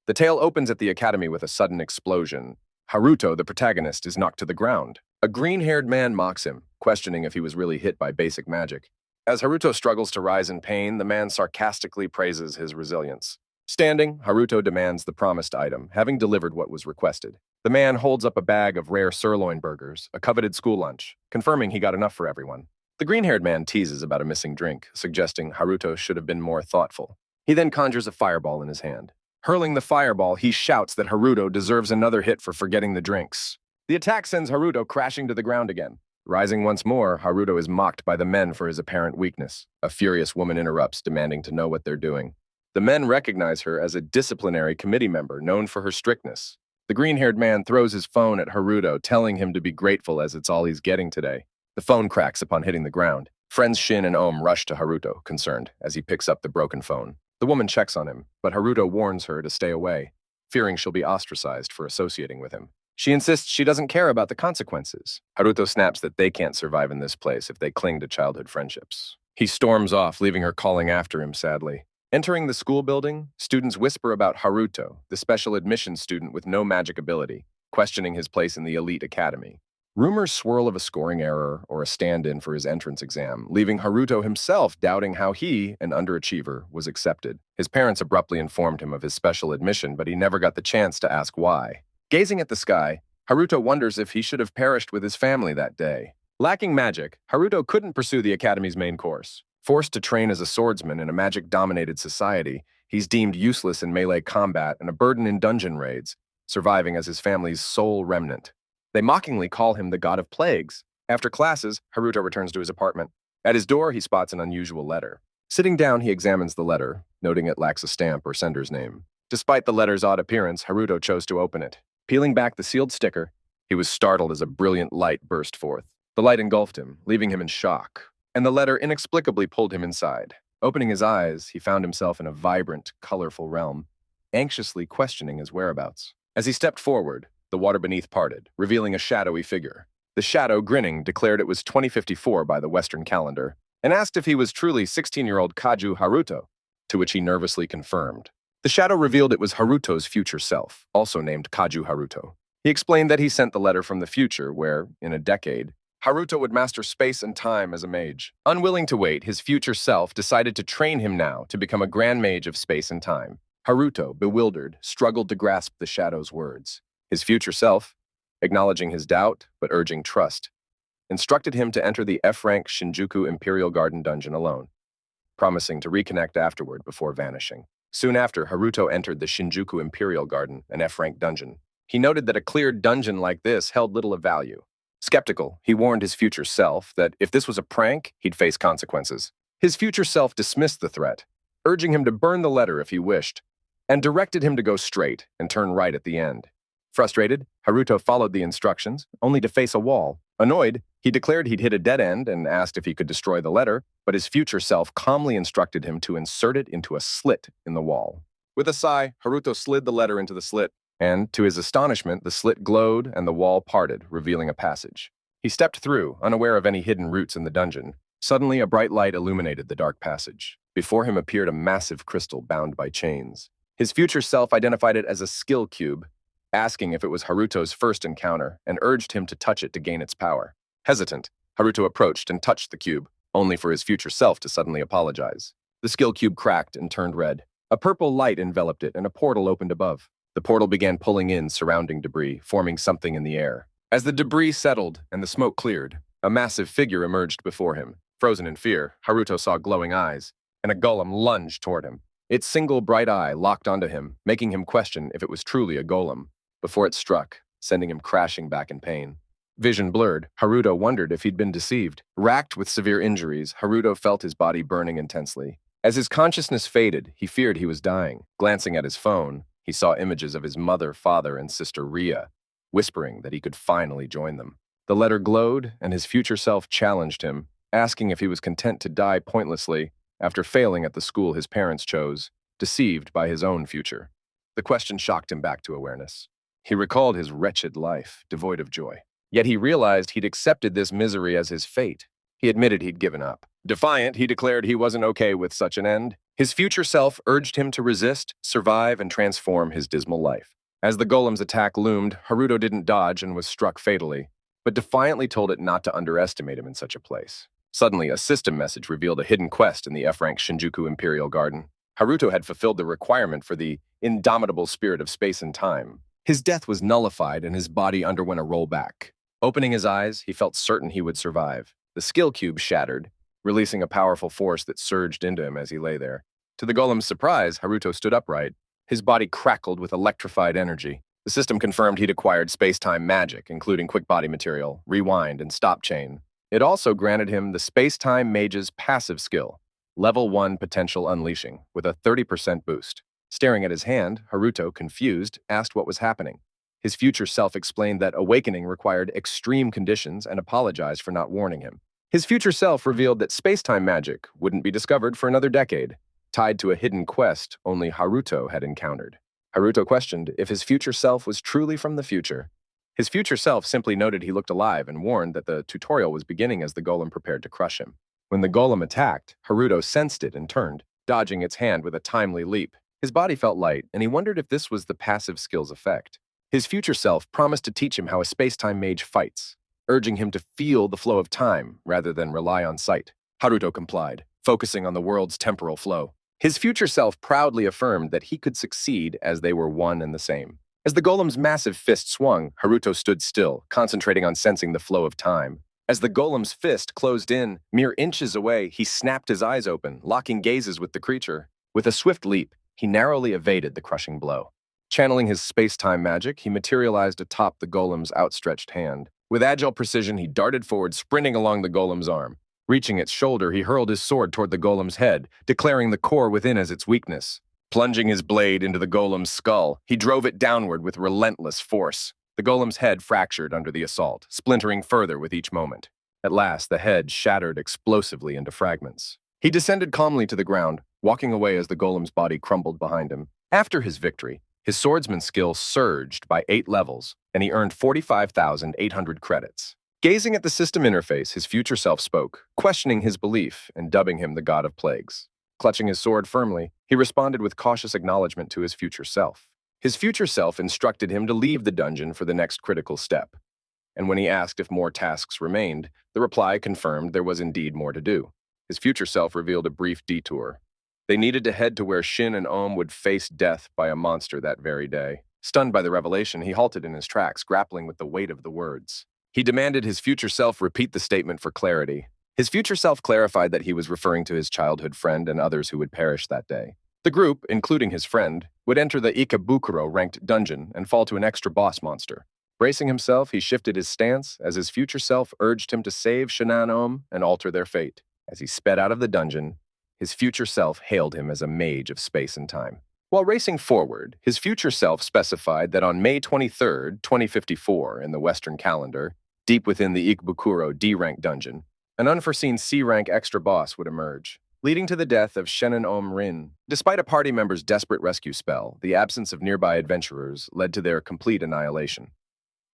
The tale opens at the academy with a sudden explosion. Haruto, the protagonist, is knocked to the ground. A green-haired man mocks him, questioning if he was really hit by basic magic. As Haruto struggles to rise in pain, the man sarcastically praises his resilience. Standing, Haruto demands the promised item, having delivered what was requested. The man holds up a bag of rare sirloin burgers, a coveted school lunch, confirming he got enough for everyone. The green-haired man teases about a missing drink, suggesting Haruto should have been more thoughtful. He then conjures a fireball in his hand. Hurling the fireball, he shouts that Haruto deserves another hit for forgetting the drinks. The attack sends Haruto crashing to the ground again. Rising once more, Haruto is mocked by the men for his apparent weakness. A furious woman interrupts, demanding to know what they're doing. The men recognize her as a disciplinary committee member known for her strictness. The green-haired man throws his phone at Haruto, telling him to be grateful as it's all he's getting today. The phone cracks upon hitting the ground. Friends Shin and Ohm rush to Haruto, concerned, as he picks up the broken phone. The woman checks on him, but Haruto warns her to stay away, fearing she'll be ostracized for associating with him. She insists she doesn't care about the consequences. Haruto snaps that they can't survive in this place if they cling to childhood friendships. He storms off, leaving her calling after him sadly. Entering the school building, students whisper about Haruto, the special admissions student with no magic ability, questioning his place in the elite academy. Rumors swirl of a scoring error or a stand-in for his entrance exam, leaving Haruto himself doubting how he, an underachiever, was accepted. His parents abruptly informed him of his special admission, but he never got the chance to ask why. Gazing at the sky, Haruto wonders if he should have perished with his family that day. Lacking magic, Haruto couldn't pursue the academy's main course. Forced to train as a swordsman in a magic-dominated society, he's deemed useless in melee combat and a burden in dungeon raids, surviving as his family's sole remnant. They mockingly call him the god of plagues. After classes, Haruto returns to his apartment. At his door, he spots an unusual letter. Sitting down, he examines the letter, noting it lacks a stamp or sender's name. Despite the letter's odd appearance, Haruto chose to open it. Peeling back the sealed sticker, he was startled as a brilliant light burst forth. The light engulfed him, leaving him in shock, and the letter inexplicably pulled him inside. Opening his eyes, he found himself in a vibrant, colorful realm, anxiously questioning his whereabouts. As he stepped forward, the water beneath parted, revealing a shadowy figure. The shadow, grinning, declared it was 2054 by the Western calendar, and asked if he was truly 16-year-old Kaju Haruto, to which he nervously confirmed. The shadow revealed it was Haruto's future self, also named Kaju Haruto. He explained that he sent the letter from the future where, in a decade, Haruto would master space and time as a mage. Unwilling to wait, his future self decided to train him now to become a grand mage of space and time. Haruto, bewildered, struggled to grasp the shadow's words. His future self, acknowledging his doubt but urging trust, instructed him to enter the F-rank Shinjuku Imperial Garden dungeon alone, promising to reconnect afterward before vanishing. Soon after, Haruto entered the Shinjuku Imperial Garden, an F-rank dungeon. He noted that a cleared dungeon like this held little of value. Skeptical, he warned his future self that if this was a prank, he'd face consequences. His future self dismissed the threat, urging him to burn the letter if he wished, and directed him to go straight and turn right at the end. Frustrated, Haruto followed the instructions, only to face a wall. Annoyed, he declared he'd hit a dead end and asked if he could destroy the letter, but his future self calmly instructed him to insert it into a slit in the wall. With a sigh, Haruto slid the letter into the slit, and, to his astonishment, the slit glowed and the wall parted, revealing a passage. He stepped through, unaware of any hidden routes in the dungeon. Suddenly, a bright light illuminated the dark passage. Before him appeared a massive crystal bound by chains. His future self identified it as a skill cube, asking if it was Haruto's first encounter, and urged him to touch it to gain its power. Hesitant, Haruto approached and touched the cube, only for his future self to suddenly apologize. The skill cube cracked and turned red. A purple light enveloped it, and a portal opened above. The portal began pulling in surrounding debris, forming something in the air. As the debris settled and the smoke cleared, a massive figure emerged before him. Frozen in fear, Haruto saw glowing eyes, and a golem lunged toward him. Its single bright eye locked onto him, making him question if it was truly a golem, before it struck, sending him crashing back in pain. Vision blurred, Haruto wondered if he'd been deceived. Racked with severe injuries, Haruto felt his body burning intensely. As his consciousness faded, he feared he was dying. Glancing at his phone, he saw images of his mother, father, and sister Ria, whispering that he could finally join them. The letter glowed, and his future self challenged him, asking if he was content to die pointlessly after failing at the school his parents chose, deceived by his own future. The question shocked him back to awareness. He recalled his wretched life, devoid of joy. Yet he realized he'd accepted this misery as his fate. He admitted he'd given up. Defiant, he declared he wasn't okay with such an end. His future self urged him to resist, survive, and transform his dismal life. As the golem's attack loomed, Haruto didn't dodge and was struck fatally, but defiantly told it not to underestimate him in such a place. Suddenly, a system message revealed a hidden quest in the F-rank Shinjuku Imperial Garden. Haruto had fulfilled the requirement for the indomitable spirit of space and time. His death was nullified and his body underwent a rollback. Opening his eyes, he felt certain he would survive. The skill cube shattered, releasing a powerful force that surged into him as he lay there. To the golem's surprise, Haruto stood upright. His body crackled with electrified energy. The system confirmed he'd acquired space-time magic, including quick body material, rewind, and stop chain. It also granted him the Space-Time Mage's passive skill, Level 1 Potential Unleashing, with a 30% boost. Staring at his hand, Haruto, confused, asked what was happening. His future self explained that awakening required extreme conditions and apologized for not warning him. His future self revealed that space-time magic wouldn't be discovered for another decade, tied to a hidden quest only Haruto had encountered. Haruto questioned if his future self was truly from the future. His future self simply noted he looked alive and warned that the tutorial was beginning as the golem prepared to crush him. When the golem attacked, Haruto sensed it and turned, dodging its hand with a timely leap. His body felt light, and he wondered if this was the passive skill's effect. His future self promised to teach him how a space-time mage fights, urging him to feel the flow of time rather than rely on sight. Haruto complied, focusing on the world's temporal flow. His future self proudly affirmed that he could succeed as they were one and the same. As the golem's massive fist swung, Haruto stood still, concentrating on sensing the flow of time. As the golem's fist closed in, mere inches away, he snapped his eyes open, locking gazes with the creature. With a swift leap, he narrowly evaded the crushing blow. Channeling his space-time magic, he materialized atop the golem's outstretched hand. With agile precision, he darted forward, sprinting along the golem's arm. Reaching its shoulder, he hurled his sword toward the golem's head, declaring the core within as its weakness. Plunging his blade into the golem's skull, he drove it downward with relentless force. The golem's head fractured under the assault, splintering further with each moment. At last, the head shattered explosively into fragments. He descended calmly to the ground, walking away as the golem's body crumbled behind him. After his victory, his swordsman skill surged by 8 levels, and he earned 45,800 credits. Gazing at the system interface, his future self spoke, questioning his belief and dubbing him the god of plagues. Clutching his sword firmly, he responded with cautious acknowledgement to his future self. His future self instructed him to leave the dungeon for the next critical step. And when he asked if more tasks remained, the reply confirmed there was indeed more to do. His future self revealed a brief detour. They needed to head to where Shin and Ohm would face death by a monster that very day. Stunned by the revelation, he halted in his tracks, grappling with the weight of the words. He demanded his future self repeat the statement for clarity. His future self clarified that he was referring to his childhood friend and others who would perish that day. The group, including his friend, would enter the Ikebukuro-ranked dungeon and fall to an extra boss monster. Bracing himself, he shifted his stance as his future self urged him to save Shin and Ohm and alter their fate. As he sped out of the dungeon, his future self hailed him as a mage of space and time. While racing forward, his future self specified that on May 23, 2054, in the Western calendar, deep within the Ikebukuro D-rank dungeon, an unforeseen C-rank extra boss would emerge, leading to the death of Shin Ohm Rin. Despite a party member's desperate rescue spell, the absence of nearby adventurers led to their complete annihilation.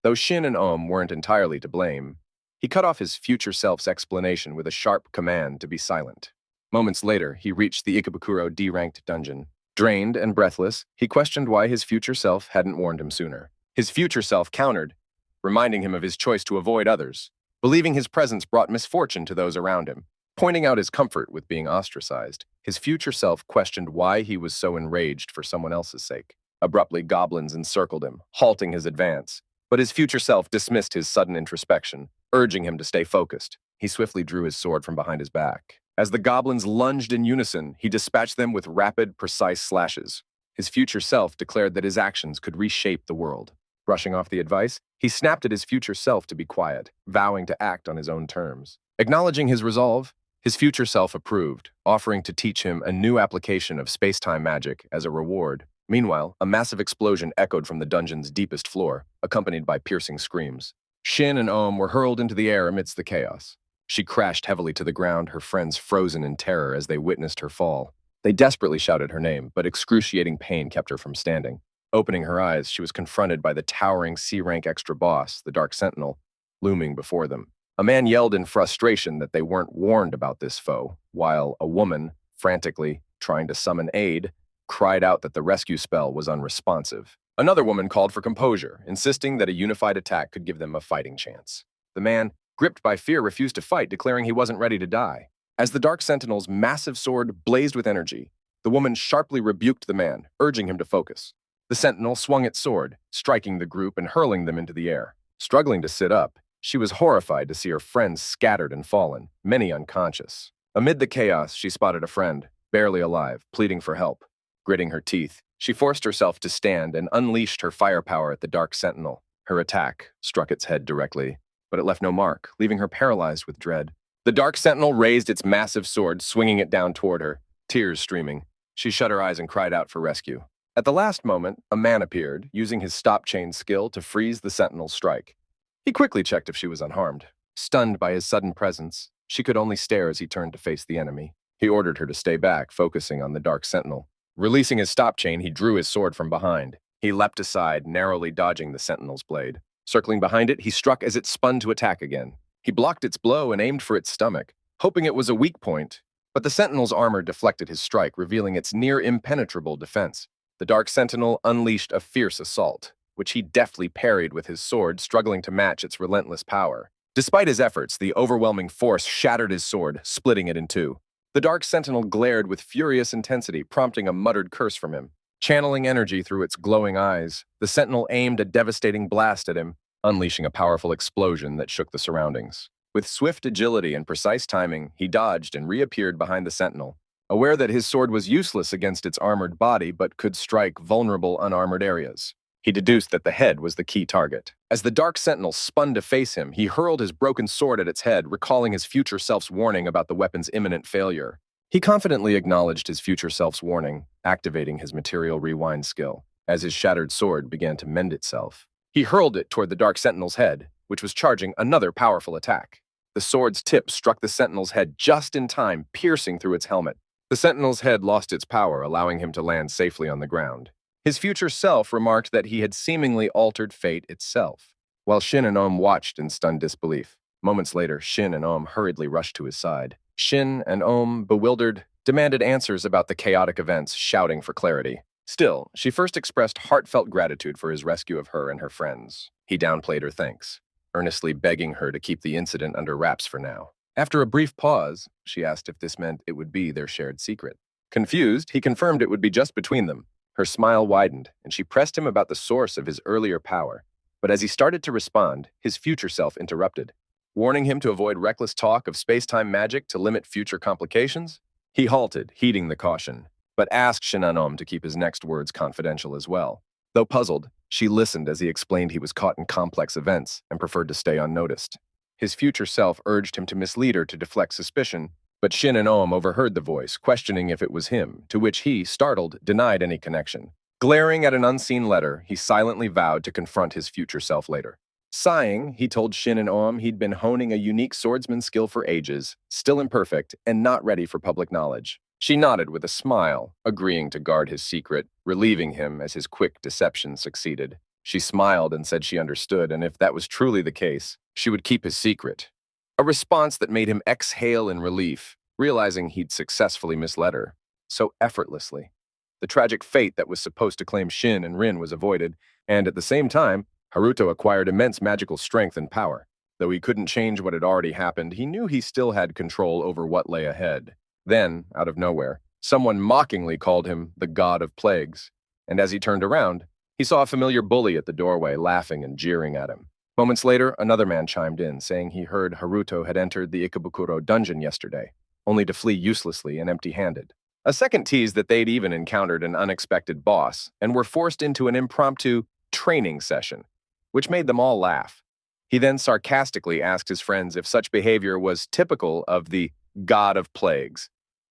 Though Shin and Ohm weren't entirely to blame, he cut off his future self's explanation with a sharp command to be silent. Moments later, he reached the Ikebukuro D-ranked dungeon. Drained and breathless, he questioned why his future self hadn't warned him sooner. His future self countered, reminding him of his choice to avoid others, believing his presence brought misfortune to those around him. Pointing out his comfort with being ostracized, his future self questioned why he was so enraged for someone else's sake. Abruptly, goblins encircled him, halting his advance. But his future self dismissed his sudden introspection, urging him to stay focused. He swiftly drew his sword from behind his back. As the goblins lunged in unison, he dispatched them with rapid, precise slashes. His future self declared that his actions could reshape the world. Brushing off the advice, he snapped at his future self to be quiet, vowing to act on his own terms. Acknowledging his resolve, his future self approved, offering to teach him a new application of space-time magic as a reward. Meanwhile, a massive explosion echoed from the dungeon's deepest floor, accompanied by piercing screams. Shin and Ohm were hurled into the air amidst the chaos. She crashed heavily to the ground, her friends frozen in terror as they witnessed her fall. They desperately shouted her name, but excruciating pain kept her from standing. Opening her eyes, she was confronted by the towering C-rank extra boss, the Dark Sentinel, looming before them. A man yelled in frustration that they weren't warned about this foe, while a woman, frantically trying to summon aid, cried out that the rescue spell was unresponsive. Another woman called for composure, insisting that a unified attack could give them a fighting chance. The man, gripped by fear, refused to fight, declaring he wasn't ready to die. As the Dark Sentinel's massive sword blazed with energy, the woman sharply rebuked the man, urging him to focus. The Sentinel swung its sword, striking the group and hurling them into the air. Struggling to sit up, she was horrified to see her friends scattered and fallen, many unconscious. Amid the chaos, she spotted a friend, barely alive, pleading for help. Gritting her teeth, she forced herself to stand and unleashed her firepower at the Dark Sentinel. Her attack struck its head directly, but it left no mark, leaving her paralyzed with dread. The Dark Sentinel raised its massive sword, swinging it down toward her, tears streaming. She shut her eyes and cried out for rescue. At the last moment, a man appeared, using his stop-chain skill to freeze the Sentinel's strike. He quickly checked if she was unharmed. Stunned by his sudden presence, she could only stare as he turned to face the enemy. He ordered her to stay back, focusing on the Dark Sentinel. Releasing his stop-chain, he drew his sword from behind. He leapt aside, narrowly dodging the Sentinel's blade. Circling behind it, he struck as it spun to attack again. He blocked its blow and aimed for its stomach, hoping it was a weak point, but the Sentinel's armor deflected his strike, revealing its near-impenetrable defense. The Dark Sentinel unleashed a fierce assault, which he deftly parried with his sword, struggling to match its relentless power. Despite his efforts, the overwhelming force shattered his sword, splitting it in two. The Dark Sentinel glared with furious intensity, prompting a muttered curse from him. Channeling energy through its glowing eyes, the Sentinel aimed a devastating blast at him, unleashing a powerful explosion that shook the surroundings. With swift agility and precise timing, he dodged and reappeared behind the Sentinel, aware that his sword was useless against its armored body but could strike vulnerable, unarmored areas. He deduced that the head was the key target. As the Dark Sentinel spun to face him, he hurled his broken sword at its head, recalling his future self's warning about the weapon's imminent failure. He confidently acknowledged his future self's warning, activating his material rewind skill. As his shattered sword began to mend itself, he hurled it toward the Dark Sentinel's head, which was charging another powerful attack. The sword's tip struck the Sentinel's head just in time, piercing through its helmet. The Sentinel's head lost its power, allowing him to land safely on the ground. His future self remarked that he had seemingly altered fate itself, while Shin and Ohm watched in stunned disbelief. Moments later, Shin and Ohm hurriedly rushed to his side. Shin and Ohm, bewildered, demanded answers about the chaotic events, shouting for clarity. Still, she first expressed heartfelt gratitude for his rescue of her and her friends. He downplayed her thanks, earnestly begging her to keep the incident under wraps for now. After a brief pause, she asked if this meant it would be their shared secret. Confused, he confirmed it would be just between them. Her smile widened, and she pressed him about the source of his earlier power. But as he started to respond, his future self interrupted, warning him to avoid reckless talk of space-time magic to limit future complications. He halted, heeding the caution, but asked Shin-Anom to keep his next words confidential as well. Though puzzled, she listened as he explained he was caught in complex events and preferred to stay unnoticed. His future self urged him to mislead her to deflect suspicion, but Shin and Ohm overheard the voice, questioning if it was him, to which he, startled, denied any connection. Glaring at an unseen letter, he silently vowed to confront his future self later. Sighing, he told Shin and Ohm he'd been honing a unique swordsman skill for ages, still imperfect, and not ready for public knowledge. She nodded with a smile, agreeing to guard his secret, relieving him as his quick deception succeeded. She smiled and said she understood, and if that was truly the case, she would keep his secret. A response that made him exhale in relief, realizing he'd successfully misled her so effortlessly. The tragic fate that was supposed to claim Shin and Rin was avoided, and at the same time, Haruto acquired immense magical strength and power. Though he couldn't change what had already happened, he knew he still had control over what lay ahead. Then, out of nowhere, someone mockingly called him the God of Plagues, and as he turned around, he saw a familiar bully at the doorway laughing and jeering at him. Moments later, another man chimed in, saying he heard Haruto had entered the Ikebukuro dungeon yesterday, only to flee uselessly and empty-handed. A second teased that they'd even encountered an unexpected boss and were forced into an impromptu training session, which made them all laugh. He then sarcastically asked his friends if such behavior was typical of the God of Plagues.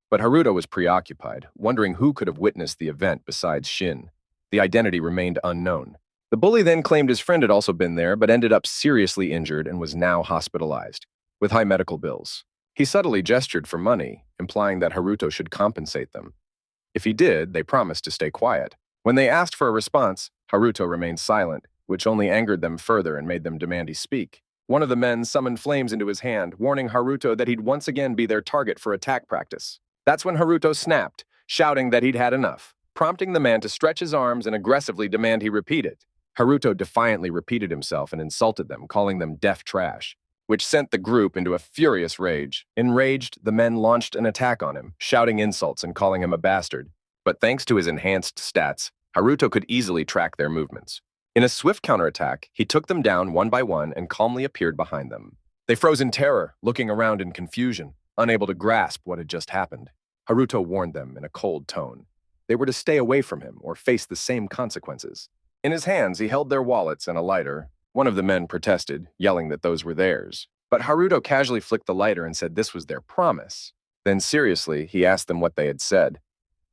But Haruto was preoccupied, wondering who could have witnessed the event besides Shin. The identity remained unknown. The bully then claimed his friend had also been there, but ended up seriously injured and was now hospitalized, with high medical bills. He subtly gestured for money, implying that Haruto should compensate them. If he did, they promised to stay quiet. When they asked for a response, Haruto remained silent, which only angered them further and made them demand he speak. One of the men summoned flames into his hand, warning Haruto that he'd once again be their target for attack practice. That's when Haruto snapped, shouting that he'd had enough, prompting the man to stretch his arms and aggressively demand he repeat it. Haruto defiantly repeated himself and insulted them, calling them deaf trash, which sent the group into a furious rage. Enraged, the men launched an attack on him, shouting insults and calling him a bastard. But thanks to his enhanced stats, Haruto could easily track their movements. In a swift counterattack, he took them down one by one and calmly appeared behind them. They froze in terror, looking around in confusion, unable to grasp what had just happened. Haruto warned them in a cold tone. They were to stay away from him or face the same consequences. In his hands, he held their wallets and a lighter. One of the men protested, yelling that those were theirs. But Haruto casually flicked the lighter and said this was their promise. Then seriously, he asked them what they had said.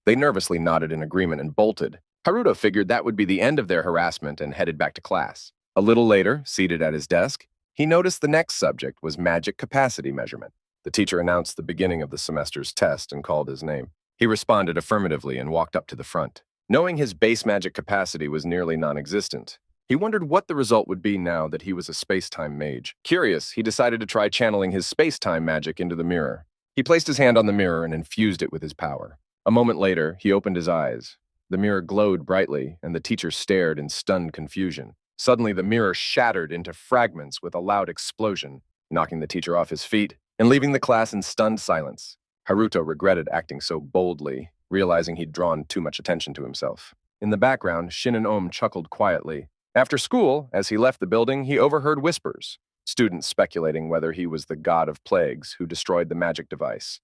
They nervously nodded in agreement and bolted. Haruto figured that would be the end of their harassment and headed back to class. A little later, seated at his desk, he noticed the next subject was magic capacity measurement. The teacher announced the beginning of the semester's test and called his name. He responded affirmatively and walked up to the front. Knowing his base magic capacity was nearly non-existent, he wondered what the result would be now that he was a space-time mage. Curious, he decided to try channeling his space-time magic into the mirror. He placed his hand on the mirror and infused it with his power. A moment later, he opened his eyes. The mirror glowed brightly, and the teacher stared in stunned confusion. Suddenly, the mirror shattered into fragments with a loud explosion, knocking the teacher off his feet and leaving the class in stunned silence. Haruto regretted acting so boldly, realizing he'd drawn too much attention to himself. In the background, Shin and Ohm chuckled quietly. After school, as he left the building, he overheard whispers, students speculating whether he was the god of plagues who destroyed the magic device.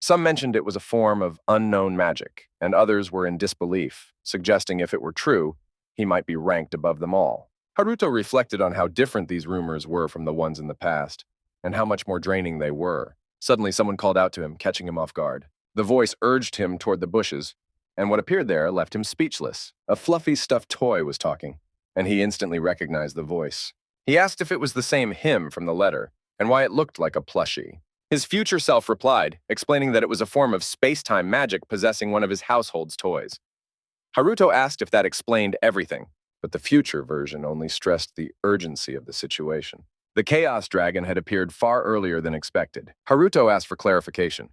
Some mentioned it was a form of unknown magic, and others were in disbelief, suggesting if it were true, he might be ranked above them all. Haruto reflected on how different these rumors were from the ones in the past, and how much more draining they were. Suddenly, someone called out to him, catching him off guard. The voice urged him toward the bushes, and what appeared there left him speechless. A fluffy stuffed toy was talking, and he instantly recognized the voice. He asked if it was the same him from the letter, and why it looked like a plushie. His future self replied, explaining that it was a form of space-time magic possessing one of his household's toys. Haruto asked if that explained everything, but the future version only stressed the urgency of the situation. The Chaos Dragon had appeared far earlier than expected. Haruto asked for clarification.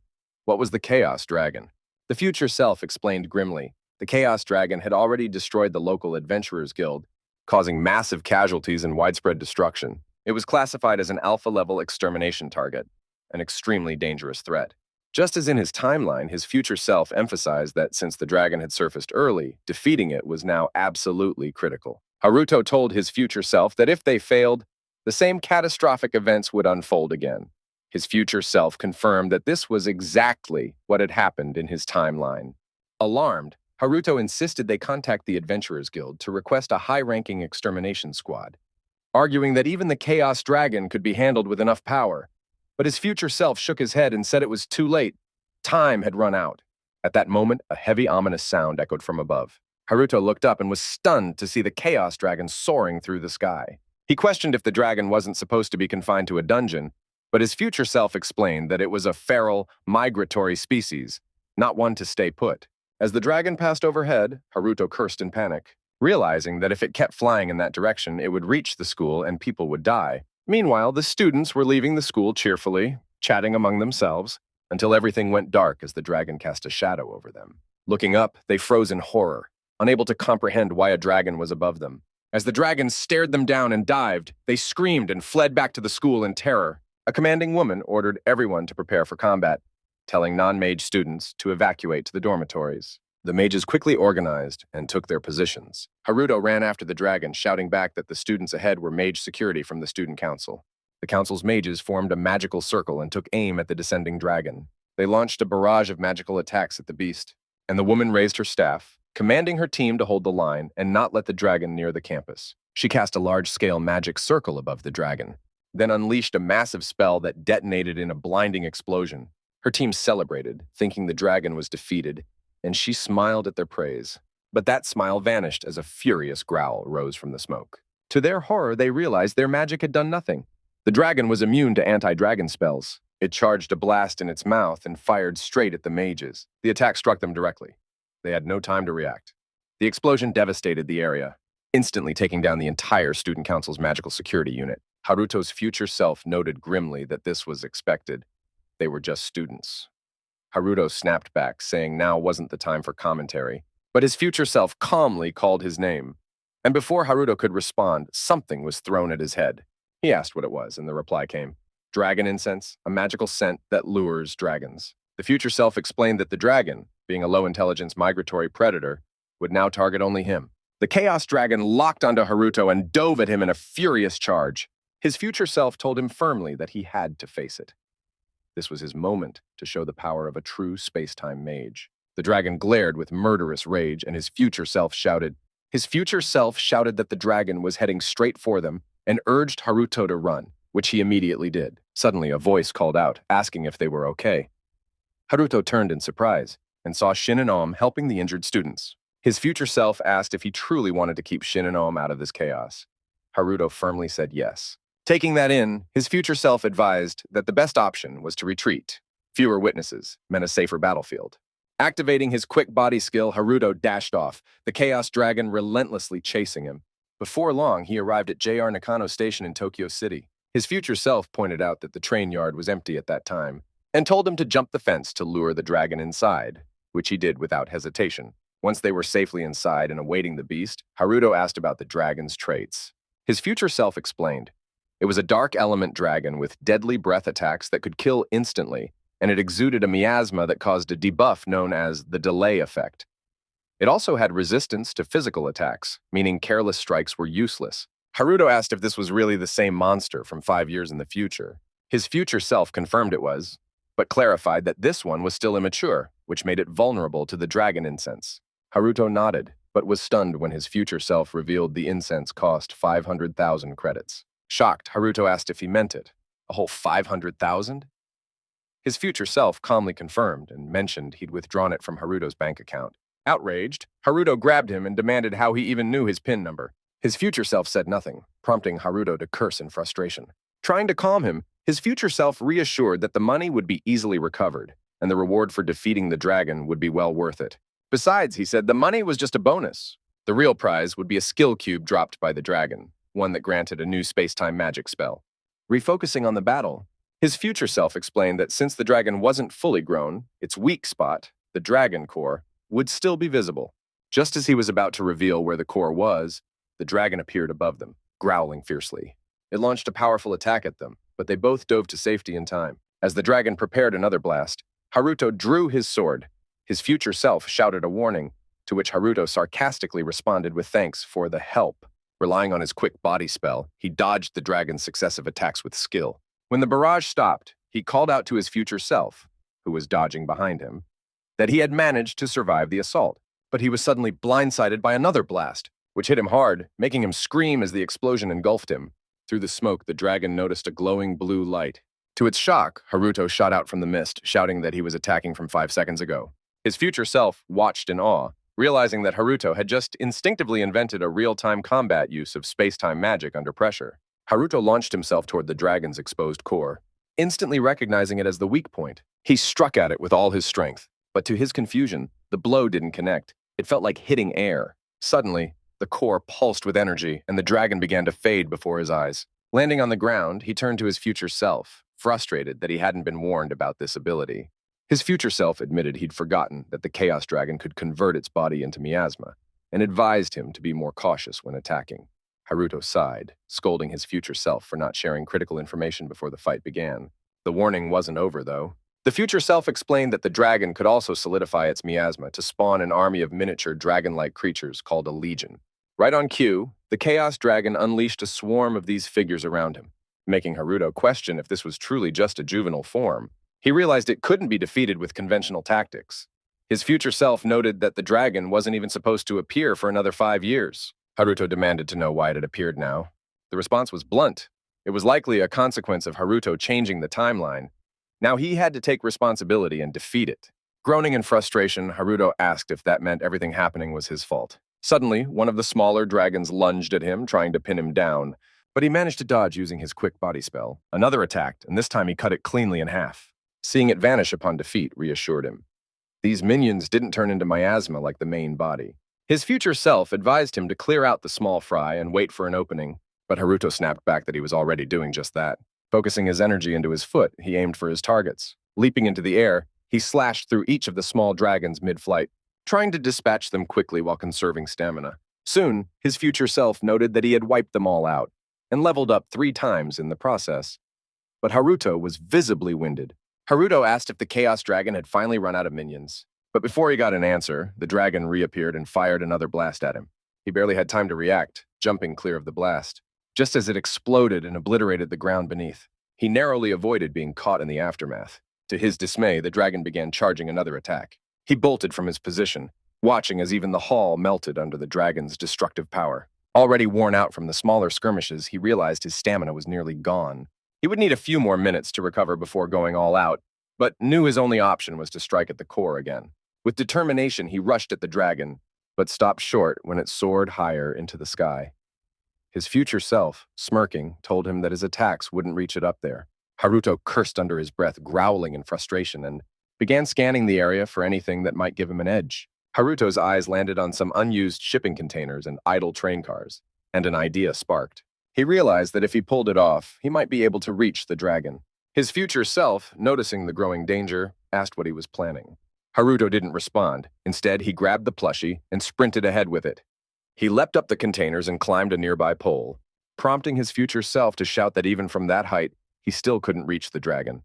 What was the Chaos Dragon? The future self explained grimly. The Chaos Dragon had already destroyed the local Adventurers Guild, causing massive casualties and widespread destruction. It was classified as an alpha-level extermination target, an extremely dangerous threat. Just as in his timeline, his future self emphasized that since the dragon had surfaced early, defeating it was now absolutely critical. Haruto told his future self that if they failed, the same catastrophic events would unfold again. His future self confirmed that this was exactly what had happened in his timeline. Alarmed, Haruto insisted they contact the Adventurers Guild to request a high-ranking extermination squad, arguing that even the Chaos Dragon could be handled with enough power. But his future self shook his head and said it was too late. Time had run out. At that moment, a heavy, ominous sound echoed from above. Haruto looked up and was stunned to see the Chaos Dragon soaring through the sky. He questioned if the dragon wasn't supposed to be confined to a dungeon, but his future self explained that it was a feral, migratory species, not one to stay put. As the dragon passed overhead, Haruto cursed in panic, realizing that if it kept flying in that direction, it would reach the school and people would die. Meanwhile, the students were leaving the school cheerfully, chatting among themselves, until everything went dark as the dragon cast a shadow over them. Looking up, they froze in horror, unable to comprehend why a dragon was above them. As the dragon stared them down and dived, they screamed and fled back to the school in terror. A commanding woman ordered everyone to prepare for combat, telling non-mage students to evacuate to the dormitories. The mages quickly organized and took their positions. Haruto ran after the dragon, shouting back that the students ahead were mage security from the student council. The council's mages formed a magical circle and took aim at the descending dragon. They launched a barrage of magical attacks at the beast, and the woman raised her staff, commanding her team to hold the line and not let the dragon near the campus. She cast a large-scale magic circle above the dragon, then unleashed a massive spell that detonated in a blinding explosion. Her team celebrated, thinking the dragon was defeated, and she smiled at their praise. But that smile vanished as a furious growl rose from the smoke. To their horror, they realized their magic had done nothing. The dragon was immune to anti-dragon spells. It charged a blast in its mouth and fired straight at the mages. The attack struck them directly. They had no time to react. The explosion devastated the area, instantly taking down the entire student council's magical security unit. Haruto's future self noted grimly that this was expected. They were just students. Haruto snapped back, saying now wasn't the time for commentary. But his future self calmly called his name. And before Haruto could respond, something was thrown at his head. He asked what it was, and the reply came. Dragon incense, a magical scent that lures dragons. The future self explained that the dragon, being a low-intelligence migratory predator, would now target only him. The Chaos Dragon locked onto Haruto and dove at him in a furious charge. His future self told him firmly that he had to face it. This was his moment to show the power of a true space-time mage. The dragon glared with murderous rage, and his future self shouted that the dragon was heading straight for them and urged Haruto to run, which he immediately did. Suddenly, a voice called out, asking if they were okay. Haruto turned in surprise and saw Shin and Om helping the injured students. His future self asked if he truly wanted to keep Shin and Om out of this chaos. Haruto firmly said yes. Taking that in, his future self advised that the best option was to retreat. Fewer witnesses meant a safer battlefield. Activating his quick body skill, Haruto dashed off, the Chaos Dragon relentlessly chasing him. Before long, he arrived at JR Nakano Station in Tokyo City. His future self pointed out that the train yard was empty at that time, and told him to jump the fence to lure the dragon inside, which he did without hesitation. Once they were safely inside and awaiting the beast, Haruto asked about the dragon's traits. His future self explained. It was a dark element dragon with deadly breath attacks that could kill instantly, and it exuded a miasma that caused a debuff known as the delay effect. It also had resistance to physical attacks, meaning careless strikes were useless. Haruto asked if this was really the same monster from 5 years in the future. His future self confirmed it was, but clarified that this one was still immature, which made it vulnerable to the dragon incense. Haruto nodded, but was stunned when his future self revealed the incense cost 500,000 credits. Shocked, Haruto asked if he meant it. A whole 500,000? His future self calmly confirmed and mentioned he'd withdrawn it from Haruto's bank account. Outraged, Haruto grabbed him and demanded how he even knew his PIN number. His future self said nothing, prompting Haruto to curse in frustration. Trying to calm him, his future self reassured that the money would be easily recovered, and the reward for defeating the dragon would be well worth it. Besides, he said the money was just a bonus. The real prize would be a skill cube dropped by the dragon, one that granted a new space-time magic spell. Refocusing on the battle, his future self explained that since the dragon wasn't fully grown, its weak spot, the dragon core, would still be visible. Just as he was about to reveal where the core was, the dragon appeared above them, growling fiercely. It launched a powerful attack at them, but they both dove to safety in time. As the dragon prepared another blast, Haruto drew his sword. His future self shouted a warning, to which Haruto sarcastically responded with thanks for the help. Relying on his quick body spell, he dodged the dragon's successive attacks with skill. When the barrage stopped, he called out to his future self, who was dodging behind him, that he had managed to survive the assault. But he was suddenly blindsided by another blast, which hit him hard, making him scream as the explosion engulfed him. Through the smoke, the dragon noticed a glowing blue light. To its shock, Haruto shot out from the mist, shouting that he was attacking from 5 seconds ago. His future self watched in awe, realizing that Haruto had just instinctively invented a real-time combat use of space-time magic under pressure. Haruto launched himself toward the dragon's exposed core, instantly recognizing it as the weak point. He struck at it with all his strength, but to his confusion, the blow didn't connect. It felt like hitting air. Suddenly, the core pulsed with energy, and the dragon began to fade before his eyes. Landing on the ground, he turned to his future self, frustrated that he hadn't been warned about this ability. His future self admitted he'd forgotten that the Chaos Dragon could convert its body into miasma, and advised him to be more cautious when attacking. Haruto sighed, scolding his future self for not sharing critical information before the fight began. The warning wasn't over, though. The future self explained that the dragon could also solidify its miasma to spawn an army of miniature dragon-like creatures called a legion. Right on cue, the Chaos Dragon unleashed a swarm of these figures around him, making Haruto question if this was truly just a juvenile form. He realized it couldn't be defeated with conventional tactics. His future self noted that the dragon wasn't even supposed to appear for another 5 years. Haruto demanded to know why it had appeared now. The response was blunt. It was likely a consequence of Haruto changing the timeline. Now he had to take responsibility and defeat it. Groaning in frustration, Haruto asked if that meant everything happening was his fault. Suddenly, one of the smaller dragons lunged at him, trying to pin him down, but he managed to dodge using his quick body spell. Another attacked, and this time he cut it cleanly in half. Seeing it vanish upon defeat reassured him. These minions didn't turn into miasma like the main body. His future self advised him to clear out the small fry and wait for an opening, but Haruto snapped back that he was already doing just that. Focusing his energy into his foot, he aimed for his targets. Leaping into the air, He slashed through each of the small dragons mid-flight, trying to dispatch them quickly while conserving stamina. Soon, his future self noted that he had wiped them all out and leveled up 3 times in the process. But Haruto was visibly winded. Haruto asked if the Chaos Dragon had finally run out of minions. But before he got an answer, the dragon reappeared and fired another blast at him. He barely had time to react, jumping clear of the blast, just as it exploded and obliterated the ground beneath. He narrowly avoided being caught in the aftermath. To his dismay, the dragon began charging another attack. He bolted from his position, watching as even the hall melted under the dragon's destructive power. Already worn out from the smaller skirmishes, he realized his stamina was nearly gone. He would need a few more minutes to recover before going all out, but knew his only option was to strike at the core again. With determination, he rushed at the dragon, but stopped short when it soared higher into the sky. His future self, smirking, told him that his attacks wouldn't reach it up there. Haruto cursed under his breath, growling in frustration, and began scanning the area for anything that might give him an edge. Haruto's eyes landed on some unused shipping containers and idle train cars, and an idea sparked. He realized that if he pulled it off, he might be able to reach the dragon. His future self, noticing the growing danger, asked what he was planning. Haruto didn't respond. Instead, he grabbed the plushie and sprinted ahead with it. He leapt up the containers and climbed a nearby pole, prompting his future self to shout that even from that height, he still couldn't reach the dragon.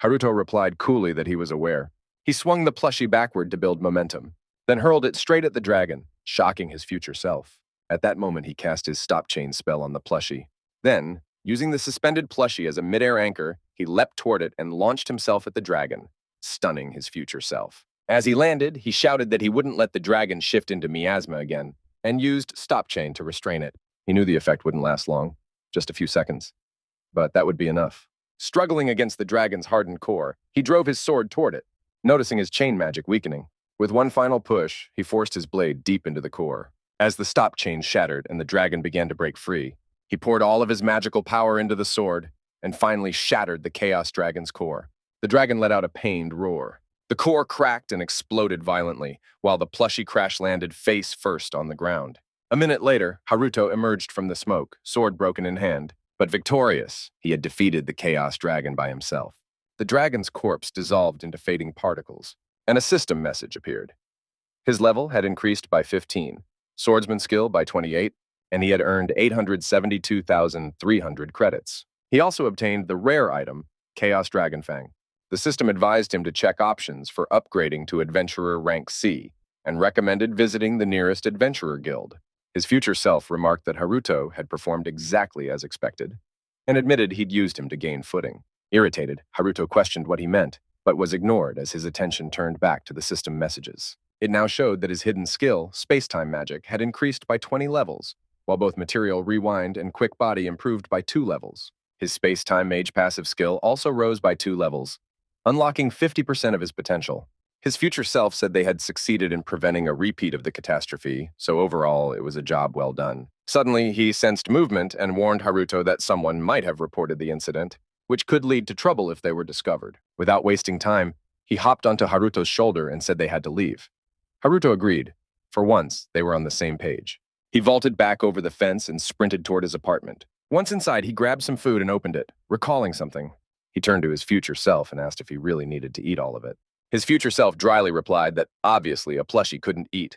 Haruto replied coolly that he was aware. He swung the plushie backward to build momentum, then hurled it straight at the dragon, shocking his future self. At that moment, he cast his stop chain spell on the plushie. Then, using the suspended plushie as a midair anchor, he leapt toward it and launched himself at the dragon, stunning his future self. As he landed, he shouted that he wouldn't let the dragon shift into miasma again, and used stop chain to restrain it. He knew the effect wouldn't last long, just a few seconds. But that would be enough. Struggling against the dragon's hardened core, he drove his sword toward it, noticing his chain magic weakening. With one final push, he forced his blade deep into the core. As the stop chain shattered and the dragon began to break free, he poured all of his magical power into the sword and finally shattered the Chaos Dragon's core. The dragon let out a pained roar. The core cracked and exploded violently, while the plushie crash-landed face first on the ground. A minute later, Haruto emerged from the smoke, sword broken in hand. But victorious, he had defeated the Chaos Dragon by himself. The dragon's corpse dissolved into fading particles, and a system message appeared. His level had increased by 15, swordsman skill by 28, and he had earned 872,300 credits. He also obtained the rare item, Chaos Dragon Fang. The system advised him to check options for upgrading to Adventurer Rank C, and recommended visiting the nearest Adventurer Guild. His future self remarked that Haruto had performed exactly as expected, and admitted he'd used him to gain footing. Irritated, Haruto questioned what he meant, but was ignored as his attention turned back to the system messages. It now showed that his hidden skill, space-time magic, had increased by 20 levels, while both material rewind and quick body improved by 2 levels. His space-time mage passive skill also rose by 2 levels, unlocking 50% of his potential. His future self said they had succeeded in preventing a repeat of the catastrophe, so overall it was a job well done. Suddenly, he sensed movement and warned Haruto that someone might have reported the incident, which could lead to trouble if they were discovered. Without wasting time, he hopped onto Haruto's shoulder and said they had to leave. Haruto agreed. For once, they were on the same page. He vaulted back over the fence and sprinted toward his apartment. Once inside, he grabbed some food and opened it, recalling something. He turned to his future self and asked if he really needed to eat all of it. His future self dryly replied that obviously a plushie couldn't eat,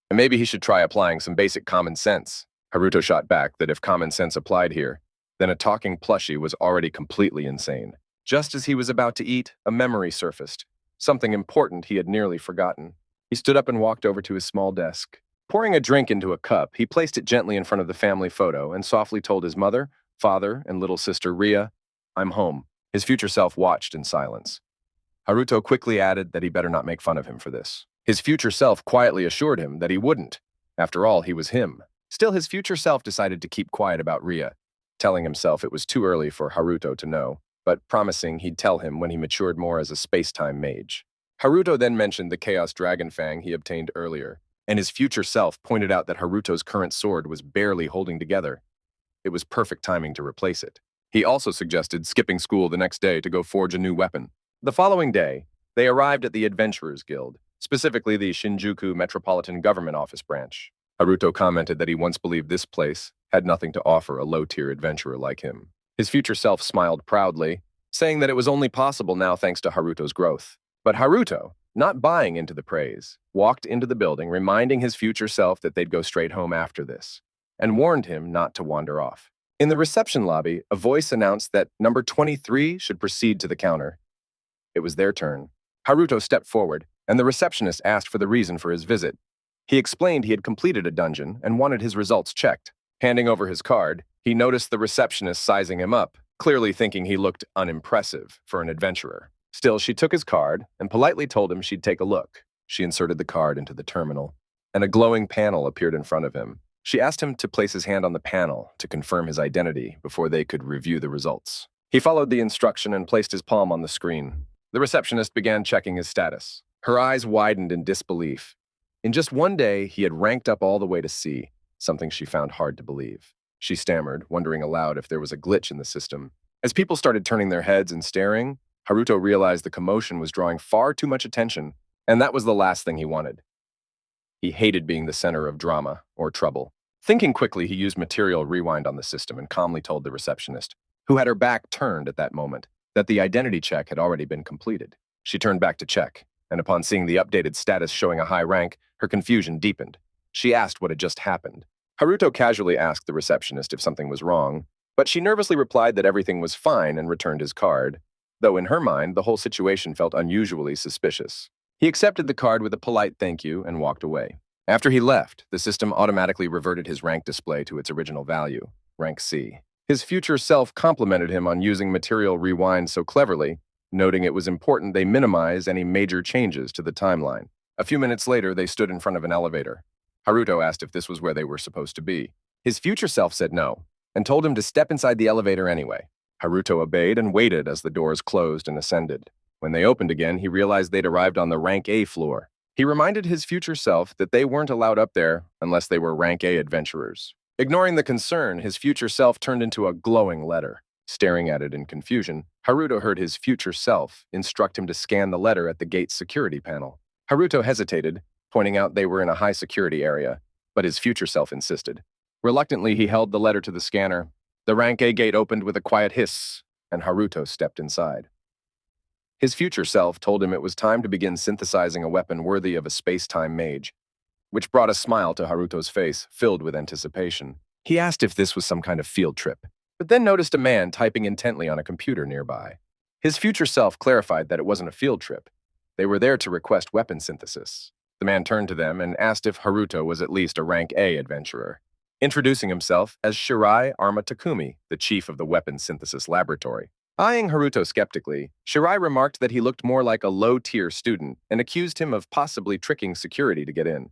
and maybe he should try applying some basic common sense. Haruto shot back that if common sense applied here, then a talking plushie was already completely insane. Just as he was about to eat, a memory surfaced, something important he had nearly forgotten. He stood up and walked over to his small desk. Pouring a drink into a cup, he placed it gently in front of the family photo and softly told his mother, father, and little sister Ria, "I'm home." His future self watched in silence. Haruto quickly added that he better not make fun of him for this. His future self quietly assured him that he wouldn't. After all, he was him. Still, his future self decided to keep quiet about Ria, telling himself it was too early for Haruto to know, but promising he'd tell him when he matured more as a space-time mage. Haruto then mentioned the Chaos Dragon Fang he obtained earlier, and his future self pointed out that Haruto's current sword was barely holding together. It was perfect timing to replace it. He also suggested skipping school the next day to go forge a new weapon. The following day, they arrived at the Adventurers Guild, specifically the Shinjuku Metropolitan Government Office branch. Haruto commented that he once believed this place had nothing to offer a low-tier adventurer like him. His future self smiled proudly, saying that it was only possible now thanks to Haruto's growth. But Haruto, not buying into the praise, walked into the building, reminding his future self that they'd go straight home after this, and warned him not to wander off. In the reception lobby, a voice announced that number 23 should proceed to the counter. It was their turn. Haruto stepped forward, and the receptionist asked for the reason for his visit. He explained he had completed a dungeon and wanted his results checked. Handing over his card, he noticed the receptionist sizing him up, clearly thinking he looked unimpressive for an adventurer. Still, she took his card and politely told him she'd take a look. She inserted the card into the terminal, and a glowing panel appeared in front of him. She asked him to place his hand on the panel to confirm his identity before they could review the results. He followed the instruction and placed his palm on the screen. The receptionist began checking his status. Her eyes widened in disbelief. In just one day, he had ranked up all the way to C, something she found hard to believe. She stammered, wondering aloud if there was a glitch in the system. As people started turning their heads and staring, Haruto realized the commotion was drawing far too much attention, and that was the last thing he wanted. He hated being the center of drama or trouble. Thinking quickly, he used material rewind on the system and calmly told the receptionist, who had her back turned at that moment, that the identity check had already been completed. She turned back to check, and upon seeing the updated status showing a high rank, her confusion deepened. She asked what had just happened. Haruto casually asked the receptionist if something was wrong, but she nervously replied that everything was fine and returned his card, though in her mind, the whole situation felt unusually suspicious. He accepted the card with a polite thank you and walked away. After he left, the system automatically reverted his rank display to its original value, rank C. His future self complimented him on using material rewind so cleverly, noting it was important they minimize any major changes to the timeline. A few minutes later, they stood in front of an elevator. Haruto asked if this was where they were supposed to be. His future self said no, and told him to step inside the elevator anyway. Haruto obeyed and waited as the doors closed and ascended. When they opened again, he realized they'd arrived on the rank A floor. He reminded his future self that they weren't allowed up there unless they were rank A adventurers. Ignoring the concern, his future self turned into a glowing letter. Staring at it in confusion, Haruto heard his future self instruct him to scan the letter at the gate's security panel. Haruto hesitated, pointing out they were in a high security area, but his future self insisted. Reluctantly, he held the letter to the scanner. The rank A gate opened with a quiet hiss, and Haruto stepped inside. His future self told him it was time to begin synthesizing a weapon worthy of a space-time mage, which brought a smile to Haruto's face, filled with anticipation. He asked if this was some kind of field trip, but then noticed a man typing intently on a computer nearby. His future self clarified that it wasn't a field trip. They were there to request weapon synthesis. The man turned to them and asked if Haruto was at least a rank A adventurer, introducing himself as Shirai Arma Takumi, the chief of the weapons synthesis laboratory. Eyeing Haruto skeptically, Shirai remarked that he looked more like a low-tier student and accused him of possibly tricking security to get in.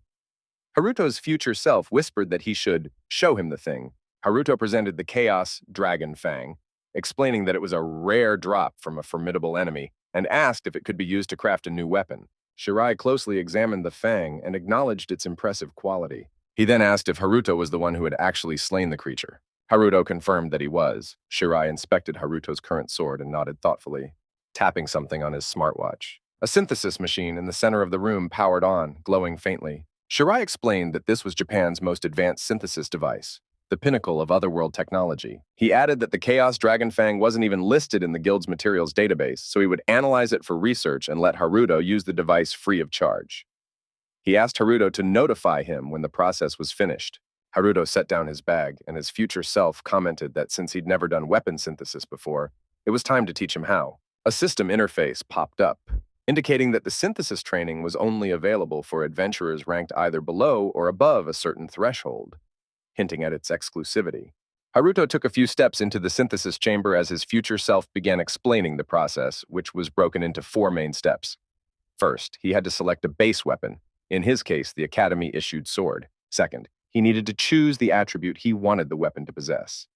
Haruto's future self whispered that he should show him the thing. Haruto presented the Chaos Dragon Fang, explaining that it was a rare drop from a formidable enemy, and asked if it could be used to craft a new weapon. Shirai closely examined the fang and acknowledged its impressive quality. He then asked if Haruto was the one who had actually slain the creature. Haruto confirmed that he was. Shirai inspected Haruto's current sword and nodded thoughtfully, tapping something on his smartwatch. A synthesis machine in the center of the room powered on, glowing faintly. Shirai explained that this was Japan's most advanced synthesis device, the pinnacle of otherworld technology. He added that the Chaos Dragon Fang wasn't even listed in the guild's materials database, so he would analyze it for research and let Haruto use the device free of charge. He asked Haruto to notify him when the process was finished. Haruto set down his bag, and his future self commented that since he'd never done weapon synthesis before, it was time to teach him how. A system interface popped up, indicating that the synthesis training was only available for adventurers ranked either below or above a certain threshold, hinting at its exclusivity. Haruto took a few steps into the synthesis chamber as his future self began explaining the process, which was broken into 4 main steps. First, he had to select a base weapon, in his case, the Academy-issued sword. Second, he needed to choose the attribute he wanted the weapon to possess.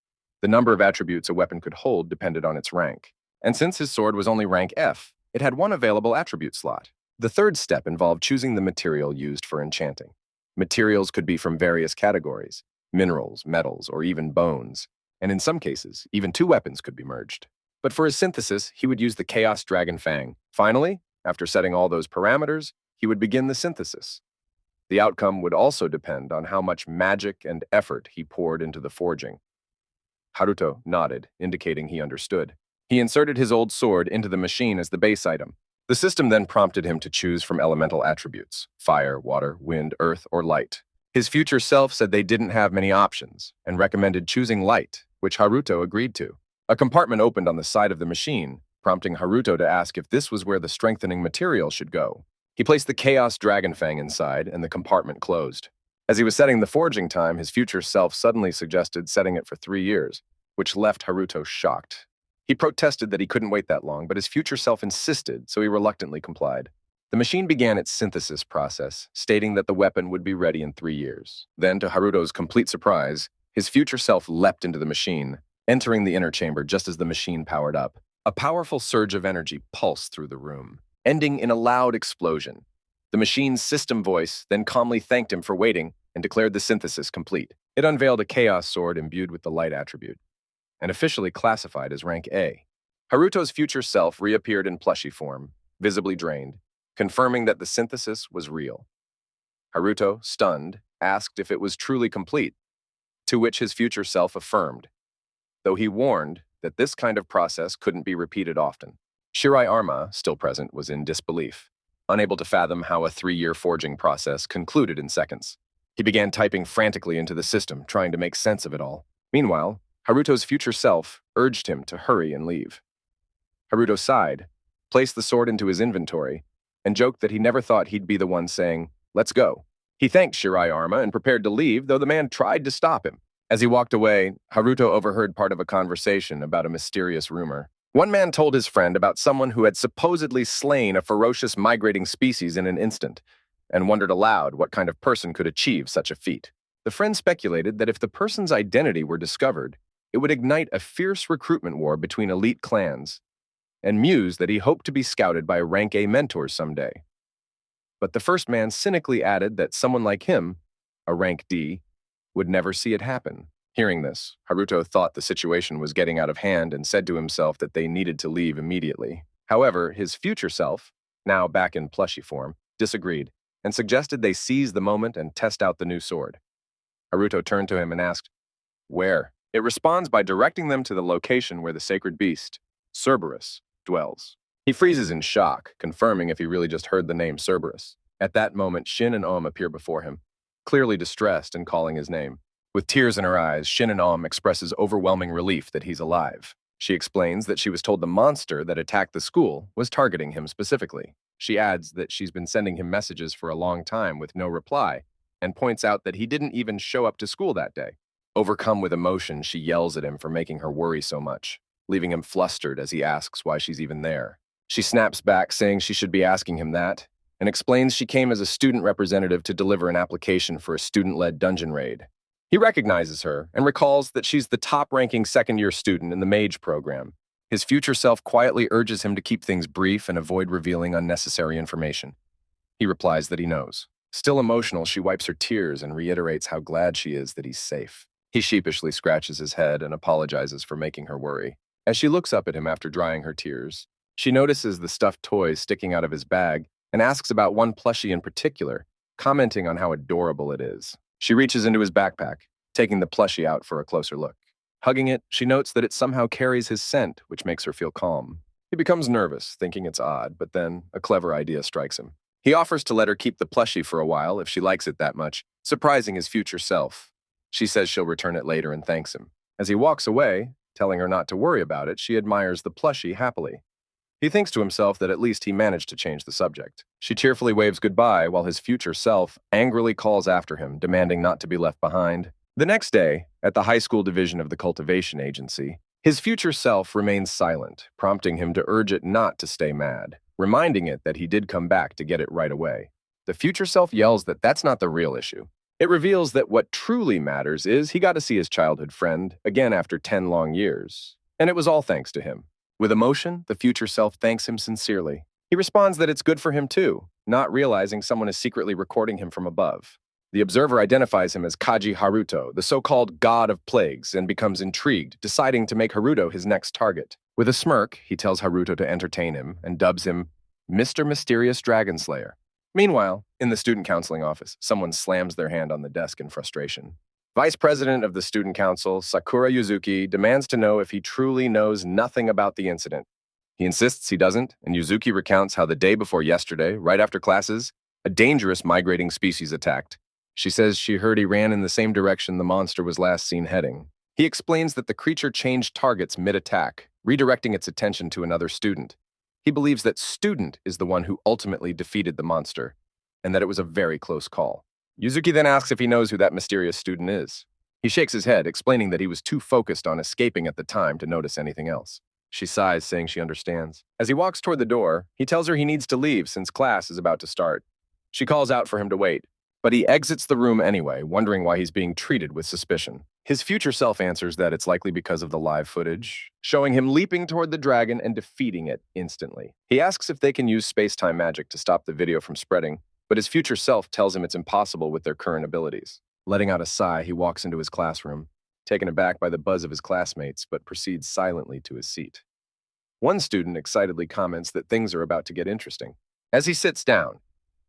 The number of attributes a weapon could hold depended on its rank, and since his sword was only rank F, it had 1 available attribute slot. The third step involved choosing the material used for enchanting. Materials could be from various categories: minerals, metals, or even bones, and in some cases, even 2 weapons could be merged. But for his synthesis, he would use the Chaos Dragon Fang. Finally, after setting all those parameters, he would begin the synthesis. The outcome would also depend on how much magic and effort he poured into the forging. Haruto nodded, indicating he understood. He inserted his old sword into the machine as the base item. The system then prompted him to choose from elemental attributes: fire, water, wind, earth, or light. His future self said they didn't have many options and recommended choosing light, which Haruto agreed to. A compartment opened on the side of the machine, prompting Haruto to ask if this was where the strengthening material should go. He placed the Chaos Dragon Fang inside, and the compartment closed. As he was setting the forging time, his future self suddenly suggested setting it for 3 years, which left Haruto shocked. He protested that he couldn't wait that long, but his future self insisted, so he reluctantly complied. The machine began its synthesis process, stating that the weapon would be ready in 3 years. Then, to Haruto's complete surprise, his future self leapt into the machine, entering the inner chamber just as the machine powered up. A powerful surge of energy pulsed through the room, ending in a loud explosion. The machine's system voice then calmly thanked him for waiting and declared the synthesis complete. It unveiled a chaos sword imbued with the light attribute, and officially classified as rank A. Haruto's future self reappeared in plushie form, visibly drained, confirming that the synthesis was real. Haruto, stunned, asked if it was truly complete, to which his future self affirmed, though he warned that this kind of process couldn't be repeated often. Shirai Arma, still present, was in disbelief, unable to fathom how a 3-year forging process concluded in seconds. He began typing frantically into the system, trying to make sense of it all. Meanwhile, Haruto's future self urged him to hurry and leave. Haruto sighed, placed the sword into his inventory, and joked that he never thought he'd be the one saying, "Let's go." He thanked Shirai Arma and prepared to leave, though the man tried to stop him. As he walked away, Haruto overheard part of a conversation about a mysterious rumor. One man told his friend about someone who had supposedly slain a ferocious migrating species in an instant, and wondered aloud what kind of person could achieve such a feat. The friend speculated that if the person's identity were discovered, it would ignite a fierce recruitment war between elite clans, and mused that he hoped to be scouted by rank A mentors someday. But the first man cynically added that someone like him, a rank D, would never see it happen. Hearing this, Haruto thought the situation was getting out of hand and said to himself that they needed to leave immediately. However, his future self, now back in plushie form, disagreed and suggested they seize the moment and test out the new sword. Haruto turned to him and asked, "Where?" It responds by directing them to the location where the sacred beast, Cerberus, dwells. He freezes in shock, confirming if he really just heard the name Cerberus. At that moment, Shin and Om appear before him, clearly distressed and calling his name. With tears in her eyes, Shin and Om expresses overwhelming relief that he's alive. She explains that she was told the monster that attacked the school was targeting him specifically. She adds that she's been sending him messages for a long time with no reply, and points out that he didn't even show up to school that day. Overcome with emotion, she yells at him for making her worry so much, leaving him flustered as he asks why she's even there. She snaps back, saying she should be asking him that, and explains she came as a student representative to deliver an application for a student-led dungeon raid. He recognizes her and recalls that she's the top-ranking second-year student in the mage program. His future self quietly urges him to keep things brief and avoid revealing unnecessary information. He replies that he knows. Still emotional, she wipes her tears and reiterates how glad she is that he's safe. He sheepishly scratches his head and apologizes for making her worry. As she looks up at him after drying her tears, she notices the stuffed toy sticking out of his bag and asks about one plushie in particular, commenting on how adorable it is. She reaches into his backpack, taking the plushie out for a closer look. Hugging it, she notes that it somehow carries his scent, which makes her feel calm. He becomes nervous, thinking it's odd, but then a clever idea strikes him. He offers to let her keep the plushie for a while if she likes it that much, surprising his future self. She says she'll return it later and thanks him. As he walks away, telling her not to worry about it, she admires the plushie happily. He thinks to himself that at least he managed to change the subject. She tearfully waves goodbye while his future self angrily calls after him, demanding not to be left behind. The next day, at the high school division of the cultivation agency, his future self remains silent, prompting him to urge it not to stay mad, reminding it that he did come back to get it right away. The future self yells that that's not the real issue. It reveals that what truly matters is he got to see his childhood friend again after 10 long years, and it was all thanks to him. With emotion, the future self thanks him sincerely. He responds that it's good for him too, not realizing someone is secretly recording him from above. The observer identifies him as Kaji Haruto, the so-called god of plagues, and becomes intrigued, deciding to make Haruto his next target. With a smirk, he tells Haruto to entertain him and dubs him Mr. Mysterious Dragon Slayer. Meanwhile, in the student counseling office, someone slams their hand on the desk in frustration. Vice President of the Student Council, Sakura Yuzuki, demands to know if he truly knows nothing about the incident. He insists he doesn't, and Yuzuki recounts how the day before yesterday, right after classes, a dangerous migrating species attacked. She says she heard he ran in the same direction the monster was last seen heading. He explains that the creature changed targets mid-attack, redirecting its attention to another student. He believes that student is the one who ultimately defeated the monster, and that it was a very close call. Yuzuki then asks if he knows who that mysterious student is. He shakes his head, explaining that he was too focused on escaping at the time to notice anything else. She sighs, saying she understands. As he walks toward the door, he tells her he needs to leave since class is about to start. She calls out for him to wait, but he exits the room anyway, wondering why he's being treated with suspicion. His future self answers that it's likely because of the live footage, showing him leaping toward the dragon and defeating it instantly. He asks if they can use space-time magic to stop the video from spreading, but his future self tells him it's impossible with their current abilities. Letting out a sigh, he walks into his classroom, taken aback by the buzz of his classmates, but proceeds silently to his seat. One student excitedly comments that things are about to get interesting. As he sits down,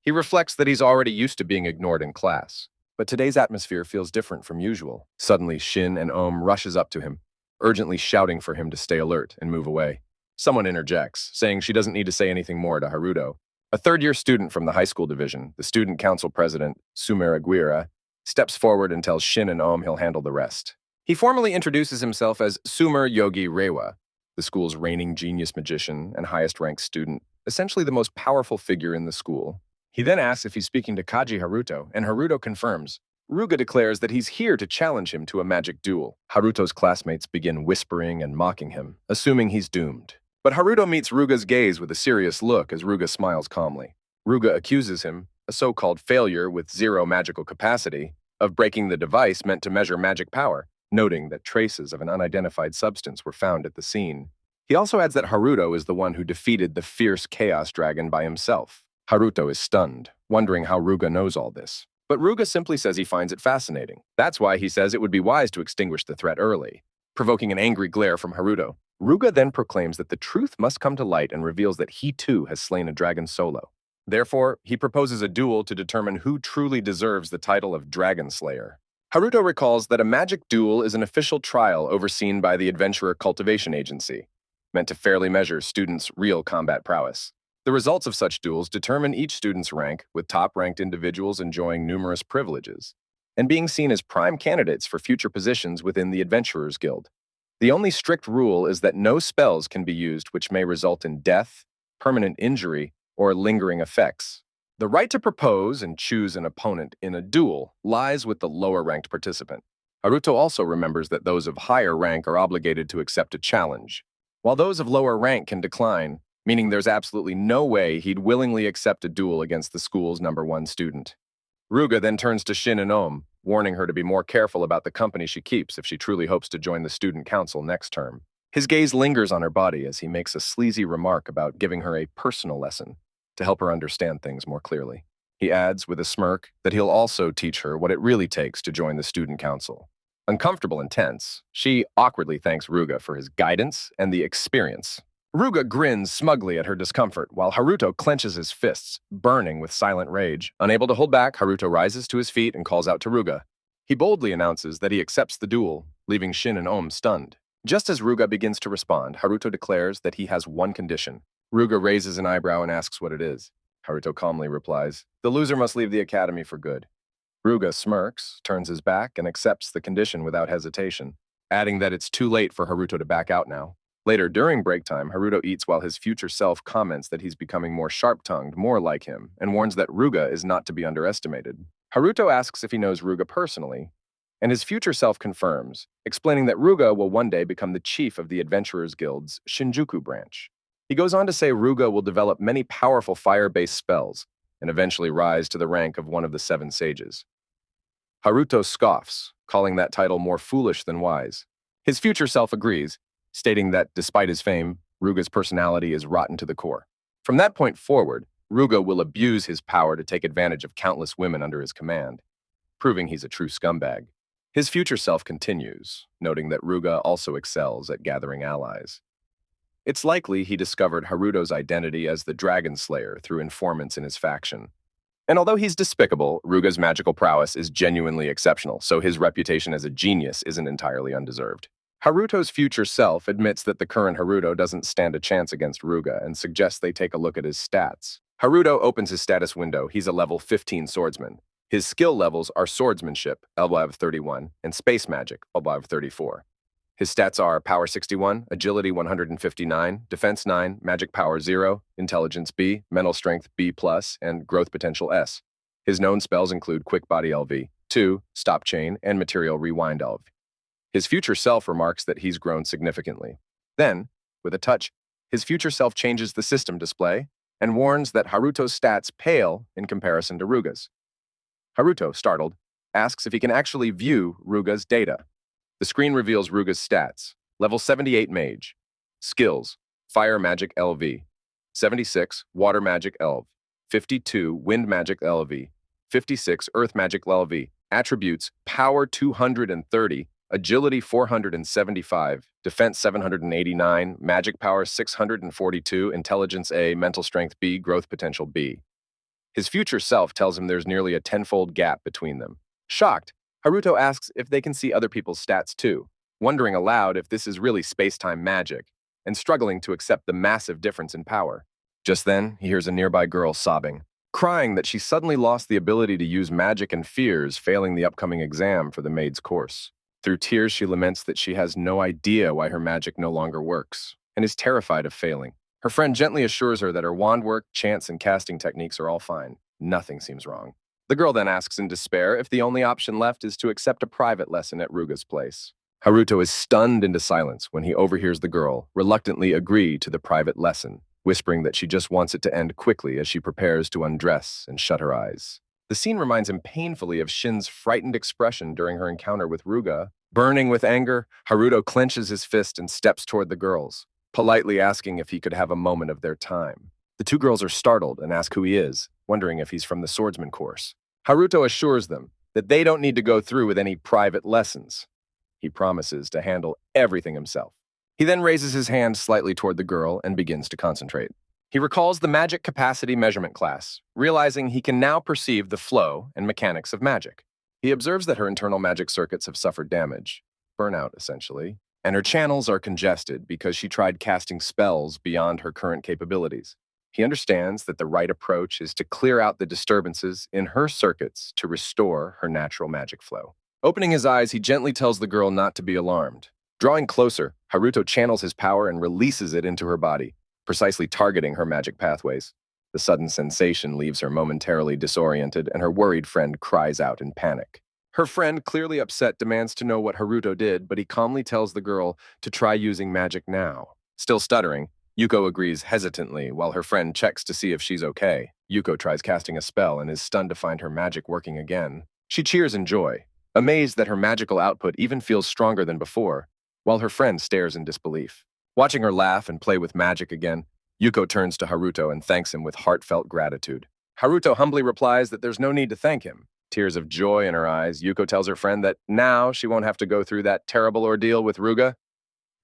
he reflects that he's already used to being ignored in class, but today's atmosphere feels different from usual. Suddenly, Shin and Ohm rushes up to him, urgently shouting for him to stay alert and move away. Someone interjects, saying she doesn't need to say anything more to Haruto. A third-year student from the high school division, the student council president, Sumer Aguirre, steps forward and tells Shin and Ohm he'll handle the rest. He formally introduces himself as Sumer Yogi Reiwa, the school's reigning genius magician and highest-ranked student, essentially the most powerful figure in the school. He then asks if he's speaking to Kaji Haruto, and Haruto confirms. Ruga declares that he's here to challenge him to a magic duel. Haruto's classmates begin whispering and mocking him, assuming he's doomed. But Haruto meets Ruga's gaze with a serious look as Ruga smiles calmly. Ruga accuses him, a so-called failure with zero magical capacity, of breaking the device meant to measure magic power, noting that traces of an unidentified substance were found at the scene. He also adds that Haruto is the one who defeated the fierce Chaos Dragon by himself. Haruto is stunned, wondering how Ruga knows all this. But Ruga simply says he finds it fascinating. That's why he says it would be wise to extinguish the threat early, provoking an angry glare from Haruto. Ruga then proclaims that the truth must come to light and reveals that he too has slain a dragon solo. Therefore, he proposes a duel to determine who truly deserves the title of Dragon Slayer. Haruto recalls that a magic duel is an official trial overseen by the Adventurer Cultivation Agency, meant to fairly measure students' real combat prowess. The results of such duels determine each student's rank, with top-ranked individuals enjoying numerous privileges, and being seen as prime candidates for future positions within the Adventurers Guild. The only strict rule is that no spells can be used which may result in death, permanent injury, or lingering effects. The right to propose and choose an opponent in a duel lies with the lower-ranked participant. Haruto also remembers that those of higher rank are obligated to accept a challenge, while those of lower rank can decline, meaning there's absolutely no way he'd willingly accept a duel against the school's #1 student. Ruga then turns to Shin and Ohm, warning her to be more careful about the company she keeps if she truly hopes to join the student council next term. His gaze lingers on her body as he makes a sleazy remark about giving her a personal lesson to help her understand things more clearly. He adds, with a smirk, that he'll also teach her what it really takes to join the student council. Uncomfortable and tense, she awkwardly thanks Ruga for his guidance and the experience. Ruga grins smugly at her discomfort, while Haruto clenches his fists, burning with silent rage. Unable to hold back, Haruto rises to his feet and calls out to Ruga. He boldly announces that he accepts the duel, leaving Shin and Ohm stunned. Just as Ruga begins to respond, Haruto declares that he has one condition. Ruga raises an eyebrow and asks what it is. Haruto calmly replies, "The loser must leave the academy for good." Ruga smirks, turns his back, and accepts the condition without hesitation, adding that it's too late for Haruto to back out now. Later, during break time, Haruto eats while his future self comments that he's becoming more sharp-tongued, more like him, and warns that Ruga is not to be underestimated. Haruto asks if he knows Ruga personally, and his future self confirms, explaining that Ruga will one day become the chief of the Adventurers Guild's Shinjuku branch. He goes on to say Ruga will develop many powerful fire-based spells and eventually rise to the rank of one of the 7 sages. Haruto scoffs, calling that title more foolish than wise. His future self agrees, stating that despite his fame, Ruga's personality is rotten to the core. From that point forward, Ruga will abuse his power to take advantage of countless women under his command, proving he's a true scumbag. His future self continues, noting that Ruga also excels at gathering allies. It's likely he discovered Haruto's identity as the Dragon Slayer through informants in his faction. And although he's despicable, Ruga's magical prowess is genuinely exceptional, so his reputation as a genius isn't entirely undeserved. Haruto's future self admits that the current Haruto doesn't stand a chance against Ruga and suggests they take a look at his stats. Haruto opens his status window. He's a level 15 swordsman. His skill levels are swordsmanship, LBAV 31, and space magic, LBAV 34. His stats are power 61, agility 159, defense 9, magic power 0, intelligence B, mental strength B+, and growth potential S. His known spells include quick body LV, 2, stop chain, and material rewind LV. His future self remarks that he's grown significantly. Then, with a touch, his future self changes the system display and warns that Haruto's stats pale in comparison to Ruga's. Haruto, startled, asks if he can actually view Ruga's data. The screen reveals Ruga's stats. Level 78 Mage. Skills: Fire Magic LV. 76 Water Magic LV. 52 Wind Magic LV. 56 Earth Magic LV. Attributes: Power 230, Agility 475, Defense 789, Magic Power 642, Intelligence A, Mental Strength B, Growth Potential B. His future self tells him there's nearly a tenfold gap between them. Shocked, Haruto asks if they can see other people's stats too, wondering aloud if this is really space-time magic, and struggling to accept the massive difference in power. Just then, he hears a nearby girl sobbing, crying that she suddenly lost the ability to use magic and fears, failing the upcoming exam for the maid's course. Through tears, she laments that she has no idea why her magic no longer works, and is terrified of failing. Her friend gently assures her that her wand work, chants, and casting techniques are all fine. Nothing seems wrong. The girl then asks in despair if the only option left is to accept a private lesson at Ruga's place. Haruto is stunned into silence when he overhears the girl reluctantly agree to the private lesson, whispering that she just wants it to end quickly as she prepares to undress and shut her eyes. The scene reminds him painfully of Shin's frightened expression during her encounter with Ruga. Burning with anger, Haruto clenches his fist and steps toward the girls, politely asking if he could have a moment of their time. The two girls are startled and ask who he is, wondering if he's from the swordsman course. Haruto assures them that they don't need to go through with any private lessons. He promises to handle everything himself. He then raises his hand slightly toward the girl and begins to concentrate. He recalls the magic capacity measurement class, realizing he can now perceive the flow and mechanics of magic. He observes that her internal magic circuits have suffered damage, burnout essentially, and her channels are congested because she tried casting spells beyond her current capabilities. He understands that the right approach is to clear out the disturbances in her circuits to restore her natural magic flow. Opening his eyes, he gently tells the girl not to be alarmed. Drawing closer, Haruto channels his power and releases it into her body, precisely targeting her magic pathways. The sudden sensation leaves her momentarily disoriented, and her worried friend cries out in panic. Her friend, clearly upset, demands to know what Haruto did, but he calmly tells the girl to try using magic now. Still stuttering, Yuko agrees hesitantly while her friend checks to see if she's okay. Yuko tries casting a spell and is stunned to find her magic working again. She cheers in joy, amazed that her magical output even feels stronger than before, while her friend stares in disbelief. Watching her laugh and play with magic again, Yuko turns to Haruto and thanks him with heartfelt gratitude. Haruto humbly replies that there's no need to thank him. Tears of joy in her eyes, Yuko tells her friend that now she won't have to go through that terrible ordeal with Ruga,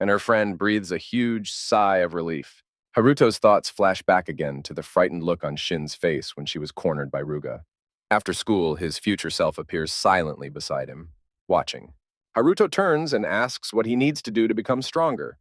and her friend breathes a huge sigh of relief. Haruto's thoughts flash back again to the frightened look on Shin's face when she was cornered by Ruga. After school, his future self appears silently beside him, watching. Haruto turns and asks what he needs to do to become stronger.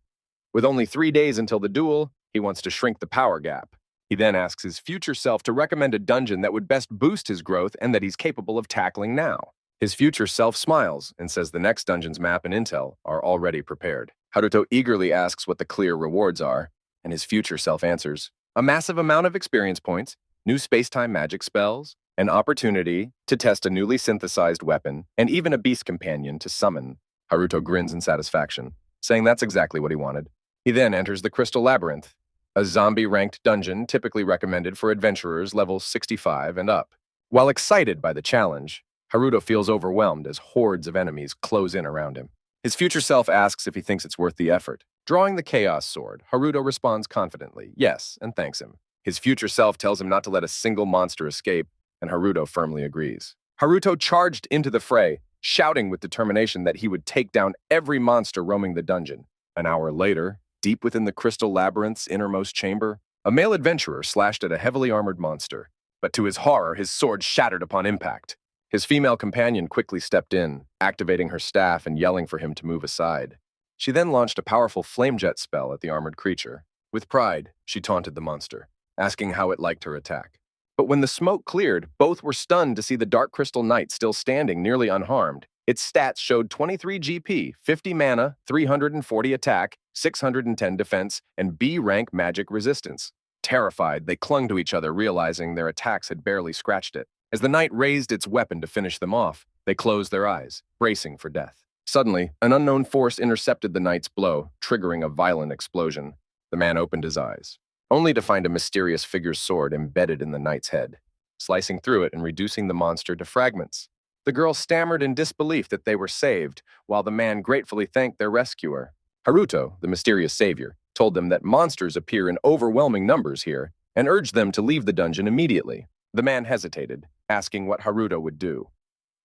With only 3 days until the duel, he wants to shrink the power gap. He then asks his future self to recommend a dungeon that would best boost his growth and that he's capable of tackling now. His future self smiles and says the next dungeon's map and intel are already prepared. Haruto eagerly asks what the clear rewards are, and his future self answers, a massive amount of experience points, new space-time magic spells, an opportunity to test a newly synthesized weapon, and even a beast companion to summon. Haruto grins in satisfaction, saying that's exactly what he wanted. He then enters the Crystal Labyrinth, a zombie-ranked dungeon typically recommended for adventurers level 65 and up. While excited by the challenge, Haruto feels overwhelmed as hordes of enemies close in around him. His future self asks if he thinks it's worth the effort. Drawing the Chaos Sword, Haruto responds confidently, yes, and thanks him. His future self tells him not to let a single monster escape, and Haruto firmly agrees. Haruto charged into the fray, shouting with determination that he would take down every monster roaming the dungeon. An hour later, deep within the Crystal Labyrinth's innermost chamber, a male adventurer slashed at a heavily armored monster, but to his horror, his sword shattered upon impact. His female companion quickly stepped in, activating her staff and yelling for him to move aside. She then launched a powerful flame jet spell at the armored creature. With pride, she taunted the monster, asking how it liked her attack. But when the smoke cleared, both were stunned to see the Dark Crystal Knight still standing, nearly unharmed. Its stats showed 23 GP, 50 mana, 340 attack, 610 defense, and B-rank magic resistance. Terrified, they clung to each other, realizing their attacks had barely scratched it. As the knight raised its weapon to finish them off, they closed their eyes, bracing for death. Suddenly, an unknown force intercepted the knight's blow, triggering a violent explosion. The man opened his eyes, only to find a mysterious figure's sword embedded in the knight's head, slicing through it and reducing the monster to fragments. The girl stammered in disbelief that they were saved, while the man gratefully thanked their rescuer. Haruto, the mysterious savior, told them that monsters appear in overwhelming numbers here and urged them to leave the dungeon immediately. The man hesitated, asking what Haruto would do.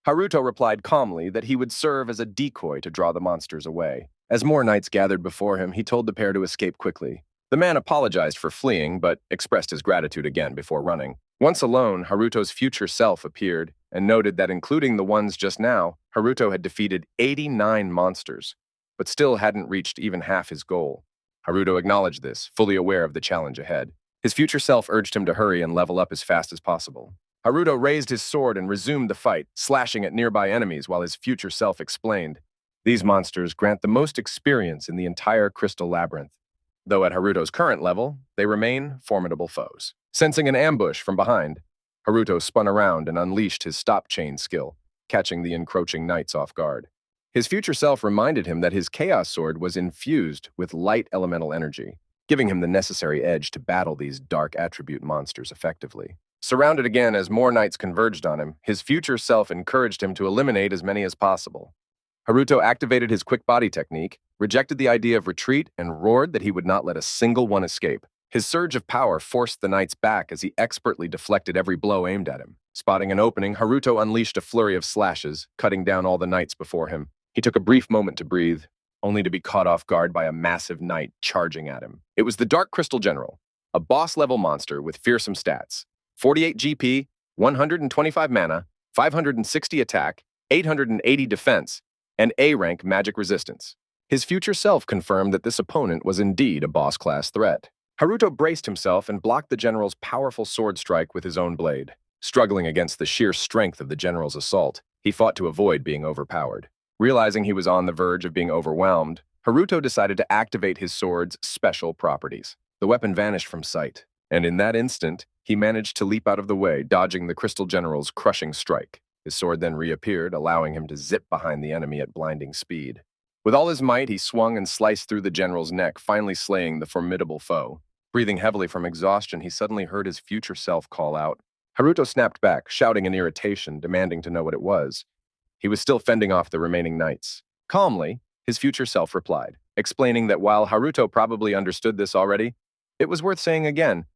Haruto replied calmly that he would serve as a decoy to draw the monsters away. As more knights gathered before him, he told the pair to escape quickly. The man apologized for fleeing, but expressed his gratitude again before running. Once alone, Haruto's future self appeared and noted that including the ones just now, Haruto had defeated 89 monsters, but still hadn't reached even half his goal. Haruto acknowledged this, fully aware of the challenge ahead. His future self urged him to hurry and level up as fast as possible. Haruto raised his sword and resumed the fight, slashing at nearby enemies while his future self explained, "These monsters grant the most experience in the entire Crystal Labyrinth. Though at Haruto's current level, they remain formidable foes." Sensing an ambush from behind, Haruto spun around and unleashed his stop-chain skill, catching the encroaching knights off guard. His future self reminded him that his Chaos Sword was infused with light elemental energy, giving him the necessary edge to battle these dark attribute monsters effectively. Surrounded again as more knights converged on him, his future self encouraged him to eliminate as many as possible. Haruto activated his quick body technique, rejected the idea of retreat, and roared that he would not let a single one escape. His surge of power forced the knights back as he expertly deflected every blow aimed at him. Spotting an opening, Haruto unleashed a flurry of slashes, cutting down all the knights before him. He took a brief moment to breathe, only to be caught off guard by a massive knight charging at him. It was the Dark Crystal General, a boss-level monster with fearsome stats: 48 GP, 125 mana, 560 attack, 880 defense, and A-rank magic resistance. His future self confirmed that this opponent was indeed a boss-class threat. Haruto braced himself and blocked the general's powerful sword strike with his own blade. Struggling against the sheer strength of the general's assault, he fought to avoid being overpowered. Realizing he was on the verge of being overwhelmed, Haruto decided to activate his sword's special properties. The weapon vanished from sight, and in that instant, he managed to leap out of the way, dodging the Crystal General's crushing strike. His sword then reappeared, allowing him to zip behind the enemy at blinding speed. With all his might, he swung and sliced through the general's neck, finally slaying the formidable foe. Breathing heavily from exhaustion, he suddenly heard his future self call out. Haruto snapped back, shouting in irritation, demanding to know what it was. He was still fending off the remaining knights. Calmly, his future self replied, explaining that while Haruto probably understood this already, it was worth saying again.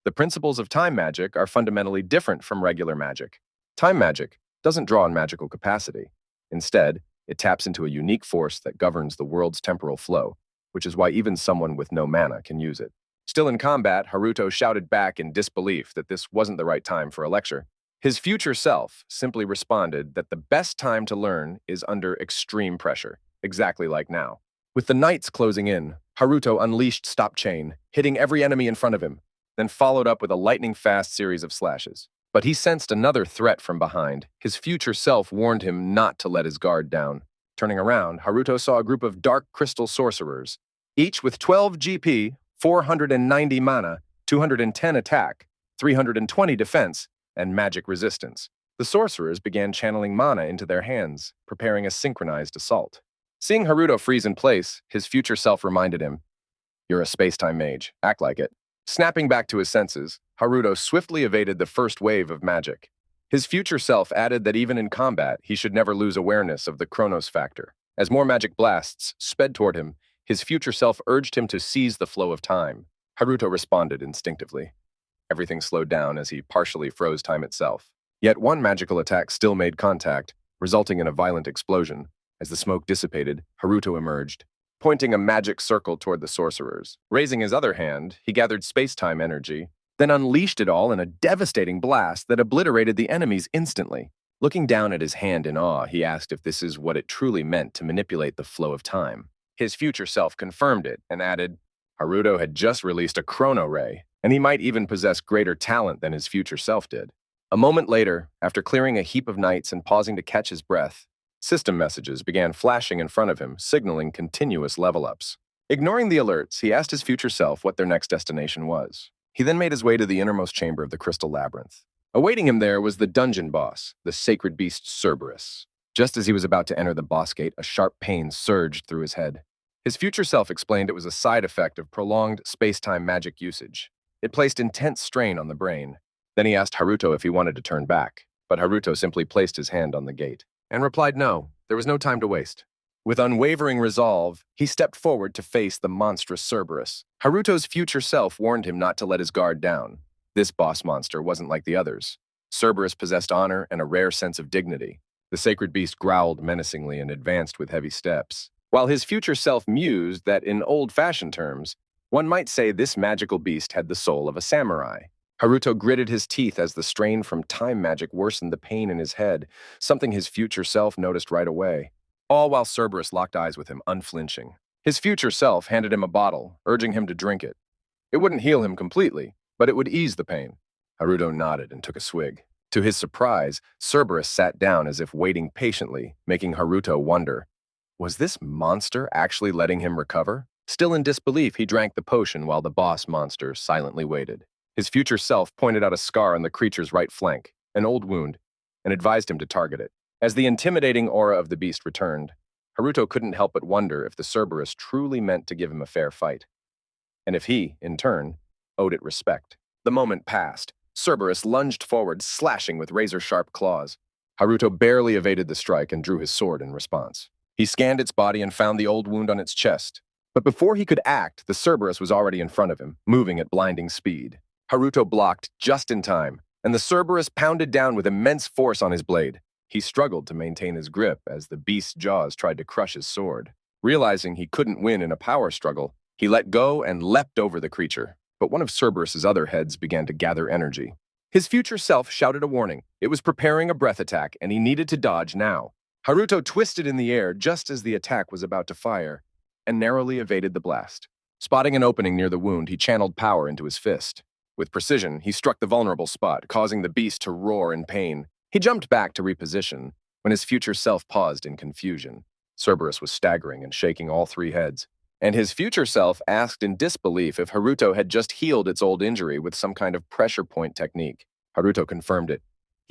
The principles of time magic are fundamentally different from regular magic. Time magic doesn't draw on magical capacity. Instead, it taps into a unique force that governs the world's temporal flow, which is why even someone with no mana can use it. Still in combat, Haruto shouted back in disbelief that this wasn't the right time for a lecture. His future self simply responded that the best time to learn is under extreme pressure, exactly like now. With the knights closing in, Haruto unleashed Stop Chain, hitting every enemy in front of him, then followed up with a lightning-fast series of slashes. But he sensed another threat from behind. His future self warned him not to let his guard down. Turning around, Haruto saw a group of dark crystal sorcerers, each with 12 GP, 490 mana, 210 attack, 320 defense, and magic resistance. The sorcerers began channeling mana into their hands, preparing a synchronized assault. Seeing Haruto freeze in place, his future self reminded him, "You're a space-time mage. Act like it." Snapping back to his senses, Haruto swiftly evaded the first wave of magic. His future self added that even in combat, he should never lose awareness of the Chronos factor. As more magic blasts sped toward him, his future self urged him to seize the flow of time. Haruto responded instinctively. Everything slowed down as he partially froze time itself. Yet one magical attack still made contact, resulting in a violent explosion. As the smoke dissipated, Haruto emerged, pointing a magic circle toward the sorcerers. Raising his other hand, he gathered space-time energy, then unleashed it all in a devastating blast that obliterated the enemies instantly. Looking down at his hand in awe, he asked if this is what it truly meant to manipulate the flow of time. His future self confirmed it and added, Haruto had just released a chrono ray, and he might even possess greater talent than his future self did. A moment later, after clearing a heap of knights and pausing to catch his breath, system messages began flashing in front of him, signaling continuous level-ups. Ignoring the alerts, he asked his future self what their next destination was. He then made his way to the innermost chamber of the Crystal Labyrinth. Awaiting him there was the dungeon boss, the sacred beast Cerberus. Just as he was about to enter the boss gate, a sharp pain surged through his head. His future self explained it was a side effect of prolonged space-time magic usage. It placed intense strain on the brain. Then he asked Haruto if he wanted to turn back, but Haruto simply placed his hand on the gate and replied no, there was no time to waste. With unwavering resolve, he stepped forward to face the monstrous Cerberus. Haruto's future self warned him not to let his guard down. This boss monster wasn't like the others. Cerberus possessed honor and a rare sense of dignity. The sacred beast growled menacingly and advanced with heavy steps, while his future self mused that in old-fashioned terms, one might say this magical beast had the soul of a samurai. Haruto gritted his teeth as the strain from time magic worsened the pain in his head, something his future self noticed right away. All while Cerberus locked eyes with him, unflinching. His future self handed him a bottle, urging him to drink it. It wouldn't heal him completely, but it would ease the pain. Haruto nodded and took a swig. To his surprise, Cerberus sat down as if waiting patiently, making Haruto wonder, was this monster actually letting him recover? Still in disbelief, he drank the potion while the boss monster silently waited. His future self pointed out a scar on the creature's right flank, an old wound, and advised him to target it. As the intimidating aura of the beast returned, Haruto couldn't help but wonder if the Cerberus truly meant to give him a fair fight, and if he, in turn, owed it respect. The moment passed. Cerberus lunged forward, slashing with razor-sharp claws. Haruto barely evaded the strike and drew his sword in response. He scanned its body and found the old wound on its chest. But before he could act, the Cerberus was already in front of him, moving at blinding speed. Haruto blocked just in time, and the Cerberus pounded down with immense force on his blade. He struggled to maintain his grip as the beast's jaws tried to crush his sword. Realizing he couldn't win in a power struggle, he let go and leapt over the creature. But one of Cerberus's other heads began to gather energy. His future self shouted a warning. It was preparing a breath attack, and he needed to dodge now. Haruto twisted in the air just as the attack was about to fire, and narrowly evaded the blast. Spotting an opening near the wound, he channeled power into his fist. With precision, he struck the vulnerable spot, causing the beast to roar in pain. He jumped back to reposition, when his future self paused in confusion. Cerberus was staggering and shaking all three heads, and his future self asked in disbelief if Haruto had just healed its old injury with some kind of pressure point technique. Haruto confirmed it.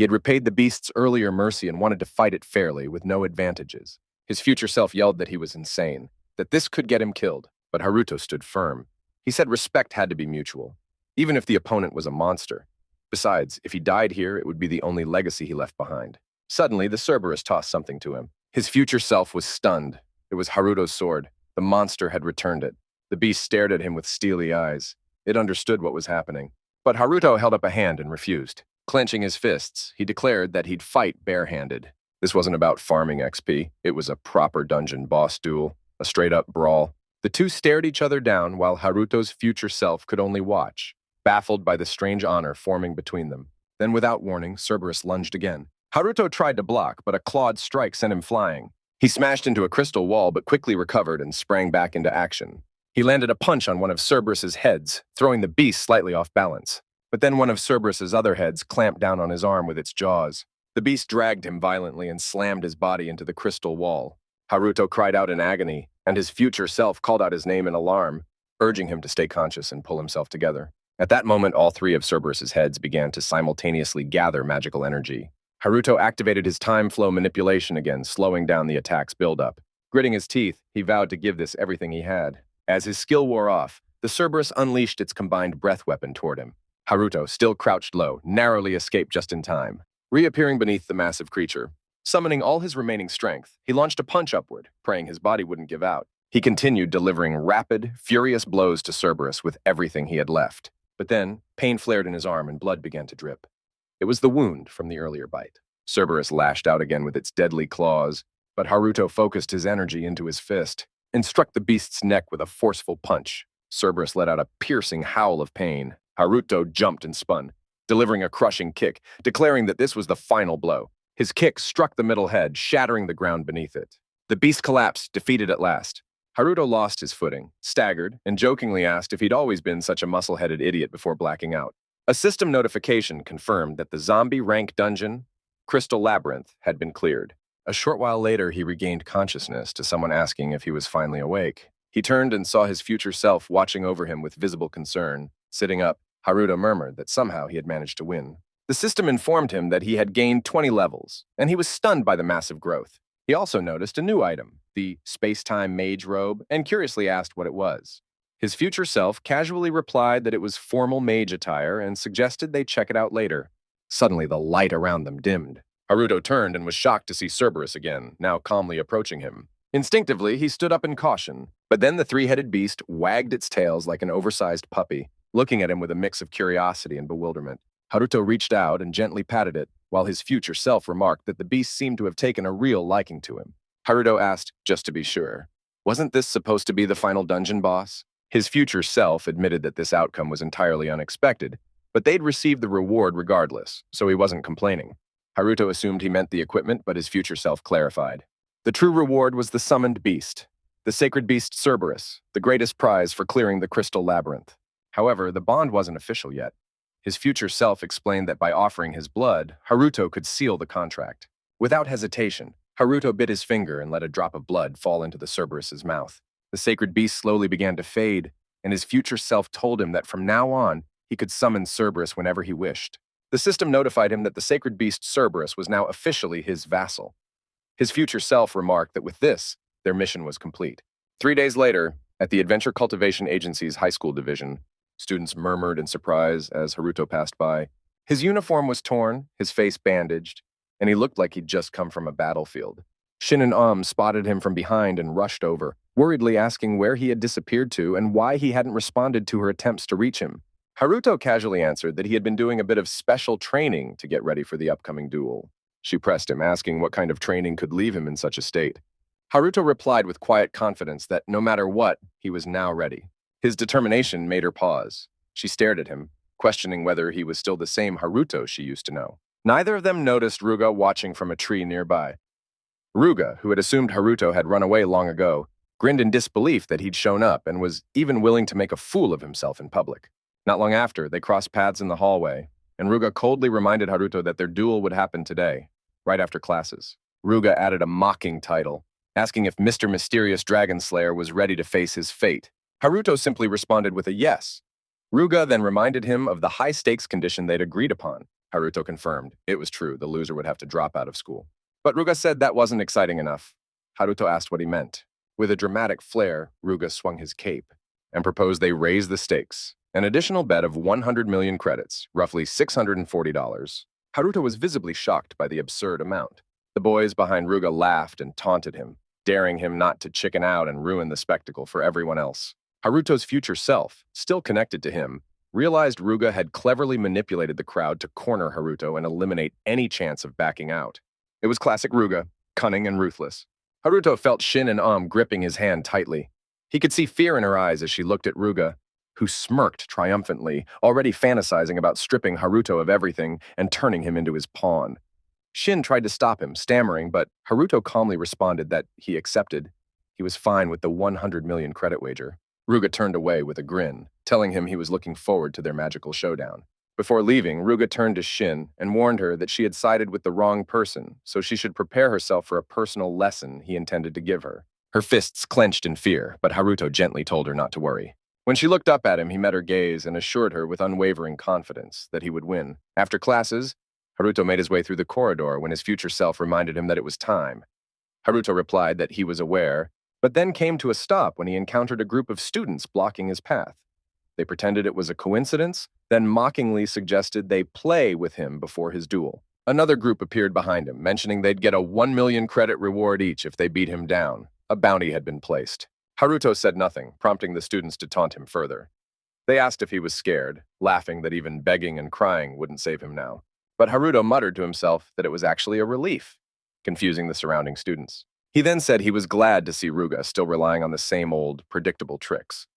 He had repaid the beast's earlier mercy and wanted to fight it fairly, with no advantages. His future self yelled that he was insane, that this could get him killed, but Haruto stood firm. He said respect had to be mutual, even if the opponent was a monster. Besides, if he died here, it would be the only legacy he left behind. Suddenly, the Cerberus tossed something to him. His future self was stunned. It was Haruto's sword. The monster had returned it. The beast stared at him with steely eyes. It understood what was happening. But Haruto held up a hand and refused. Clenching his fists, he declared that he'd fight barehanded. This wasn't about farming XP. It was a proper dungeon boss duel, a straight-up brawl. The two stared each other down while Haruto's future self could only watch, baffled by the strange honor forming between them. Then, without warning, Cerberus lunged again. Haruto tried to block, but a clawed strike sent him flying. He smashed into a crystal wall but quickly recovered and sprang back into action. He landed a punch on one of Cerberus's heads, throwing the beast slightly off balance. But then one of Cerberus's other heads clamped down on his arm with its jaws. The beast dragged him violently and slammed his body into the crystal wall. Haruto cried out in agony, and his future self called out his name in alarm, urging him to stay conscious and pull himself together. At that moment, all three of Cerberus's heads began to simultaneously gather magical energy. Haruto activated his time flow manipulation again, slowing down the attack's buildup. Gritting his teeth, he vowed to give this everything he had. As his skill wore off, the Cerberus unleashed its combined breath weapon toward him. Haruto, still crouched low, narrowly escaped just in time. Reappearing beneath the massive creature, summoning all his remaining strength, he launched a punch upward, praying his body wouldn't give out. He continued delivering rapid, furious blows to Cerberus with everything he had left. But then, pain flared in his arm and blood began to drip. It was the wound from the earlier bite. Cerberus lashed out again with its deadly claws, but Haruto focused his energy into his fist and struck the beast's neck with a forceful punch. Cerberus let out a piercing howl of pain. Haruto jumped and spun, delivering a crushing kick, declaring that this was the final blow. His kick struck the middle head, shattering the ground beneath it. The beast collapsed, defeated at last. Haruto lost his footing, staggered, and jokingly asked if he'd always been such a muscle-headed idiot before blacking out. A system notification confirmed that the zombie rank dungeon, Crystal Labyrinth, had been cleared. A short while later, he regained consciousness to someone asking if he was finally awake. He turned and saw his future self watching over him with visible concern. Sitting up, Haruto murmured that somehow he had managed to win. The system informed him that he had gained 20 levels, and he was stunned by the massive growth. He also noticed a new item, the space-time mage robe, and curiously asked what it was. His future self casually replied that it was formal mage attire and suggested they check it out later. Suddenly, the light around them dimmed. Haruto turned and was shocked to see Cerberus again, now calmly approaching him. Instinctively, he stood up in caution, but then the three-headed beast wagged its tails like an oversized puppy, looking at him with a mix of curiosity and bewilderment. Haruto reached out and gently patted it, while his future self remarked that the beast seemed to have taken a real liking to him. Haruto asked, just to be sure, wasn't this supposed to be the final dungeon boss? His future self admitted that this outcome was entirely unexpected, but they'd received the reward regardless, so he wasn't complaining. Haruto assumed he meant the equipment, but his future self clarified. The true reward was the summoned beast, the sacred beast Cerberus, the greatest prize for clearing the Crystal Labyrinth. However, the bond wasn't official yet. His future self explained that by offering his blood, Haruto could seal the contract. Without hesitation, Haruto bit his finger and let a drop of blood fall into the Cerberus's mouth. The sacred beast slowly began to fade, and his future self told him that from now on, he could summon Cerberus whenever he wished. The system notified him that the sacred beast Cerberus was now officially his vassal. His future self remarked that with this, their mission was complete. 3 days later, at the Adventure Cultivation Agency's high school division, students murmured in surprise as Haruto passed by. His uniform was torn, his face bandaged, and he looked like he'd just come from a battlefield. Shin and spotted him from behind and rushed over, worriedly asking where he had disappeared to and why he hadn't responded to her attempts to reach him. Haruto casually answered that he had been doing a bit of special training to get ready for the upcoming duel. She pressed him, asking what kind of training could leave him in such a state. Haruto replied with quiet confidence that no matter what, he was now ready. His determination made her pause. She stared at him, questioning whether he was still the same Haruto she used to know. Neither of them noticed Ruga watching from a tree nearby. Ruga, who had assumed Haruto had run away long ago, grinned in disbelief that he'd shown up and was even willing to make a fool of himself in public. Not long after, they crossed paths in the hallway, and Ruga coldly reminded Haruto that their duel would happen today, right after classes. Ruga added a mocking title, asking if Mr. Mysterious Dragon Slayer was ready to face his fate. Haruto simply responded with a yes. Ruga then reminded him of the high-stakes condition they'd agreed upon. Haruto confirmed it was true, the loser would have to drop out of school. But Ruga said that wasn't exciting enough. Haruto asked what he meant. With a dramatic flair, Ruga swung his cape and proposed they raise the stakes. An additional bet of 100 million credits, roughly $640. Haruto was visibly shocked by the absurd amount. The boys behind Ruga laughed and taunted him, daring him not to chicken out and ruin the spectacle for everyone else. Haruto's future self, still connected to him, realized Ruga had cleverly manipulated the crowd to corner Haruto and eliminate any chance of backing out. It was classic Ruga, cunning and ruthless. Haruto felt Shin and gripping his hand tightly. He could see fear in her eyes as she looked at Ruga, who smirked triumphantly, already fantasizing about stripping Haruto of everything and turning him into his pawn. Shin tried to stop him, stammering, but Haruto calmly responded that he accepted. He was fine with the 100 million credit wager. Ruga turned away with a grin, telling him he was looking forward to their magical showdown. Before leaving, Ruga turned to Shin and warned her that she had sided with the wrong person, so she should prepare herself for a personal lesson he intended to give her. Her fists clenched in fear, but Haruto gently told her not to worry. When she looked up at him, he met her gaze and assured her with unwavering confidence that he would win. After classes, Haruto made his way through the corridor when his future self reminded him that it was time. Haruto replied that he was aware, but then came to a stop when he encountered a group of students blocking his path. They pretended it was a coincidence, then mockingly suggested they play with him before his duel. Another group appeared behind him, mentioning they'd get a 1 million credit reward each if they beat him down. A bounty had been placed. Haruto said nothing, prompting the students to taunt him further. They asked if he was scared, laughing that even begging and crying wouldn't save him now. But Haruto muttered to himself that it was actually a relief, confusing the surrounding students. He then said he was glad to see Ruga still relying on the same old, predictable tricks.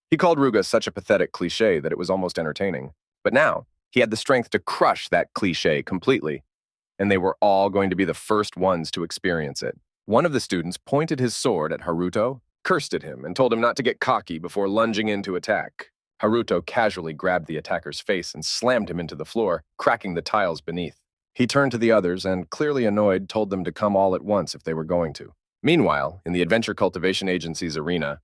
He called Ruga such a pathetic cliché that it was almost entertaining. But now, he had the strength to crush that cliché completely, and they were all going to be the first ones to experience it. One of the students pointed his sword at Haruto cursed at him, and told him not to get cocky before lunging in to attack. Haruto casually grabbed the attacker's face and slammed him into the floor, cracking the tiles beneath. He turned to the others and, clearly annoyed, told them to come all at once if they were going to. Meanwhile, in the Adventure Cultivation Agency's arena,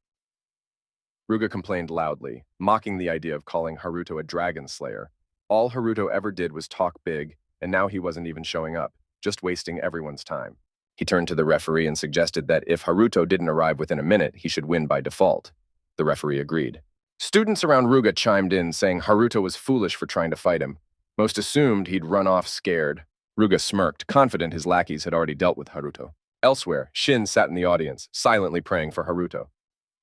Ruga complained loudly, mocking the idea of calling Haruto a dragon slayer. All Haruto ever did was talk big, and now he wasn't even showing up, just wasting everyone's time. He turned to the referee and suggested that if Haruto didn't arrive within a minute, he should win by default. The referee agreed. Students around Ruga chimed in, saying Haruto was foolish for trying to fight him. Most assumed he'd run off scared. Ruga smirked, confident his lackeys had already dealt with Haruto. Elsewhere, Shin sat in the audience, silently praying for Haruto.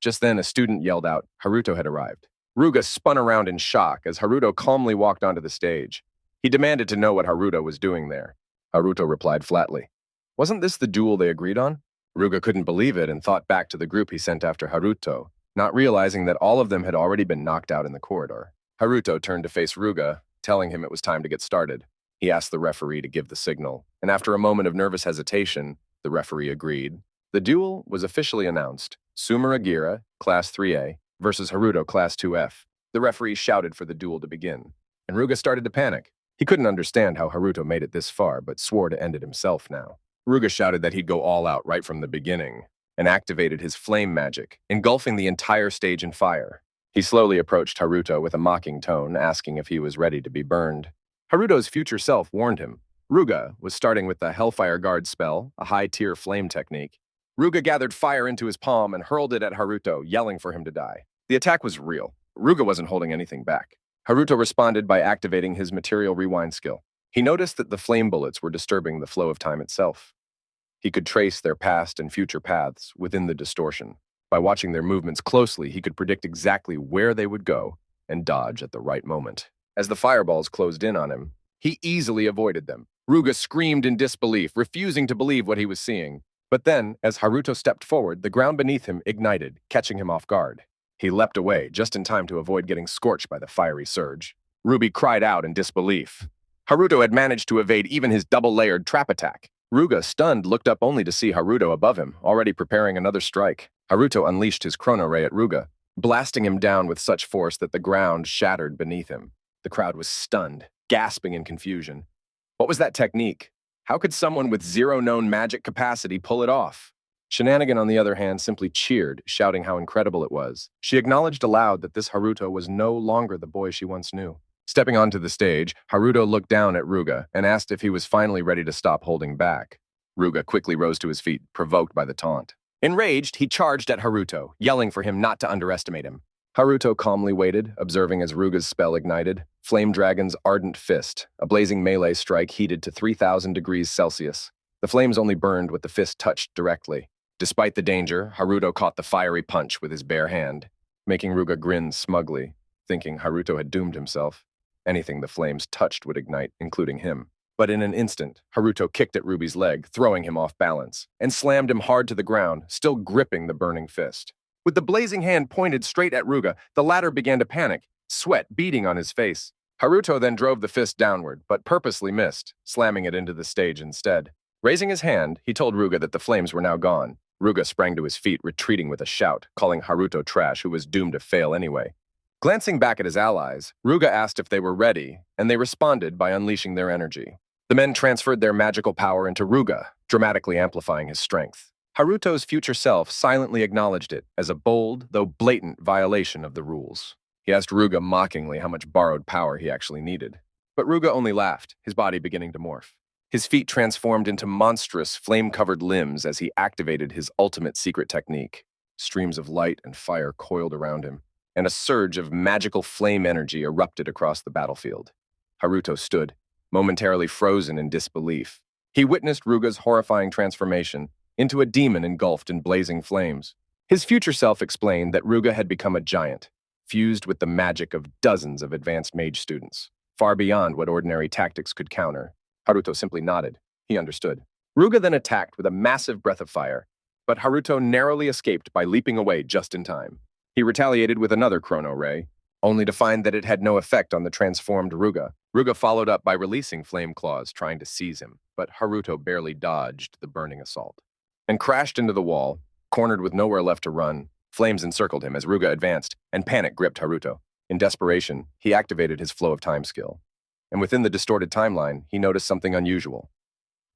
Just then, a student yelled out, Haruto had arrived. Ruga spun around in shock as Haruto calmly walked onto the stage. He demanded to know what Haruto was doing there. Haruto replied flatly, "Wasn't this the duel they agreed on?" Ruga couldn't believe it and thought back to the group he sent after Haruto, not realizing that all of them had already been knocked out in the corridor. Haruto turned to face Ruga, telling him it was time to get started. He asked the referee to give the signal, and after a moment of nervous hesitation, the referee agreed. The duel was officially announced. Sumera Agira, Class 3A, versus Haruto, Class 2F. The referee shouted for the duel to begin, and Ruga started to panic. He couldn't understand how Haruto made it this far, but swore to end it himself now. Ruga shouted that he'd go all out right from the beginning, and activated his flame magic, engulfing the entire stage in fire. He slowly approached Haruto with a mocking tone, asking if he was ready to be burned. Haruto's future self warned him. Ruga was starting with the Hellfire Guard spell, a high-tier flame technique. Ruga gathered fire into his palm and hurled it at Haruto, yelling for him to die. The attack was real. Ruga wasn't holding anything back. Haruto responded by activating his material rewind skill. He noticed that the flame bullets were disturbing the flow of time itself. He could trace their past and future paths within the distortion. By watching their movements closely, he could predict exactly where they would go and dodge at the right moment. As the fireballs closed in on him, he easily avoided them. Ruga screamed in disbelief, refusing to believe what he was seeing. But then, as Haruto stepped forward, the ground beneath him ignited, catching him off guard. He leapt away, just in time to avoid getting scorched by the fiery surge. Ruby cried out in disbelief. Haruto had managed to evade even his double-layered trap attack. Ruga, stunned, looked up only to see Haruto above him, already preparing another strike. Haruto unleashed his chrono ray at Ruga, blasting him down with such force that the ground shattered beneath him. The crowd was stunned, gasping in confusion. What was that technique? How could someone with zero known magic capacity pull it off? Shenanigan, on the other hand, simply cheered, shouting how incredible it was. She acknowledged aloud that this Haruto was no longer the boy she once knew. Stepping onto the stage, Haruto looked down at Ruga and asked if he was finally ready to stop holding back. Ruga quickly rose to his feet, provoked by the taunt. Enraged, he charged at Haruto, yelling for him not to underestimate him. Haruto calmly waited, observing as Ruga's spell ignited. Flame Dragon's ardent fist, a blazing melee strike heated to 3,000 degrees Celsius. The flames only burned what the fist touched directly. Despite the danger, Haruto caught the fiery punch with his bare hand, making Ruga grin smugly, thinking Haruto had doomed himself. Anything the flames touched would ignite, including him. But in an instant, Haruto kicked at Ruby's leg, throwing him off balance, and slammed him hard to the ground, still gripping the burning fist. With the blazing hand pointed straight at Ruga, the latter began to panic, sweat beading on his face. Haruto then drove the fist downward, but purposely missed, slamming it into the stage instead. Raising his hand, he told Ruga that the flames were now gone. Ruga sprang to his feet, retreating with a shout, calling Haruto trash, who was doomed to fail anyway. Glancing back at his allies, Ruga asked if they were ready, and they responded by unleashing their energy. The men transferred their magical power into Ruga, dramatically amplifying his strength. Haruto's future self silently acknowledged it as a bold, though blatant, violation of the rules. He asked Ruga mockingly how much borrowed power he actually needed. But Ruga only laughed, his body beginning to morph. His feet transformed into monstrous, flame-covered limbs as he activated his ultimate secret technique. Streams of light and fire coiled around him, and a surge of magical flame energy erupted across the battlefield. Haruto stood, momentarily frozen in disbelief. He witnessed Ruga's horrifying transformation into a demon engulfed in blazing flames. His future self explained that Ruga had become a giant, fused with the magic of dozens of advanced mage students, far beyond what ordinary tactics could counter. Haruto simply nodded. He understood. Ruga then attacked with a massive breath of fire, but Haruto narrowly escaped by leaping away just in time. He retaliated with another chrono ray, only to find that it had no effect on the transformed Ruga. Ruga followed up by releasing flame claws, trying to seize him, but Haruto barely dodged the burning assault and crashed into the wall, Cornered with nowhere left to run, flames encircled him as Ruga advanced, and panic gripped Haruto. In desperation, he activated his flow of time skill. And within the distorted timeline, he noticed something unusual.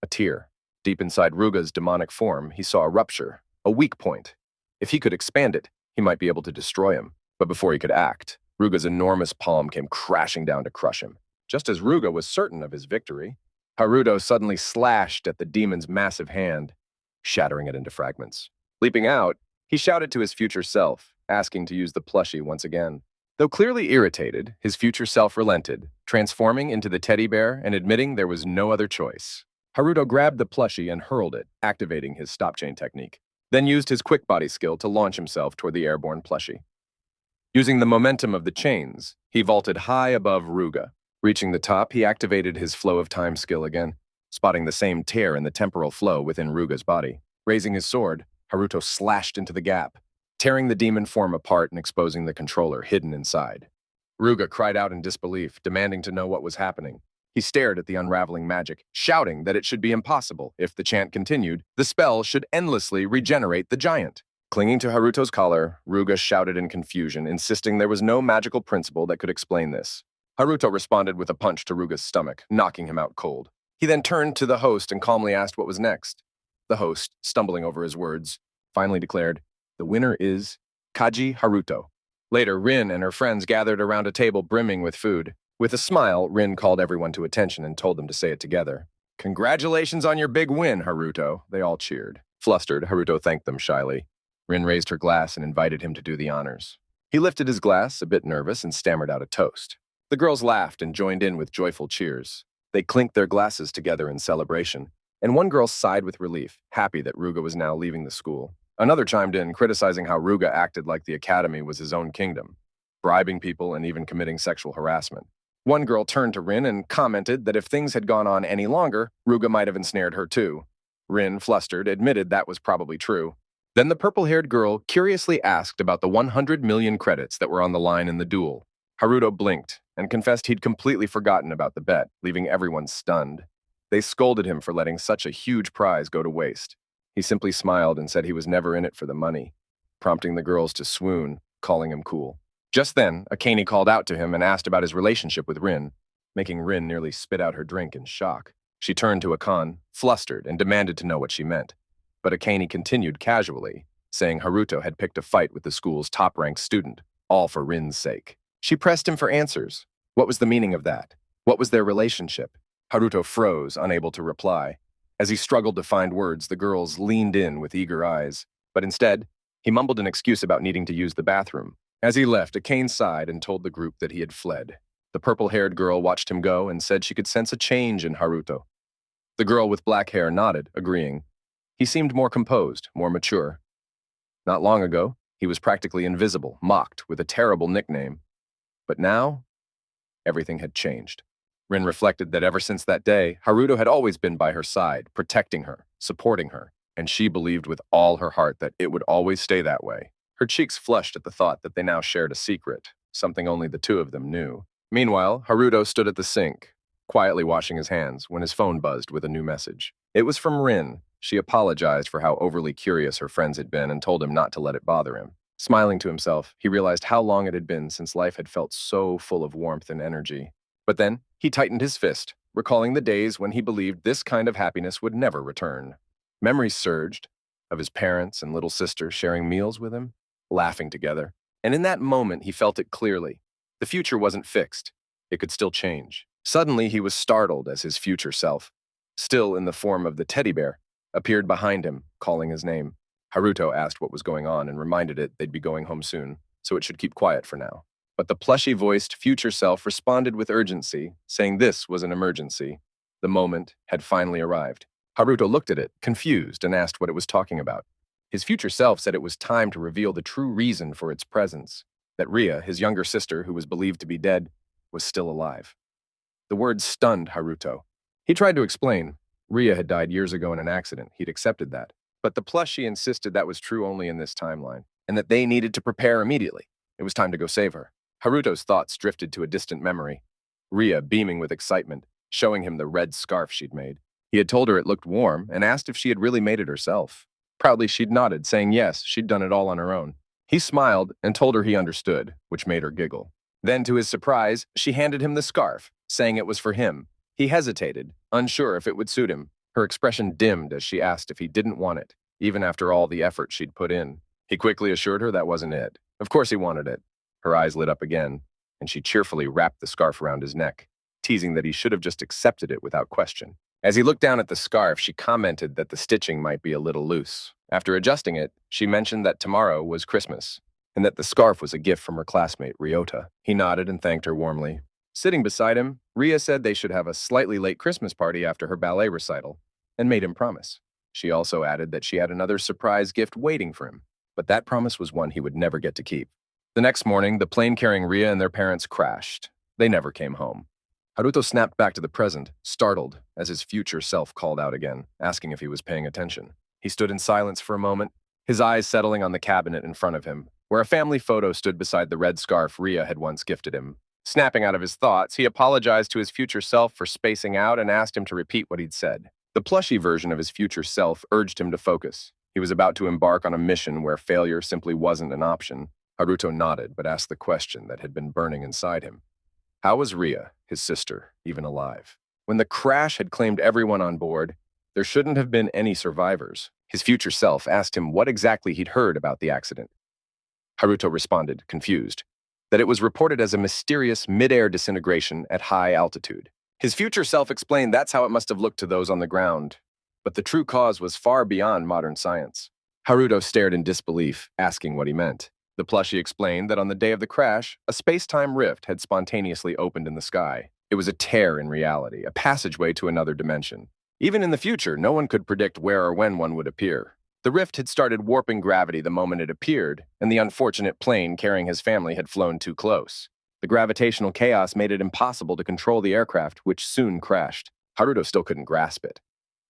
A tear. Deep inside Ruga's demonic form, he saw a rupture, a weak point. If he could expand it, he might be able to destroy him. But before he could act, Ruga's enormous palm came crashing down to crush him. Just as Ruga was certain of his victory, Haruto suddenly slashed at the demon's massive hand, shattering it into fragments. Leaping out, he shouted to his future self, asking to use the plushie once again. Though clearly irritated, his future self relented, transforming into the teddy bear and admitting there was no other choice. Haruto grabbed the plushie and hurled it, activating his stop chain technique, then used his quick body skill to launch himself toward the airborne plushie. Using the momentum of the chains, he vaulted high above Ruga. Reaching the top, he activated his flow of time skill again, spotting the same tear in the temporal flow within Ruga's body. Raising his sword, Haruto slashed into the gap, tearing the demon form apart and exposing the controller hidden inside. Ruga cried out in disbelief, demanding to know what was happening. He stared at the unraveling magic, shouting that it should be impossible. If the chant continued, the spell should endlessly regenerate the giant. Clinging to Haruto's collar, Ruga shouted in confusion, insisting there was no magical principle that could explain this. Haruto responded with a punch to Ruga's stomach, knocking him out cold. He then turned to the host and calmly asked what was next. The host, stumbling over his words, finally declared, "The winner is Kaji Haruto." Later, Rin and her friends gathered around a table brimming with food. With a smile, Rin called everyone to attention and told them to say it together. "Congratulations on your big win, Haruto," they all cheered. Flustered, Haruto thanked them shyly. Rin raised her glass and invited him to do the honors. He lifted his glass, a bit nervous, and stammered out a toast. The girls laughed and joined in with joyful cheers. They clinked their glasses together in celebration, and one girl sighed with relief, happy that Ruga was now leaving the school. Another chimed in, criticizing how Ruga acted like the academy was his own kingdom, bribing people and even committing sexual harassment. One girl turned to Rin and commented that if things had gone on any longer, Ruga might have ensnared her too. Rin, flustered, admitted that was probably true. Then the purple-haired girl curiously asked about the 100 million credits that were on the line in the duel. Haruto blinked and confessed he'd completely forgotten about the bet, leaving everyone stunned. They scolded him for letting such a huge prize go to waste. He simply smiled and said he was never in it for the money, prompting the girls to swoon, calling him cool. Just then, Akane called out to him and asked about his relationship with Rin, making Rin nearly spit out her drink in shock. She turned to Akane, flustered, and demanded to know what she meant. But Akane continued casually, saying Haruto had picked a fight with the school's top-ranked student, all for Rin's sake. She pressed him for answers. What was the meaning of that? What was their relationship? Haruto froze, unable to reply. As he struggled to find words, the girls leaned in with eager eyes. But instead, he mumbled an excuse about needing to use the bathroom. As he left, Akane sighed and told the group that he had fled. The purple-haired girl watched him go and said she could sense a change in Haruto. The girl with black hair nodded, agreeing. He seemed more composed, more mature. Not long ago, he was practically invisible, mocked with a terrible nickname. But now, everything had changed. Rin reflected that ever since that day, Haruto had always been by her side, protecting her, supporting her, and she believed with all her heart that it would always stay that way. Her cheeks flushed at the thought that they now shared a secret, something only the two of them knew. Meanwhile, Haruto stood at the sink, quietly washing his hands, when his phone buzzed with a new message. It was from Rin. She apologized for how overly curious her friends had been and told him not to let it bother him. Smiling to himself, he realized how long it had been since life had felt so full of warmth and energy. But then, he tightened his fist, recalling the days when he believed this kind of happiness would never return. Memories surged, of his parents and little sister sharing meals with him, laughing together. And in that moment, he felt it clearly. The future wasn't fixed. It could still change. Suddenly, he was startled as his future self, still in the form of the teddy bear, appeared behind him, calling his name. Haruto asked what was going on and reminded it they'd be going home soon, so it should keep quiet for now. But the plushy-voiced future self responded with urgency, saying this was an emergency. The moment had finally arrived. Haruto looked at it, confused, and asked what it was talking about. His future self said it was time to reveal the true reason for its presence, that Ria, his younger sister, who was believed to be dead, was still alive. The words stunned Haruto. He tried to explain. Ria had died years ago in an accident. He'd accepted that. But the plushie insisted that was true only in this timeline, and that they needed to prepare immediately. It was time to go save her. Haruto's thoughts drifted to a distant memory. Ria beaming with excitement, showing him the red scarf she'd made. He had told her it looked warm and asked if she had really made it herself. Proudly, she'd nodded, saying yes, she'd done it all on her own. He smiled and told her he understood, which made her giggle. Then, to his surprise, she handed him the scarf, saying it was for him. He hesitated, unsure if it would suit him. Her expression dimmed as she asked if he didn't want it, even after all the effort she'd put in. He quickly assured her that wasn't it. Of course he wanted it. Her eyes lit up again, and she cheerfully wrapped the scarf around his neck, teasing that he should have just accepted it without question. As he looked down at the scarf, she commented that the stitching might be a little loose. After adjusting it, she mentioned that tomorrow was Christmas, and that the scarf was a gift from her classmate, Ryota. He nodded and thanked her warmly. Sitting beside him, Ria said they should have a slightly late Christmas party after her ballet recital, and made him promise. She also added that she had another surprise gift waiting for him, but that promise was one he would never get to keep. The next morning, the plane carrying Ria and their parents crashed. They never came home. Haruto snapped back to the present, startled, as his future self called out again, asking if he was paying attention. He stood in silence for a moment, his eyes settling on the cabinet in front of him, where a family photo stood beside the red scarf Ria had once gifted him. Snapping out of his thoughts, he apologized to his future self for spacing out and asked him to repeat what he'd said. The plushy version of his future self urged him to focus. He was about to embark on a mission where failure simply wasn't an option. Haruto nodded, but asked the question that had been burning inside him. How was Ria, his sister, even alive? When the crash had claimed everyone on board, there shouldn't have been any survivors. His future self asked him what exactly he'd heard about the accident. Haruto responded, confused, that it was reported as a mysterious mid-air disintegration at high altitude. His future self explained that's how it must have looked to those on the ground, but the true cause was far beyond modern science. Haruto stared in disbelief, asking what he meant. The plushie explained that on the day of the crash, a space-time rift had spontaneously opened in the sky. It was a tear in reality, a passageway to another dimension. Even in the future, no one could predict where or when one would appear. The rift had started warping gravity the moment it appeared, and the unfortunate plane carrying his family had flown too close. The gravitational chaos made it impossible to control the aircraft, which soon crashed. Haruto still couldn't grasp it.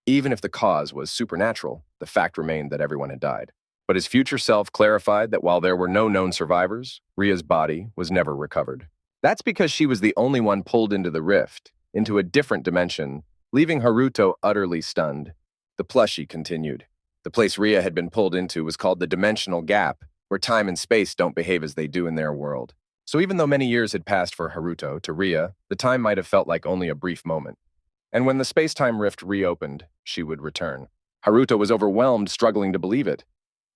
Even if the cause was supernatural, the fact remained that everyone had died. But his future self clarified that while there were no known survivors, Ria's body was never recovered. That's because she was the only one pulled into the rift, into a different dimension, leaving Haruto utterly stunned. The plushie continued. The place Ria had been pulled into was called the dimensional gap, where time and space don't behave as they do in their world. So even though many years had passed for Haruto, to Ria, the time might have felt like only a brief moment. And when the space-time rift reopened, she would return. Haruto was overwhelmed, struggling to believe it.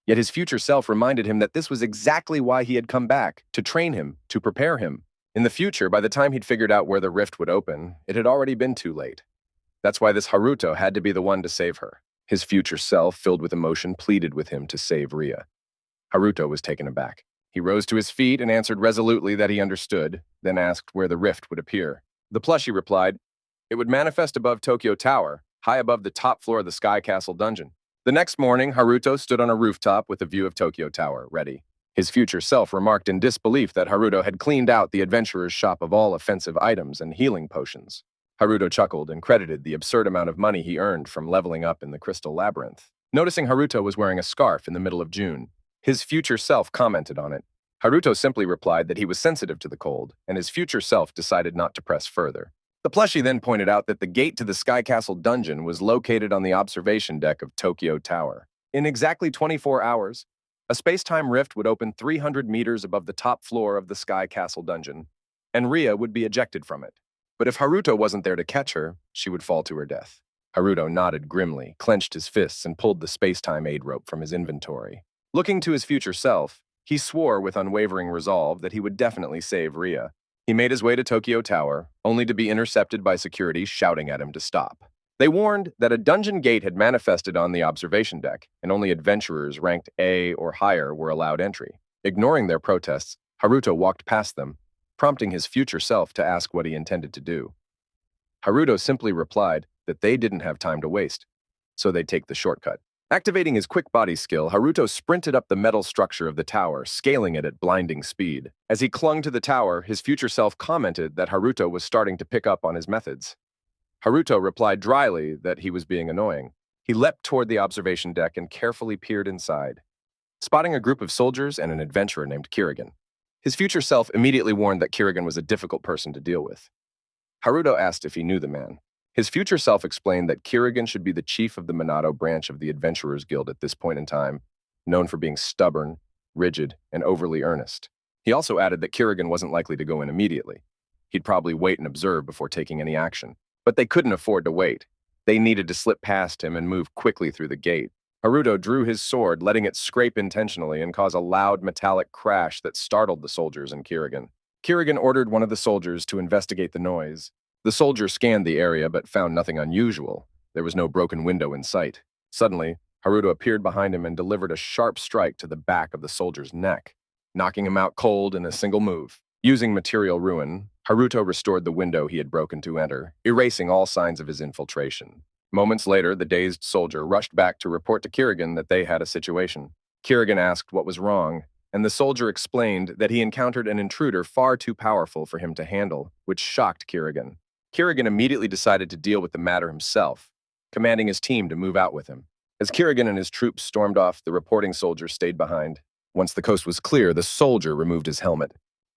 Yet his future self reminded him that this was exactly why he had come back, to train him, to prepare him. In the future, by the time he'd figured out where the rift would open, it had already been too late. That's why this Haruto had to be the one to save her. His future self, filled with emotion, pleaded with him to save Ria. Haruto was taken aback. He rose to his feet and answered resolutely that he understood, then asked where the rift would appear. The plushie replied, it would manifest above Tokyo Tower, high above the top floor of the Sky Castle dungeon. The next morning, Haruto stood on a rooftop with a view of Tokyo Tower, ready. His future self remarked in disbelief that Haruto had cleaned out the adventurer's shop of all offensive items and healing potions. Haruto chuckled and credited the absurd amount of money he earned from leveling up in the Crystal Labyrinth. Noticing Haruto was wearing a scarf in the middle of June, his future self commented on it. Haruto simply replied that he was sensitive to the cold, and his future self decided not to press further. The plushie then pointed out that the gate to the Sky Castle dungeon was located on the observation deck of Tokyo Tower. In exactly 24 hours, a space-time rift would open 300 meters above the top floor of the Sky Castle dungeon, and Ria would be ejected from it. But if Haruto wasn't there to catch her, she would fall to her death. Haruto nodded grimly, clenched his fists, and pulled the space-time aid rope from his inventory. Looking to his future self, he swore with unwavering resolve that he would definitely save Ria. He made his way to Tokyo Tower, only to be intercepted by security shouting at him to stop. They warned that a dungeon gate had manifested on the observation deck, and only adventurers ranked A or higher were allowed entry. Ignoring their protests, Haruto walked past them, prompting his future self to ask what he intended to do. Haruto simply replied that they didn't have time to waste, so they'd take the shortcut. Activating his quick body skill, Haruto sprinted up the metal structure of the tower, scaling it at blinding speed. As he clung to the tower, his future self commented that Haruto was starting to pick up on his methods. Haruto replied dryly that he was being annoying. He leapt toward the observation deck and carefully peered inside, spotting a group of soldiers and an adventurer named Kirigan. His future self immediately warned that Kirigan was a difficult person to deal with. Haruto asked if he knew the man. His future self explained that Kirigan should be the chief of the Minato branch of the Adventurers Guild at this point in time, known for being stubborn, rigid, and overly earnest. He also added that Kirigan wasn't likely to go in immediately. He'd probably wait and observe before taking any action. But they couldn't afford to wait. They needed to slip past him and move quickly through the gate. Haruto drew his sword, letting it scrape intentionally and cause a loud metallic crash that startled the soldiers and Kirigan. Kirigan ordered one of the soldiers to investigate the noise. The soldier scanned the area but found nothing unusual. There was no broken window in sight. Suddenly, Haruto appeared behind him and delivered a sharp strike to the back of the soldier's neck, knocking him out cold in a single move. Using material ruin, Haruto restored the window he had broken to enter, erasing all signs of his infiltration. Moments later, the dazed soldier rushed back to report to Kirigan that they had a situation. Kirigan asked what was wrong, and the soldier explained that he encountered an intruder far too powerful for him to handle, which shocked Kirigan. Kirigan immediately decided to deal with the matter himself, commanding his team to move out with him. As Kirigan and his troops stormed off, the reporting soldier stayed behind. Once the coast was clear, the soldier removed his helmet,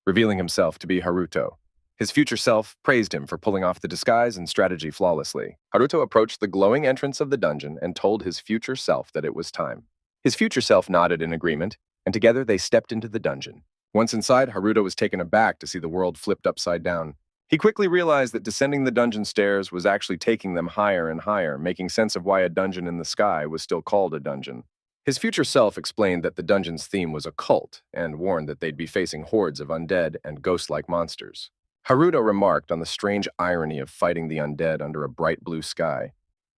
revealing himself to be Haruto. His future self praised him for pulling off the disguise and strategy flawlessly. Haruto approached the glowing entrance of the dungeon and told his future self that it was time. His future self nodded in agreement, and together they stepped into the dungeon. Once inside, Haruto was taken aback to see the world flipped upside down. He quickly realized that descending the dungeon stairs was actually taking them higher and higher, making sense of why a dungeon in the sky was still called a dungeon. His future self explained that the dungeon's theme was occult and warned that they'd be facing hordes of undead and ghost-like monsters. Haruto remarked on the strange irony of fighting the undead under a bright blue sky,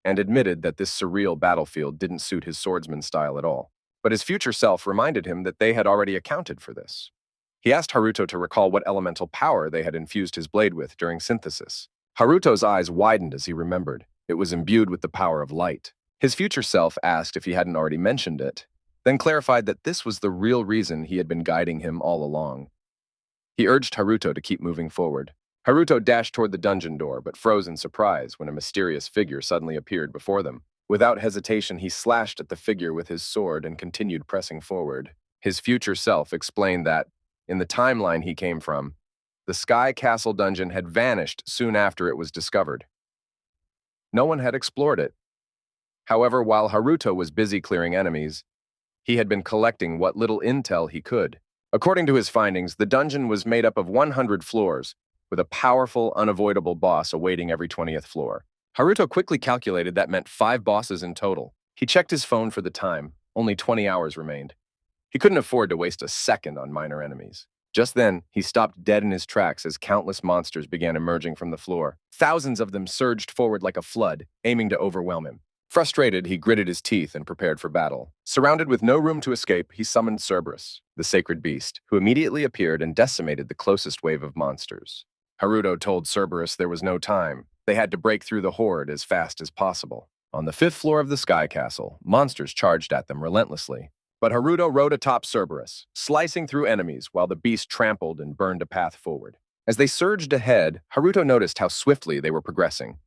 and admitted that this surreal battlefield didn't suit his swordsman style at all. But his future self reminded him that they had already accounted for this. He asked Haruto to recall what elemental power they had infused his blade with during synthesis. Haruto's eyes widened as he remembered. It was imbued with the power of light. His future self asked if he hadn't already mentioned it, then clarified that this was the real reason he had been guiding him all along. He urged Haruto to keep moving forward. Haruto dashed toward the dungeon door, but froze in surprise when a mysterious figure suddenly appeared before them. Without hesitation, he slashed at the figure with his sword and continued pressing forward. His future self explained that, in the timeline he came from, the Sky Castle dungeon had vanished soon after it was discovered. No one had explored it. However, while Haruto was busy clearing enemies, he had been collecting what little intel he could. According to his findings, the dungeon was made up of 100 floors, with a powerful, unavoidable boss awaiting every 20th floor. Haruto quickly calculated that meant 5 bosses in total. He checked his phone for the time. Only 20 hours remained. He couldn't afford to waste a second on minor enemies. Just then, he stopped dead in his tracks as countless monsters began emerging from the floor. Thousands of them surged forward like a flood, aiming to overwhelm him. Frustrated, he gritted his teeth and prepared for battle. Surrounded with no room to escape, he summoned Cerberus, the sacred beast, who immediately appeared and decimated the closest wave of monsters. Haruto told Cerberus there was no time. They had to break through the horde as fast as possible. On the 5th floor of the Sky Castle, monsters charged at them relentlessly. But Haruto rode atop Cerberus, slicing through enemies while the beast trampled and burned a path forward. As they surged ahead, Haruto noticed how swiftly they were progressing.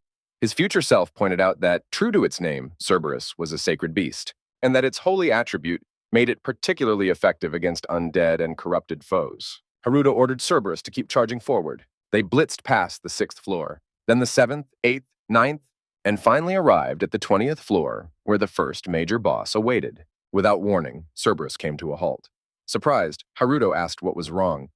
His future self pointed out that, true to its name, Cerberus was a sacred beast, and that its holy attribute made it particularly effective against undead and corrupted foes. Haruto ordered Cerberus to keep charging forward. They blitzed past the 6th floor, then the 7th, 8th, 9th, and finally arrived at the 20th floor, where the first major boss awaited. Without warning, Cerberus came to a halt. Surprised, Haruto asked what was wrong,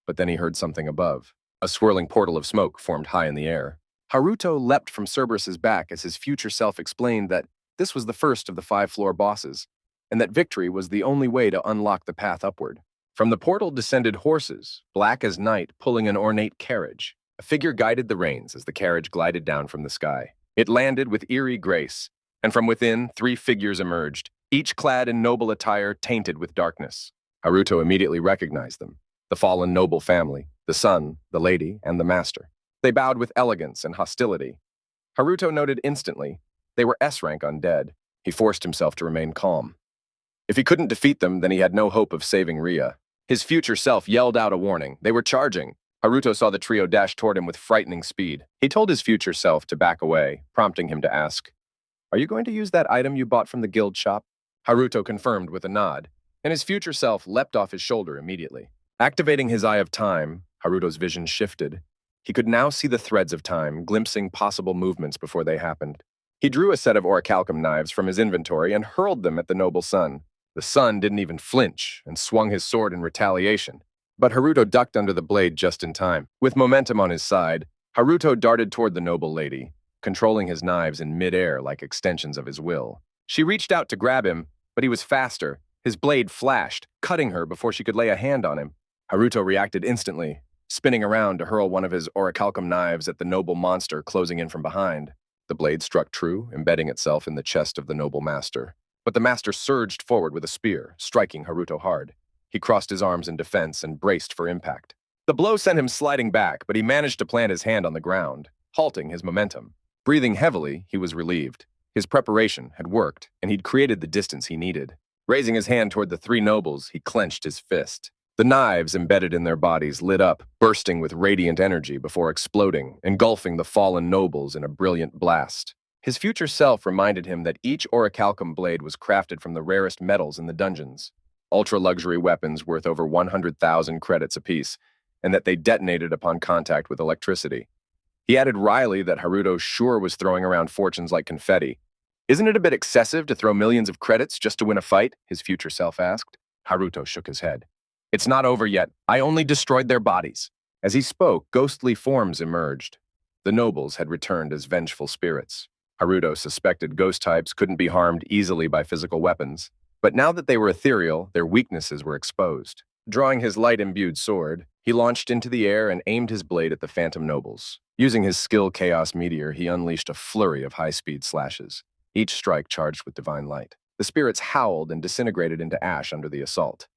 but then he heard something above. A swirling portal of smoke formed high in the air. Haruto leapt from Cerberus's back as his future self explained that this was the first of the 5-floor bosses, and that victory was the only way to unlock the path upward. From the portal descended horses, black as night, pulling an ornate carriage. A figure guided the reins as the carriage glided down from the sky. It landed with eerie grace, and from within, 3 figures emerged, each clad in noble attire tainted with darkness. Haruto immediately recognized them, the fallen noble family, the son, the lady, and the master. They bowed with elegance and hostility. Haruto noted instantly they were S-rank undead. He forced himself to remain calm. If he couldn't defeat them, then he had no hope of saving Ria. His future self yelled out a warning. They were charging. Haruto saw the trio dash toward him with frightening speed. He told his future self to back away, prompting him to ask, "Are you going to use that item you bought from the guild shop?" Haruto confirmed with a nod, and his future self leapt off his shoulder immediately. Activating his Eye of Time, Haruto's vision shifted. He could now see the threads of time, glimpsing possible movements before they happened. He drew a set of orichalcum knives from his inventory and hurled them at the noble son. The son didn't even flinch and swung his sword in retaliation. But Haruto ducked under the blade just in time. With momentum on his side, Haruto darted toward the noble lady, controlling his knives in midair like extensions of his will. She reached out to grab him, but he was faster. His blade flashed, cutting her before she could lay a hand on him. Haruto reacted instantly, spinning around to hurl one of his orichalcum knives at the noble monster closing in from behind. The blade struck true, embedding itself in the chest of the noble master. But the master surged forward with a spear, striking Haruto hard. He crossed his arms in defense and braced for impact. The blow sent him sliding back, but he managed to plant his hand on the ground, halting his momentum. Breathing heavily, he was relieved. His preparation had worked, and he'd created the distance he needed. Raising his hand toward the three nobles, he clenched his fist. The knives embedded in their bodies lit up, bursting with radiant energy before exploding, engulfing the fallen nobles in a brilliant blast. His future self reminded him that each orichalcum blade was crafted from the rarest metals in the dungeons, ultra-luxury weapons worth over 100,000 credits apiece, and that they detonated upon contact with electricity. He added wryly that Haruto sure was throwing around fortunes like confetti. "Isn't it a bit excessive to throw millions of credits just to win a fight?" his future self asked. Haruto shook his head. "It's not over yet. I only destroyed their bodies." As he spoke, ghostly forms emerged. The nobles had returned as vengeful spirits. Haruto suspected ghost types couldn't be harmed easily by physical weapons, but now that they were ethereal, their weaknesses were exposed. Drawing his light-imbued sword, he launched into the air and aimed his blade at the phantom nobles. Using his skill Chaos Meteor, he unleashed a flurry of high-speed slashes, each strike charged with divine light. The spirits howled and disintegrated into ash under the assault.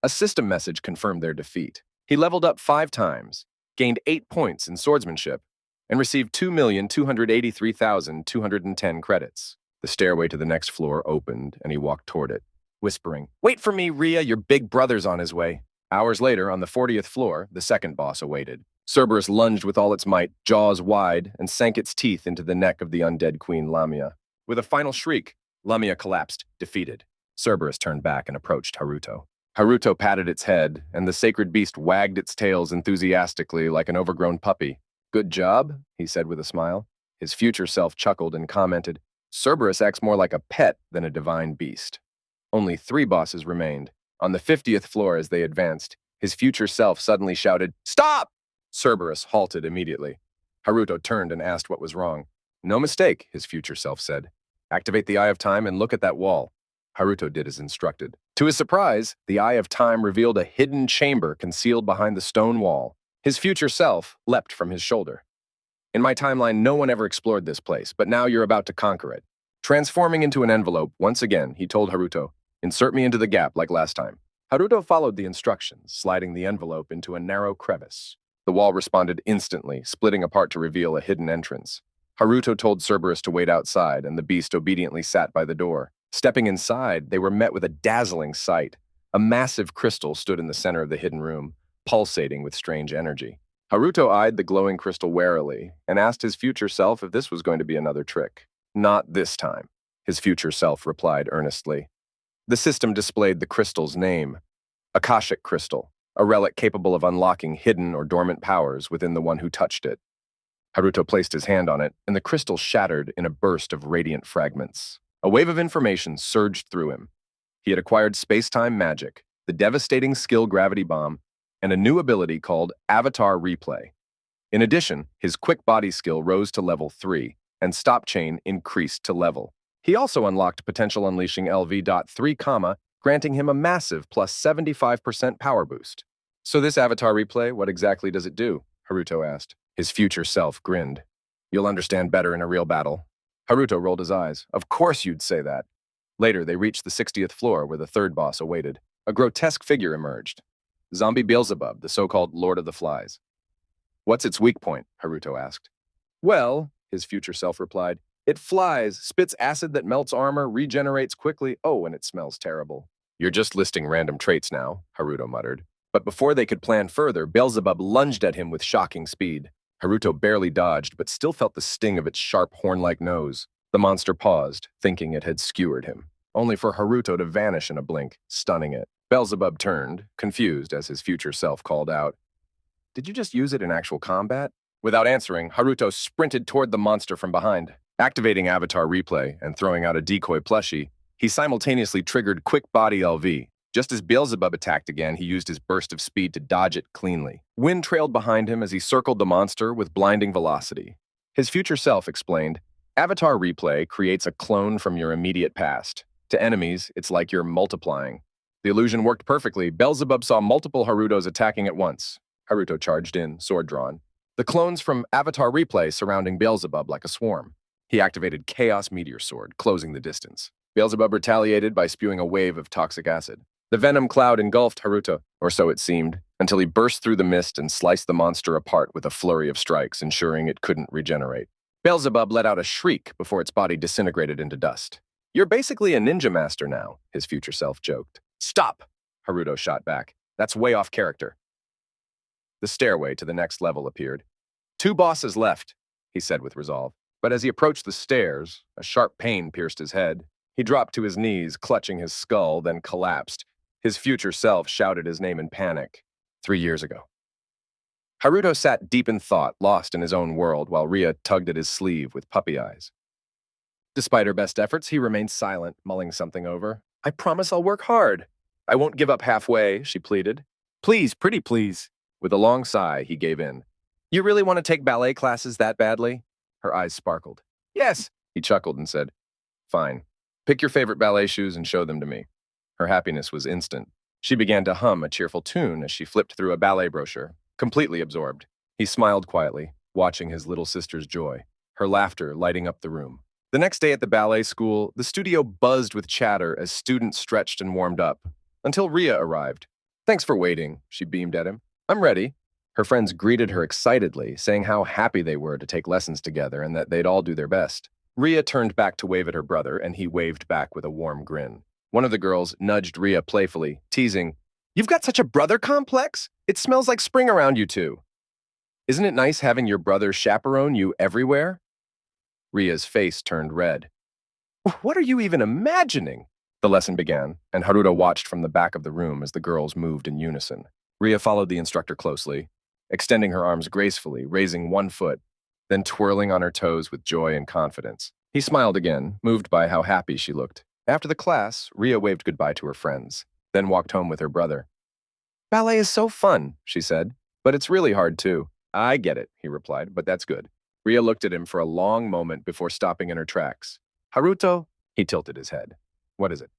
A system message confirmed their defeat. He leveled up 5 times, gained 8 points in swordsmanship, and received 2,283,210 credits. The stairway to the next floor opened, and he walked toward it, whispering, "Wait for me, Ria, your big brother's on his way." Hours later, on the 40th floor, the second boss awaited. Cerberus lunged with all its might, jaws wide, and sank its teeth into the neck of the undead queen Lamia. With a final shriek, Lamia collapsed, defeated. Cerberus turned back and approached Haruto. Haruto patted its head, and the sacred beast wagged its tails enthusiastically like an overgrown puppy. "Good job," he said with a smile. His future self chuckled and commented, "Cerberus acts more like a pet than a divine beast." Only 3 bosses remained. On the 50th floor as they advanced, his future self suddenly shouted, "Stop!" Cerberus halted immediately. Haruto turned and asked what was wrong. "No mistake," his future self said. "Activate the Eye of Time and look at that wall." Haruto did as instructed. To his surprise, the Eye of Time revealed a hidden chamber concealed behind the stone wall. His future self leapt from his shoulder. "In my timeline, no one ever explored this place, but now you're about to conquer it." Transforming into an envelope, once again, he told Haruto, "Insert me into the gap like last time." Haruto followed the instructions, sliding the envelope into a narrow crevice. The wall responded instantly, splitting apart to reveal a hidden entrance. Haruto told Cerberus to wait outside, and the beast obediently sat by the door. Stepping inside, they were met with a dazzling sight. A massive crystal stood in the center of the hidden room, pulsating with strange energy. Haruto eyed the glowing crystal warily and asked his future self if this was going to be another trick. "Not this time," his future self replied earnestly. The system displayed the crystal's name, Akashic Crystal, a relic capable of unlocking hidden or dormant powers within the one who touched it. Haruto placed his hand on it, and the crystal shattered in a burst of radiant fragments. A wave of information surged through him. He had acquired space-time magic, the devastating skill Gravity Bomb, and a new ability called Avatar Replay. In addition, his quick body skill rose to level 3, and Stop Chain increased to level. He also unlocked Potential Unleashing LV.3, granting him a massive plus 75% power boost. "So this Avatar Replay, what exactly does it do?" Haruto asked. His future self grinned. "You'll understand better in a real battle." Haruto rolled his eyes. "Of course you'd say that." Later, they reached the 60th floor where the third boss awaited. A grotesque figure emerged. Zombie Beelzebub, the so-called Lord of the Flies. "What's its weak point?" Haruto asked. "Well," his future self replied, "it flies, spits acid that melts armor, regenerates quickly, oh, and it smells terrible." "You're just listing random traits now," Haruto muttered. But before they could plan further, Beelzebub lunged at him with shocking speed. Haruto barely dodged, but still felt the sting of its sharp horn-like nose. The monster paused, thinking it had skewered him, only for Haruto to vanish in a blink, stunning it. Beelzebub turned, confused as his future self called out, "Did you just use it in actual combat?" Without answering, Haruto sprinted toward the monster from behind. Activating Avatar Replay and throwing out a decoy plushie, he simultaneously triggered Quick Body LV. Just as Beelzebub attacked again, he used his burst of speed to dodge it cleanly. Wind trailed behind him as he circled the monster with blinding velocity. His future self explained, Avatar Replay creates a clone from your immediate past. To enemies, it's like you're multiplying. The illusion worked perfectly. Beelzebub saw multiple Harutos attacking at once. Haruto charged in, sword drawn. The clones from Avatar Replay surrounding Beelzebub like a swarm. He activated Chaos Meteor Sword, closing the distance. Beelzebub retaliated by spewing a wave of toxic acid. The venom cloud engulfed Haruto, or so it seemed, until he burst through the mist and sliced the monster apart with a flurry of strikes, ensuring it couldn't regenerate. Beelzebub let out a shriek before its body disintegrated into dust. You're basically a ninja master now, his future self joked. Stop, Haruto shot back. That's way off character. The stairway to the next level appeared. 2 bosses left, he said with resolve. But as he approached the stairs, a sharp pain pierced his head. He dropped to his knees, clutching his skull, then collapsed. His future self shouted his name in panic. 3 years ago. Haruto sat deep in thought, lost in his own world, while Ria tugged at his sleeve with puppy eyes. Despite her best efforts, he remained silent, mulling something over. I promise I'll work hard. I won't give up halfway, she pleaded. Please, pretty please. With a long sigh, he gave in. You really want to take ballet classes that badly? Her eyes sparkled. Yes, he chuckled and said, Fine. Pick your favorite ballet shoes and show them to me. Her happiness was instant. She began to hum a cheerful tune as she flipped through a ballet brochure, completely absorbed. He smiled quietly, watching his little sister's joy, her laughter lighting up the room. The next day at the ballet school, the studio buzzed with chatter as students stretched and warmed up, until Ria arrived. Thanks for waiting, she beamed at him. I'm ready. Her friends greeted her excitedly, saying how happy they were to take lessons together and that they'd all do their best. Ria turned back to wave at her brother, and he waved back with a warm grin. One of the girls nudged Ria playfully, teasing, You've got such a brother complex? It smells like spring around you two. Isn't it nice having your brother chaperone you everywhere? Ria's face turned red. What are you even imagining? The lesson began, and Haruto watched from the back of the room as the girls moved in unison. Ria followed the instructor closely, extending her arms gracefully, raising one foot, then twirling on her toes with joy and confidence. He smiled again, moved by how happy she looked. After the class, Ria waved goodbye to her friends, then walked home with her brother. Ballet is so fun, she said, but it's really hard too. I get it, he replied, but that's good. Ria looked at him for a long moment before stopping in her tracks. Haruto? He tilted his head. What is it?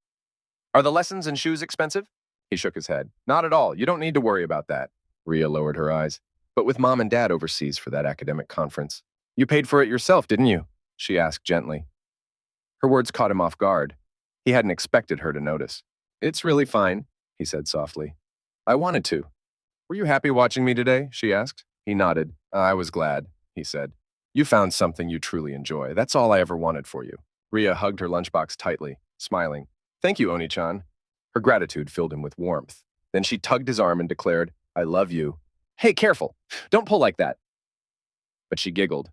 Are the lessons and shoes expensive? He shook his head. Not at all. You don't need to worry about that. Ria lowered her eyes. But with Mom and Dad overseas for that academic conference. You paid for it yourself, didn't you? She asked gently. Her words caught him off guard. He hadn't expected her to notice. It's really fine, he said softly. I wanted to. Were you happy watching me today? She asked. He nodded. I was glad, he said. You found something you truly enjoy. That's all I ever wanted for you. Ria hugged her lunchbox tightly, smiling. Thank you, Oni-chan. Her gratitude filled him with warmth. Then she tugged his arm and declared, I love you. Hey, careful. Don't pull like that. But she giggled.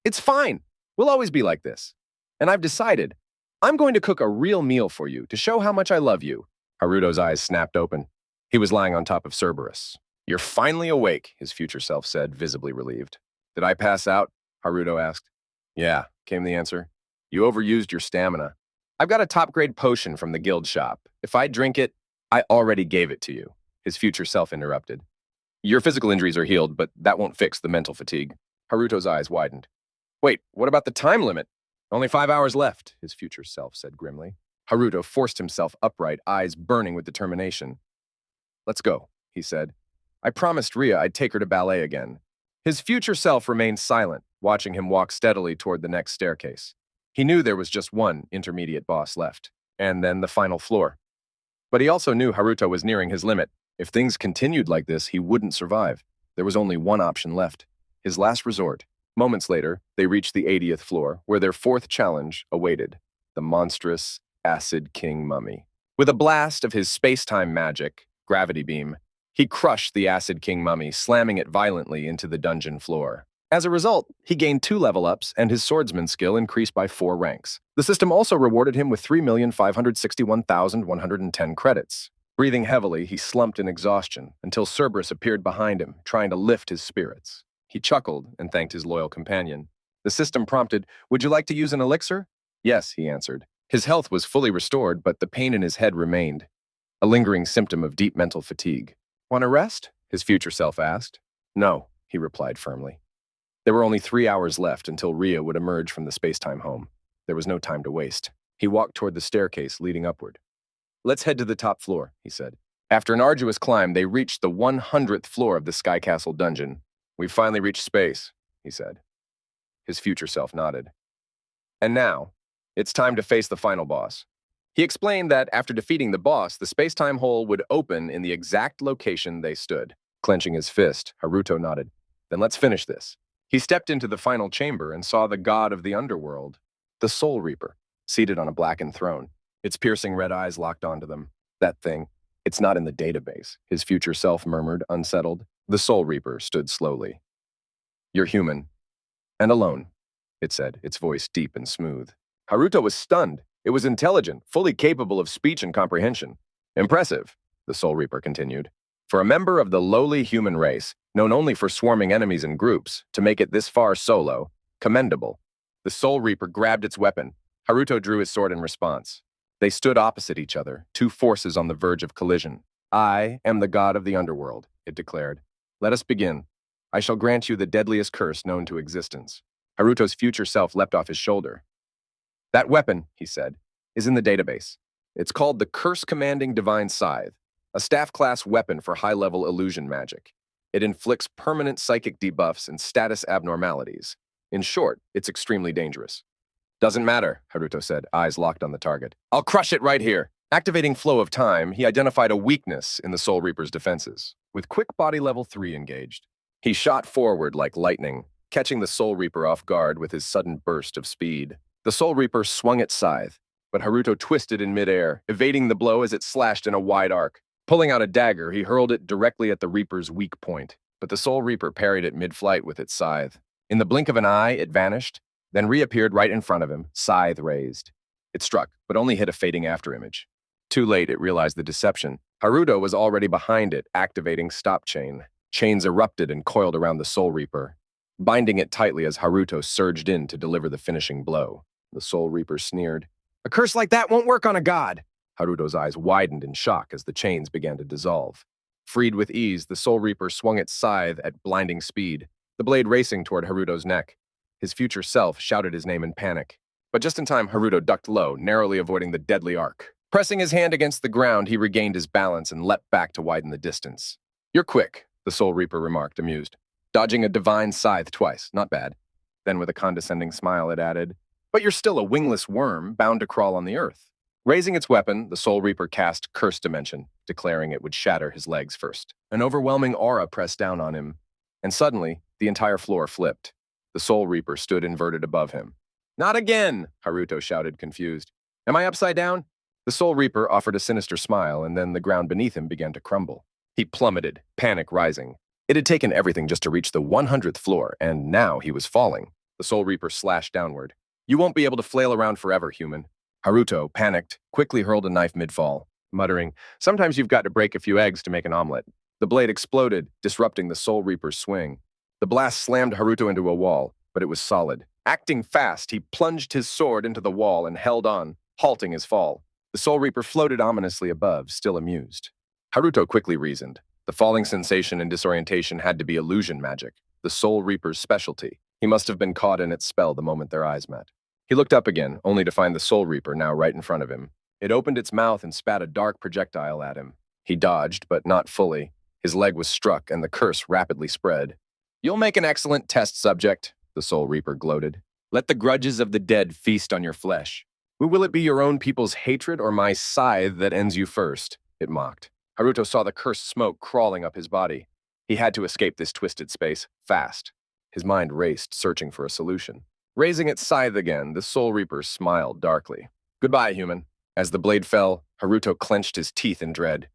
It's fine. We'll always be like this. And I've decided, I'm going to cook a real meal for you to show how much I love you. Haruto's eyes snapped open. He was lying on top of Cerberus. You're finally awake, his future self said, visibly relieved. Did I pass out? Haruto asked. Yeah, came the answer. You overused your stamina. I've got a top-grade potion from the guild shop. If I drink it, I already gave it to you, his future self interrupted. Your physical injuries are healed, but that won't fix the mental fatigue. Haruto's eyes widened. Wait, what about the time limit? Only 5 hours left, his future self said grimly. Haruto forced himself upright, eyes burning with determination. Let's go, he said. I promised Ria I'd take her to ballet again. His future self remained silent, watching him walk steadily toward the next staircase. He knew there was just one intermediate boss left, and then the final floor. But he also knew Haruto was nearing his limit. If things continued like this, he wouldn't survive. There was only one option left, his last resort. Moments later, they reached the 80th floor, where their fourth challenge awaited, the monstrous Acid King Mummy. With a blast of his space-time magic, gravity beam, he crushed the Acid King Mummy, slamming it violently into the dungeon floor. As a result, he gained 2 level-ups, and his swordsman skill increased by 4 ranks. The system also rewarded him with 3,561,110 credits. Breathing heavily, he slumped in exhaustion until Cerberus appeared behind him, trying to lift his spirits. He chuckled and thanked his loyal companion. The system prompted, "Would you like to use an elixir?" "Yes," he answered. His health was fully restored, but the pain in his head remained, a lingering symptom of deep mental fatigue. "Want to rest?" his future self asked. "No," he replied firmly. There were only 3 hours left until Ria would emerge from the space-time home. There was no time to waste. He walked toward the staircase leading upward. "Let's head to the top floor," he said. After an arduous climb, they reached the 100th floor of the Sky Castle dungeon. "We've finally reached space," he said. His future self nodded. "And now, it's time to face the final boss." He explained that after defeating the boss, the space-time hole would open in the exact location they stood. Clenching his fist, Haruto nodded. "Then let's finish this." He stepped into the final chamber and saw the god of the underworld, the Soul Reaper, seated on a blackened throne. Its piercing red eyes locked onto them. "That thing, it's not in the database," his future self murmured, unsettled. The Soul Reaper stood slowly. "You're human. And alone," it said, its voice deep and smooth. Haruto was stunned. It was intelligent, fully capable of speech and comprehension. "Impressive," the Soul Reaper continued. "For a member of the lowly human race, known only for swarming enemies in groups, to make it this far solo, commendable." The Soul Reaper grabbed its weapon. Haruto drew his sword in response. They stood opposite each other, two forces on the verge of collision. "I am the god of the underworld," it declared. "Let us begin. I shall grant you the deadliest curse known to existence." Haruto's future self leapt off his shoulder. "That weapon," he said, "is in the database. It's called the Curse-Commanding Divine Scythe, a staff-class weapon for high-level illusion magic. It inflicts permanent psychic debuffs and status abnormalities. In short, it's extremely dangerous." "Doesn't matter," Haruto said, eyes locked on the target. "I'll crush it right here." Activating Flow of Time, he identified a weakness in the Soul Reaper's defenses. With quick body level 3 engaged, he shot forward like lightning, catching the Soul Reaper off guard with his sudden burst of speed. The Soul Reaper swung its scythe, but Haruto twisted in midair, evading the blow as it slashed in a wide arc. Pulling out a dagger, he hurled it directly at the Reaper's weak point, but the Soul Reaper parried it mid-flight with its scythe. In the blink of an eye, it vanished, then reappeared right in front of him, scythe raised. It struck, but only hit a fading afterimage. Too late, it realized the deception. Haruto was already behind it, activating Stop Chain. Chains erupted and coiled around the Soul Reaper, binding it tightly as Haruto surged in to deliver the finishing blow. The Soul Reaper sneered. "A curse like that won't work on a god." Haruto's eyes widened in shock as the chains began to dissolve. Freed with ease, the Soul Reaper swung its scythe at blinding speed, the blade racing toward Haruto's neck. His future self shouted his name in panic. But just in time, Haruto ducked low, narrowly avoiding the deadly arc. Pressing his hand against the ground, he regained his balance and leapt back to widen the distance. "You're quick," the Soul Reaper remarked, amused. "Dodging a divine scythe twice, not bad." Then with a condescending smile, it added, "But you're still a wingless worm, bound to crawl on the earth." Raising its weapon, the Soul Reaper cast Curse Dimension, declaring it would shatter his legs first. An overwhelming aura pressed down on him, and suddenly, the entire floor flipped. The Soul Reaper stood inverted above him. "Not again!" Haruto shouted, confused. "Am I upside down?" The Soul Reaper offered a sinister smile, and then the ground beneath him began to crumble. He plummeted, panic rising. It had taken everything just to reach the 100th floor, and now he was falling. The Soul Reaper slashed downward. "You won't be able to flail around forever, human." Haruto, panicked, quickly hurled a knife mid-fall, muttering, "Sometimes you've got to break a few eggs to make an omelet." The blade exploded, disrupting the Soul Reaper's swing. The blast slammed Haruto into a wall, but it was solid. Acting fast, he plunged his sword into the wall and held on, halting his fall. The Soul Reaper floated ominously above, still amused. Haruto quickly reasoned. The falling sensation and disorientation had to be illusion magic, the Soul Reaper's specialty. He must have been caught in its spell the moment their eyes met. He looked up again, only to find the Soul Reaper now right in front of him. It opened its mouth and spat a dark projectile at him. He dodged, but not fully. His leg was struck, and the curse rapidly spread. "You'll make an excellent test subject," the Soul Reaper gloated. "Let the grudges of the dead feast on your flesh. Will it be your own people's hatred or my scythe that ends you first?" it mocked. Haruto saw the cursed smoke crawling up his body. He had to escape this twisted space, fast. His mind raced, searching for a solution. Raising its scythe again, the Soul Reaper smiled darkly. "Goodbye, human." As the blade fell, Haruto clenched his teeth in dread.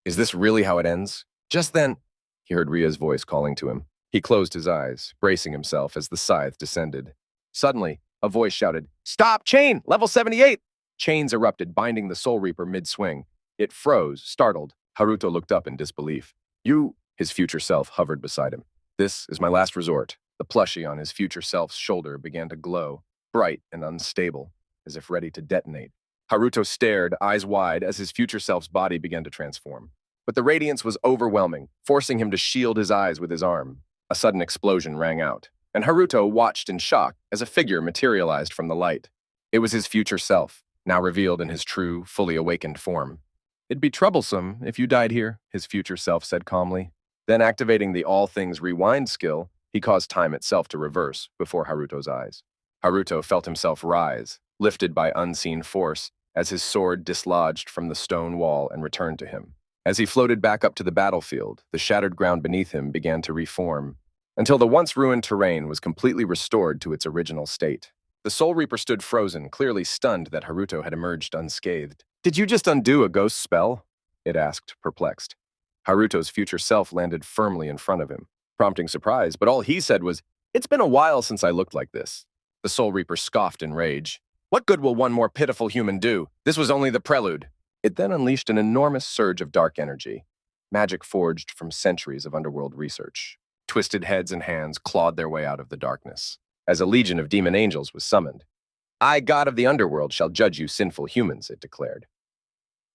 Is this really how it ends? Just then, he heard Ria's voice calling to him. He closed his eyes, bracing himself as the scythe descended. Suddenly, a voice shouted, "Stop! Chain! Level 78!" Chains erupted, binding the Soul Reaper mid-swing. It froze, startled. Haruto looked up in disbelief. "You," his future self hovered beside him. This is my last resort. The plushie on his future self's shoulder began to glow, bright and unstable, as if ready to detonate. Haruto stared, eyes wide, as his future self's body began to transform. But the radiance was overwhelming, forcing him to shield his eyes with his arm. A sudden explosion rang out, and Haruto watched in shock as a figure materialized from the light. It was his future self, now revealed in his true, fully awakened form. "It'd be troublesome if you died here," his future self said calmly. Then, activating the All Things Rewind skill, he caused time itself to reverse before Haruto's eyes. Haruto felt himself rise, lifted by unseen force, as his sword dislodged from the stone wall and returned to him. As he floated back up to the battlefield, the shattered ground beneath him began to reform, until the once ruined terrain was completely restored to its original state. The Soul Reaper stood frozen, clearly stunned that Haruto had emerged unscathed. "Did you just undo a ghost spell?" it asked, perplexed. Haruto's future self landed firmly in front of him, prompting surprise, but all he said was, "It's been a while since I looked like this." The Soul Reaper scoffed in rage. "What good will one more pitiful human do? This was only the prelude." It then unleashed an enormous surge of dark energy, magic forged from centuries of underworld research. Twisted heads and hands clawed their way out of the darkness, as a legion of demon angels was summoned. "I, God of the underworld, shall judge you sinful humans," it declared.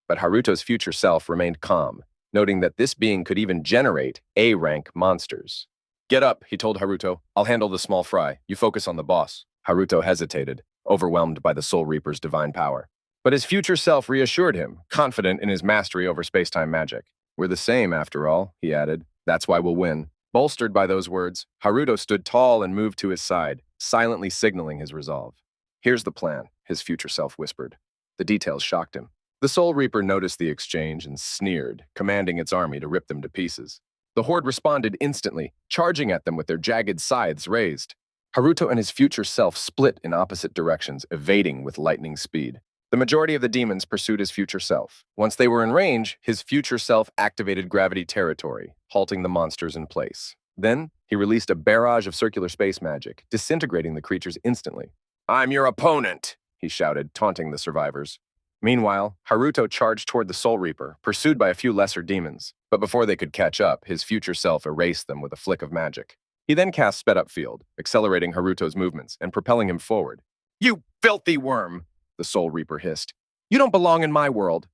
But Haruto's future self remained calm, noting that this being could even generate A-rank monsters. "Get up," he told Haruto. "I'll handle the small fry. You focus on the boss." Haruto hesitated, overwhelmed by the Soul Reaper's divine power. But his future self reassured him, confident in his mastery over space-time magic. "We're the same, after all," he added. "That's why we'll win." Bolstered by those words, Haruto stood tall and moved to his side, silently signaling his resolve. "Here's the plan," his future self whispered. The details shocked him. The Soul Reaper noticed the exchange and sneered, commanding its army to rip them to pieces. The horde responded instantly, charging at them with their jagged scythes raised. Haruto and his future self split in opposite directions, evading with lightning speed. The majority of the demons pursued his future self. Once they were in range, his future self activated gravity territory, halting the monsters in place. Then, he released a barrage of circular space magic, disintegrating the creatures instantly. "I'm your opponent," he shouted, taunting the survivors. Meanwhile, Haruto charged toward the Soul Reaper, pursued by a few lesser demons. But before they could catch up, his future self erased them with a flick of magic. He then cast Sped-Up Field, accelerating Haruto's movements and propelling him forward. "You filthy worm!" the Soul Reaper hissed. "You don't belong in my world."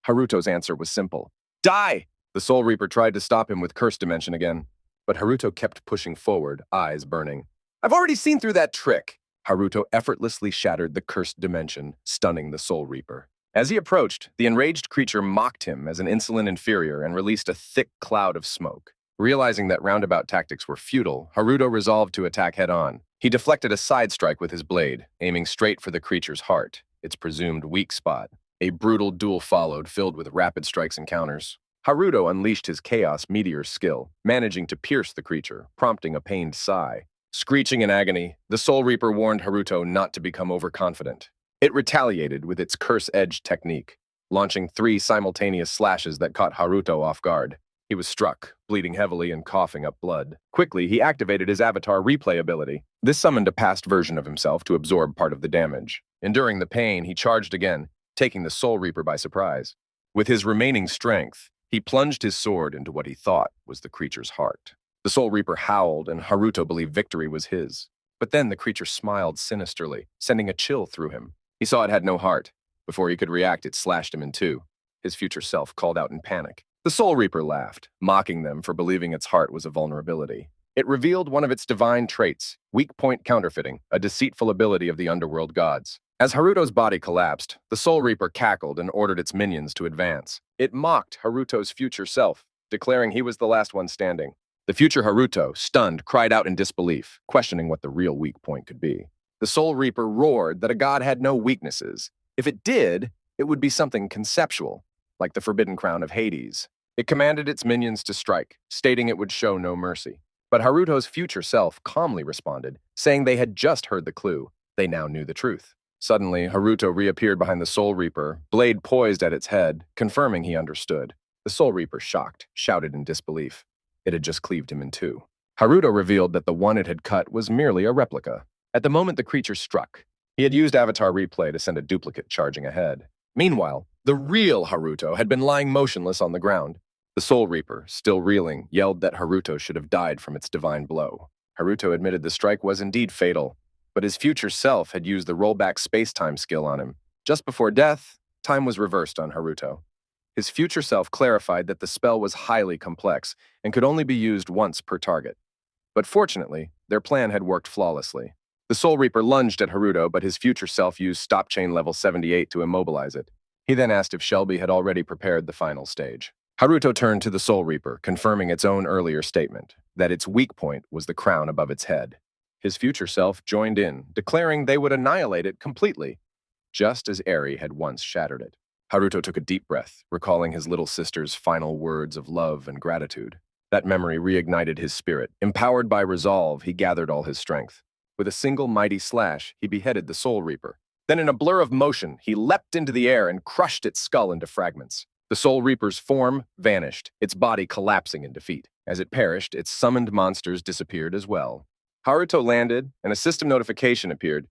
Haruto's answer was simple. "Die!" The Soul Reaper tried to stop him with Curse Dimension again, but Haruto kept pushing forward, eyes burning. "I've already seen through that trick." Haruto effortlessly shattered the Cursed Dimension, stunning the Soul Reaper. As he approached, the enraged creature mocked him as an insolent inferior and released a thick cloud of smoke. Realizing that roundabout tactics were futile, Haruto resolved to attack head-on. He deflected a side strike with his blade, aiming straight for the creature's heart, its presumed weak spot. A brutal duel followed, filled with rapid strikes and counters. Haruto unleashed his Chaos Meteor skill, managing to pierce the creature, prompting a pained sigh. Screeching in agony, the Soul Reaper warned Haruto not to become overconfident. It retaliated with its Curse Edge technique, launching 3 simultaneous slashes that caught Haruto off guard. He was struck, bleeding heavily and coughing up blood. Quickly, he activated his Avatar Replay ability. This summoned a past version of himself to absorb part of the damage. Enduring the pain, he charged again, taking the Soul Reaper by surprise. With his remaining strength, he plunged his sword into what he thought was the creature's heart. The Soul Reaper howled, and Haruto believed victory was his. But then the creature smiled sinisterly, sending a chill through him. He saw it had no heart. Before he could react, it slashed him in two. His future self called out in panic. The Soul Reaper laughed, mocking them for believing its heart was a vulnerability. It revealed one of its divine traits, weak point counterfeiting, a deceitful ability of the underworld gods. As Haruto's body collapsed, the Soul Reaper cackled and ordered its minions to advance. It mocked Haruto's future self, declaring he was the last one standing. The future Haruto, stunned, cried out in disbelief, questioning what the real weak point could be. The Soul Reaper roared that a god had no weaknesses. If it did, it would be something conceptual, like the Forbidden Crown of Hades. It commanded its minions to strike, stating it would show no mercy. But Haruto's future self calmly responded, saying they had just heard the clue. They now knew the truth. Suddenly, Haruto reappeared behind the Soul Reaper, blade poised at its head, confirming he understood. The Soul Reaper, shocked, shouted in disbelief. It had just cleaved him in two. Haruto revealed that the one it had cut was merely a replica. At the moment the creature struck, he had used Avatar Replay to send a duplicate charging ahead. Meanwhile, the real Haruto had been lying motionless on the ground. The Soul Reaper, still reeling, yelled that Haruto should have died from its divine blow. Haruto admitted the strike was indeed fatal, but his future self had used the rollback space-time skill on him. Just before death, time was reversed on Haruto. His future self clarified that the spell was highly complex and could only be used once per target. But fortunately, their plan had worked flawlessly. The Soul Reaper lunged at Haruto, but his future self used Stop Chain level 78 to immobilize it. He then asked if Shelby had already prepared the final stage. Haruto turned to the Soul Reaper, confirming its own earlier statement, that its weak point was the crown above its head. His future self joined in, declaring they would annihilate it completely, just as Eri had once shattered it. Haruto took a deep breath, recalling his little sister's final words of love and gratitude. That memory reignited his spirit. Empowered by resolve, he gathered all his strength. With a single mighty slash, he beheaded the Soul Reaper. Then in a blur of motion, he leapt into the air and crushed its skull into fragments. The Soul Reaper's form vanished, its body collapsing in defeat. As it perished, its summoned monsters disappeared as well. Haruto landed, and a system notification appeared.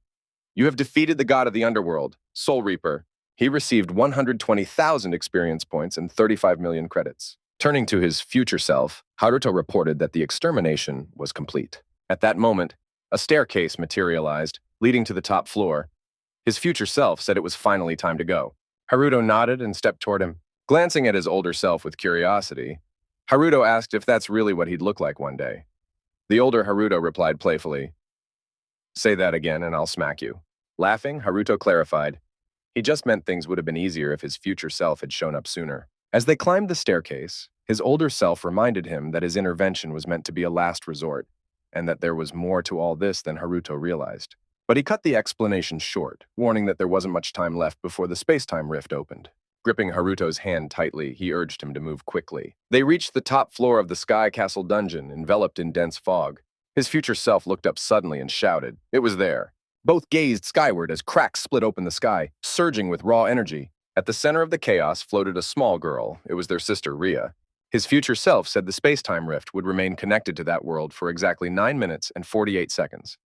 You have defeated the god of the underworld, Soul Reaper. He received 120,000 experience points and 35 million credits. Turning to his future self, Haruto reported that the extermination was complete. At that moment, a staircase materialized, leading to the top floor. His future self said it was finally time to go. Haruto nodded and stepped toward him. Glancing at his older self with curiosity, Haruto asked if that's really what he'd look like one day. The older Haruto replied playfully, "Say that again and I'll smack you." Laughing, Haruto clarified, he just meant things would have been easier if his future self had shown up sooner. As they climbed the staircase, his older self reminded him that his intervention was meant to be a last resort, and that there was more to all this than Haruto realized. But he cut the explanation short, warning that there wasn't much time left before the space-time rift opened. Gripping Haruto's hand tightly, he urged him to move quickly. They reached the top floor of the Sky Castle dungeon, enveloped in dense fog. His future self looked up suddenly and shouted. It was there. Both gazed skyward as cracks split open the sky, surging with raw energy. At the center of the chaos floated a small girl. It was their sister, Ria. His future self said the space-time rift would remain connected to that world for exactly 9 minutes and 48 seconds.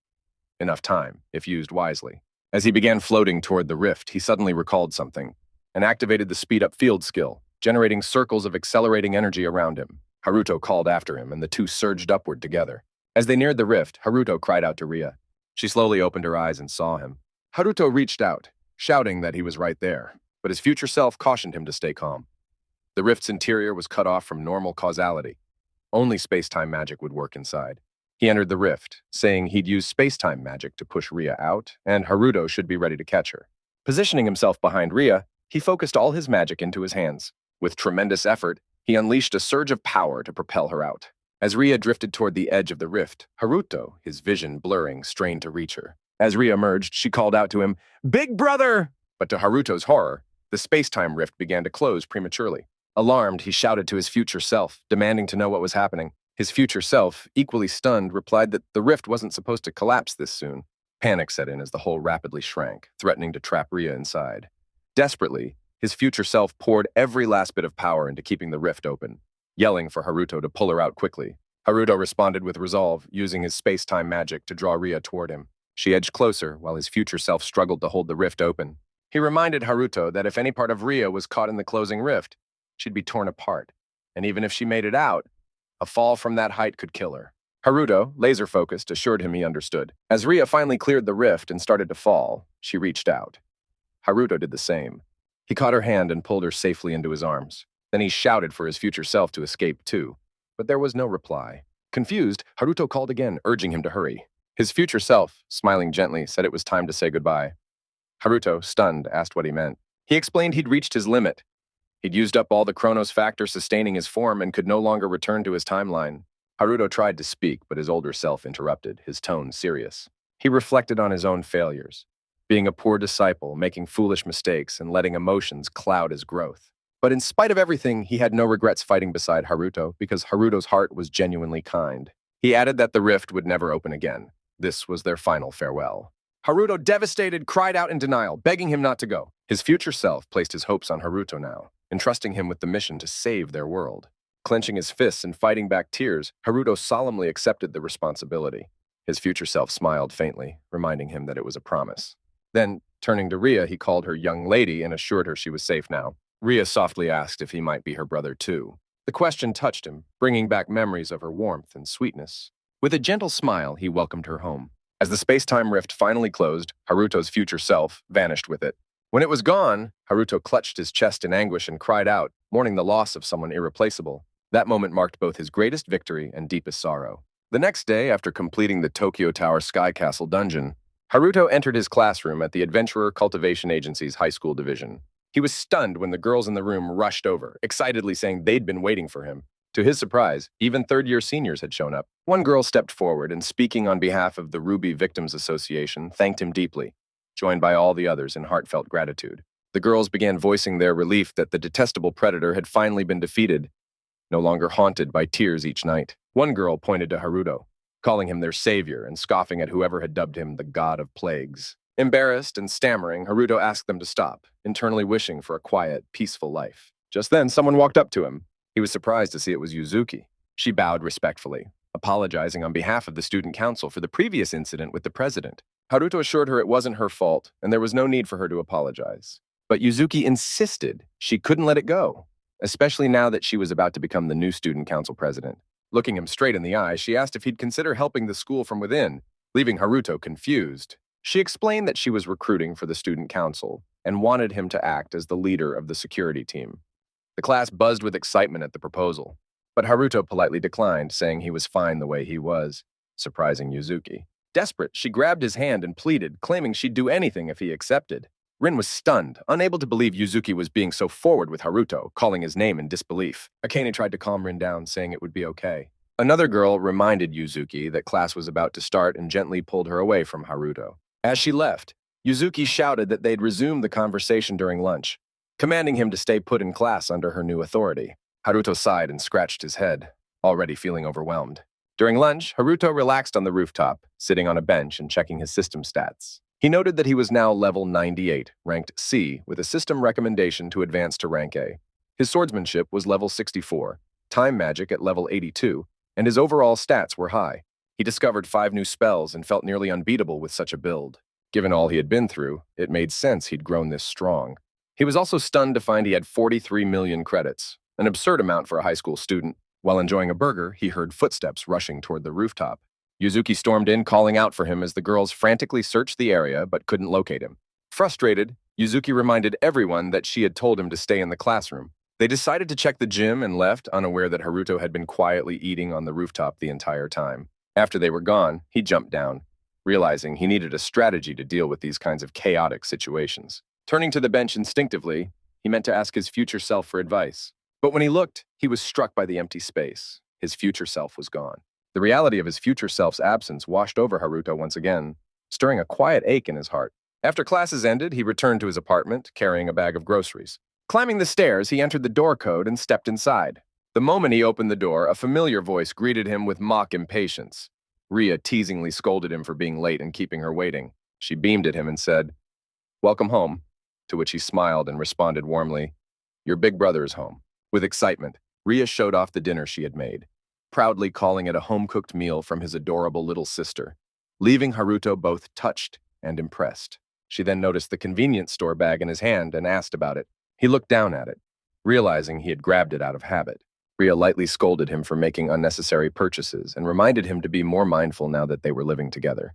Enough time, if used wisely. As he began floating toward the rift, he suddenly recalled something, and activated the speed-up field skill, generating circles of accelerating energy around him. Haruto called after him, and the two surged upward together. As they neared the rift, Haruto cried out to Ria. She slowly opened her eyes and saw him. Haruto reached out, shouting that he was right there, but his future self cautioned him to stay calm. The rift's interior was cut off from normal causality. Only space-time magic would work inside. He entered the rift, saying he'd use space-time magic to push Ria out, and Haruto should be ready to catch her. Positioning himself behind Ria, he focused all his magic into his hands. With tremendous effort, he unleashed a surge of power to propel her out. As Ria drifted toward the edge of the rift, Haruto, his vision blurring, strained to reach her. As Ria emerged, she called out to him, "Big brother!" But to Haruto's horror, the space-time rift began to close prematurely. Alarmed, he shouted to his future self, demanding to know what was happening. His future self, equally stunned, replied that the rift wasn't supposed to collapse this soon. Panic set in as the hole rapidly shrank, threatening to trap Ria inside. Desperately, his future self poured every last bit of power into keeping the rift open, yelling for Haruto to pull her out quickly. Haruto responded with resolve, using his space-time magic to draw Ria toward him. She edged closer, while his future self struggled to hold the rift open. He reminded Haruto that if any part of Ria was caught in the closing rift, she'd be torn apart, and even if she made it out, a fall from that height could kill her. Haruto, laser-focused, assured him he understood. As Ria finally cleared the rift and started to fall, she reached out. Haruto did the same. He caught her hand and pulled her safely into his arms. Then he shouted for his future self to escape too, but there was no reply. Confused, Haruto called again, urging him to hurry. His future self, smiling gently, said it was time to say goodbye. Haruto, stunned, asked what he meant. He explained he'd reached his limit. He'd used up all the Chronos factors sustaining his form and could no longer return to his timeline. Haruto tried to speak, but his older self interrupted, his tone serious. He reflected on his own failures, being a poor disciple, making foolish mistakes, and letting emotions cloud his growth. But in spite of everything, he had no regrets fighting beside Haruto because Haruto's heart was genuinely kind. He added that the rift would never open again. This was their final farewell. Haruto, devastated, cried out in denial, begging him not to go. His future self placed his hopes on Haruto now, entrusting him with the mission to save their world. Clenching his fists and fighting back tears, Haruto solemnly accepted the responsibility. His future self smiled faintly, reminding him that it was a promise. Then, turning to Ria, he called her young lady and assured her she was safe now. Ria softly asked if he might be her brother too. The question touched him, bringing back memories of her warmth and sweetness. With a gentle smile, he welcomed her home. As the space-time rift finally closed, Haruto's future self vanished with it. When it was gone, Haruto clutched his chest in anguish and cried out, mourning the loss of someone irreplaceable. That moment marked both his greatest victory and deepest sorrow. The next day, after completing the Tokyo Tower Sky Castle dungeon, Haruto entered his classroom at the Adventurer Cultivation Agency's high school division. He was stunned when the girls in the room rushed over, excitedly saying they'd been waiting for him. To his surprise, even third-year seniors had shown up. One girl stepped forward and, speaking on behalf of the Ruby Victims Association, thanked him deeply, joined by all the others in heartfelt gratitude. The girls began voicing their relief that the detestable predator had finally been defeated, no longer haunted by tears each night. One girl pointed to Haruto, calling him their savior and scoffing at whoever had dubbed him the god of plagues. Embarrassed and stammering, Haruto asked them to stop, internally wishing for a quiet, peaceful life. Just then, someone walked up to him. He was surprised to see it was Yuzuki. She bowed respectfully, apologizing on behalf of the student council for the previous incident with the president. Haruto assured her it wasn't her fault, and there was no need for her to apologize. But Yuzuki insisted she couldn't let it go, especially now that she was about to become the new student council president. Looking him straight in the eye, she asked if he'd consider helping the school from within, leaving Haruto confused. She explained that she was recruiting for the student council and wanted him to act as the leader of the security team. The class buzzed with excitement at the proposal, but Haruto politely declined, saying he was fine the way he was, surprising Yuzuki. Desperate, she grabbed his hand and pleaded, claiming she'd do anything if he accepted. Rin was stunned, unable to believe Yuzuki was being so forward with Haruto, calling his name in disbelief. Akane tried to calm Rin down, saying it would be okay. Another girl reminded Yuzuki that class was about to start and gently pulled her away from Haruto. As she left, Yuzuki shouted that they'd resume the conversation during lunch, commanding him to stay put in class under her new authority. Haruto sighed and scratched his head, already feeling overwhelmed. During lunch, Haruto relaxed on the rooftop, sitting on a bench and checking his system stats. He noted that he was now level 98, ranked C, with a system recommendation to advance to rank A. His swordsmanship was level 64, time magic at level 82, and his overall stats were high. He discovered 5 new spells and felt nearly unbeatable with such a build. Given all he had been through, it made sense he'd grown this strong. He was also stunned to find he had 43 million credits, an absurd amount for a high school student. While enjoying a burger, he heard footsteps rushing toward the rooftop. Yuzuki stormed in, calling out for him as the girls frantically searched the area but couldn't locate him. Frustrated, Yuzuki reminded everyone that she had told him to stay in the classroom. They decided to check the gym and left, unaware that Haruto had been quietly eating on the rooftop the entire time. After they were gone, he jumped down, realizing he needed a strategy to deal with these kinds of chaotic situations. Turning to the bench instinctively, he meant to ask his future self for advice. But when he looked, he was struck by the empty space. His future self was gone. The reality of his future self's absence washed over Haruto once again, stirring a quiet ache in his heart. After classes ended, he returned to his apartment, carrying a bag of groceries. Climbing the stairs, he entered the door code and stepped inside. The moment he opened the door, a familiar voice greeted him with mock impatience. Ria teasingly scolded him for being late and keeping her waiting. She beamed at him and said, "Welcome home," to which he smiled and responded warmly, "Your big brother is home." With excitement, Ria showed off the dinner she had made, proudly calling it a home-cooked meal from his adorable little sister, leaving Haruto both touched and impressed. She then noticed the convenience store bag in his hand and asked about it. He looked down at it, realizing he had grabbed it out of habit. Ria lightly scolded him for making unnecessary purchases and reminded him to be more mindful now that they were living together.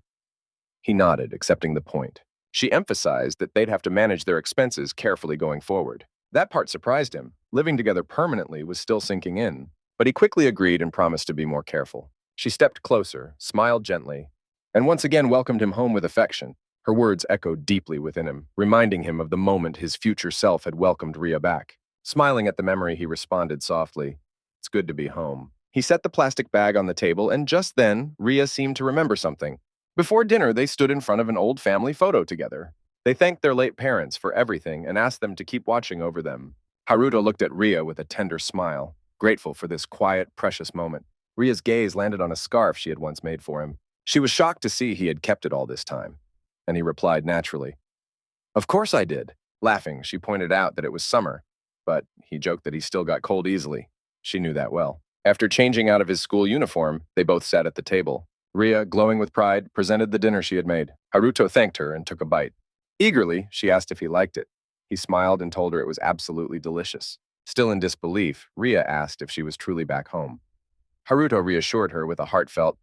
He nodded, accepting the point. She emphasized that they'd have to manage their expenses carefully going forward. That part surprised him. Living together permanently was still sinking in, but he quickly agreed and promised to be more careful. She stepped closer, smiled gently, and once again welcomed him home with affection. Her words echoed deeply within him, reminding him of the moment his future self had welcomed Ria back. Smiling at the memory, he responded softly, "It's good to be home." He set the plastic bag on the table, and just then, Ria seemed to remember something. Before dinner, they stood in front of an old family photo together. They thanked their late parents for everything and asked them to keep watching over them. Haruto looked at Ria with a tender smile, grateful for this quiet, precious moment. Ria's gaze landed on a scarf she had once made for him. She was shocked to see he had kept it all this time, and he replied naturally, "Of course I did." Laughing, she pointed out that it was summer, but he joked that he still got cold easily. She knew that well. After changing out of his school uniform, they both sat at the table. Ria, glowing with pride, presented the dinner she had made. Haruto thanked her and took a bite. Eagerly, she asked if he liked it. He smiled and told her it was absolutely delicious. Still in disbelief, Ria asked if she was truly back home. Haruto reassured her with a heartfelt,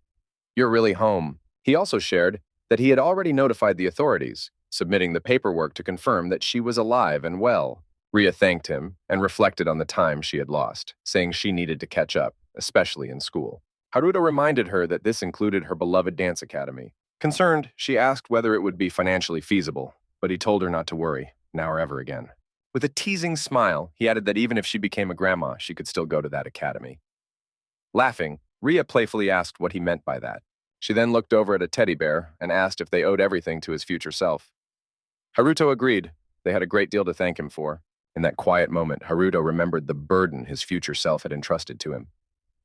"You're really home." He also shared that he had already notified the authorities, submitting the paperwork to confirm that she was alive and well. Ria thanked him and reflected on the time she had lost, saying she needed to catch up, especially in school. Haruto reminded her that this included her beloved dance academy. Concerned, she asked whether it would be financially feasible, but he told her not to worry, now or ever again. With a teasing smile, he added that even if she became a grandma, she could still go to that academy. Laughing, Ria playfully asked what he meant by that. She then looked over at a teddy bear and asked if they owed everything to his future self. Haruto agreed. They had a great deal to thank him for. In that quiet moment, Haruto remembered the burden his future self had entrusted to him.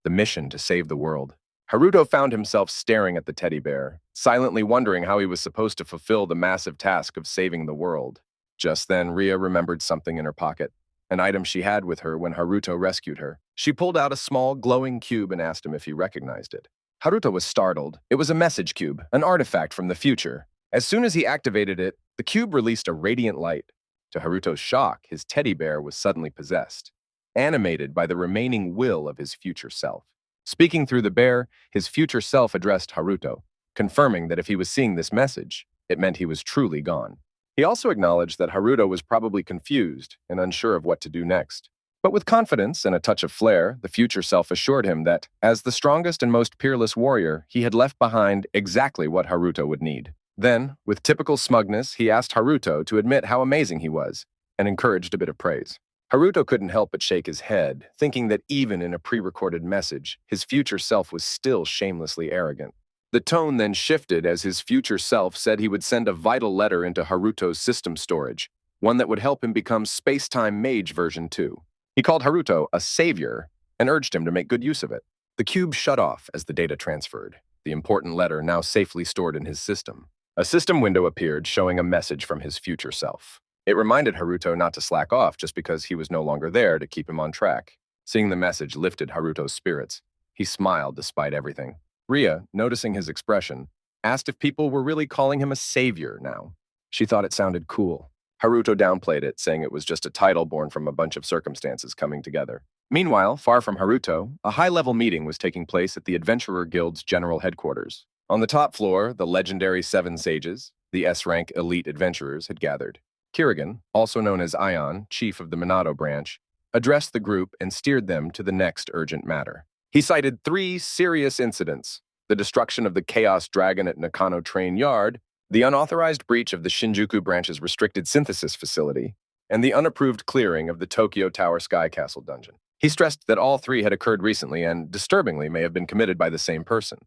The mission to save the world. Haruto found himself staring at the teddy bear, silently wondering how he was supposed to fulfill the massive task of saving the world. Just then, Ria remembered something in her pocket, an item she had with her when Haruto rescued her. She pulled out a small, glowing cube and asked him if he recognized it. Haruto was startled. It was a message cube, an artifact from the future. As soon as he activated it, the cube released a radiant light. To Haruto's shock, his teddy bear was suddenly possessed, animated by the remaining will of his future self. Speaking through the bear, his future self addressed Haruto, confirming that if he was seeing this message, it meant he was truly gone. He also acknowledged that Haruto was probably confused and unsure of what to do next. But with confidence and a touch of flair, the future self assured him that, as the strongest and most peerless warrior, he had left behind exactly what Haruto would need. Then, with typical smugness, he asked Haruto to admit how amazing he was, and encouraged a bit of praise. Haruto couldn't help but shake his head, thinking that even in a pre-recorded message, his future self was still shamelessly arrogant. The tone then shifted as his future self said he would send a vital letter into Haruto's system storage, one that would help him become Space-Time Mage version 2. He called Haruto a savior and urged him to make good use of it. The cube shut off as the data transferred, the important letter now safely stored in his system. A system window appeared showing a message from his future self. It reminded Haruto not to slack off just because he was no longer there to keep him on track. Seeing the message lifted Haruto's spirits. He smiled despite everything. Ria, noticing his expression, asked if people were really calling him a savior now. She thought it sounded cool. Haruto downplayed it, saying it was just a title born from a bunch of circumstances coming together. Meanwhile, far from Haruto, a high-level meeting was taking place at the Adventurer Guild's general headquarters. On the top floor, the legendary Seven Sages, the S-rank elite adventurers, had gathered. Kirigan, also known as Ion, chief of the Minato branch, addressed the group and steered them to the next urgent matter. He cited 3 serious incidents: the destruction of the Chaos Dragon at Nakano Train Yard, the unauthorized breach of the Shinjuku branch's restricted synthesis facility, and the unapproved clearing of the Tokyo Tower Sky Castle dungeon. He stressed that all 3 had occurred recently and, disturbingly, may have been committed by the same person.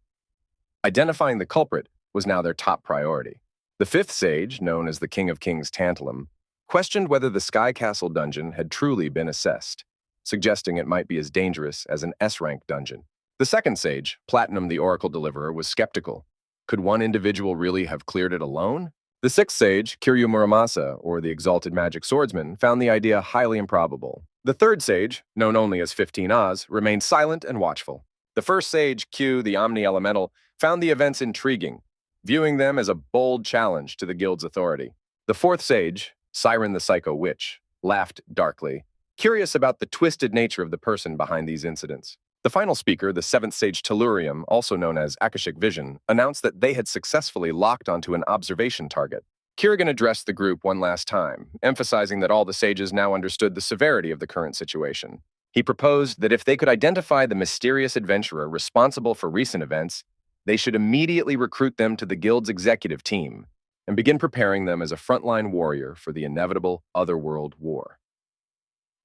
Identifying the culprit was now their top priority. The 5th sage, known as the King of Kings Tantalum, questioned whether the Sky Castle dungeon had truly been assessed, suggesting it might be as dangerous as an S-rank dungeon. The 2nd sage, Platinum the Oracle Deliverer, was skeptical. Could one individual really have cleared it alone? The 6th sage, Kiryu Muramasa, or the Exalted Magic Swordsman, found the idea highly improbable. The 3rd sage, known only as 15 Oz, remained silent and watchful. The 1st sage, Q, the Omni-Elemental, found the events intriguing, viewing them as a bold challenge to the guild's authority. The 4th sage, Siren the Psycho Witch, laughed darkly, curious about the twisted nature of the person behind these incidents. The final speaker, the 7th sage Tellurium, also known as Akashic Vision, announced that they had successfully locked onto an observation target. Kirigan addressed the group one last time, emphasizing that all the sages now understood the severity of the current situation. He proposed that if they could identify the mysterious adventurer responsible for recent events, they should immediately recruit them to the guild's executive team and begin preparing them as a frontline warrior for the inevitable Otherworld War.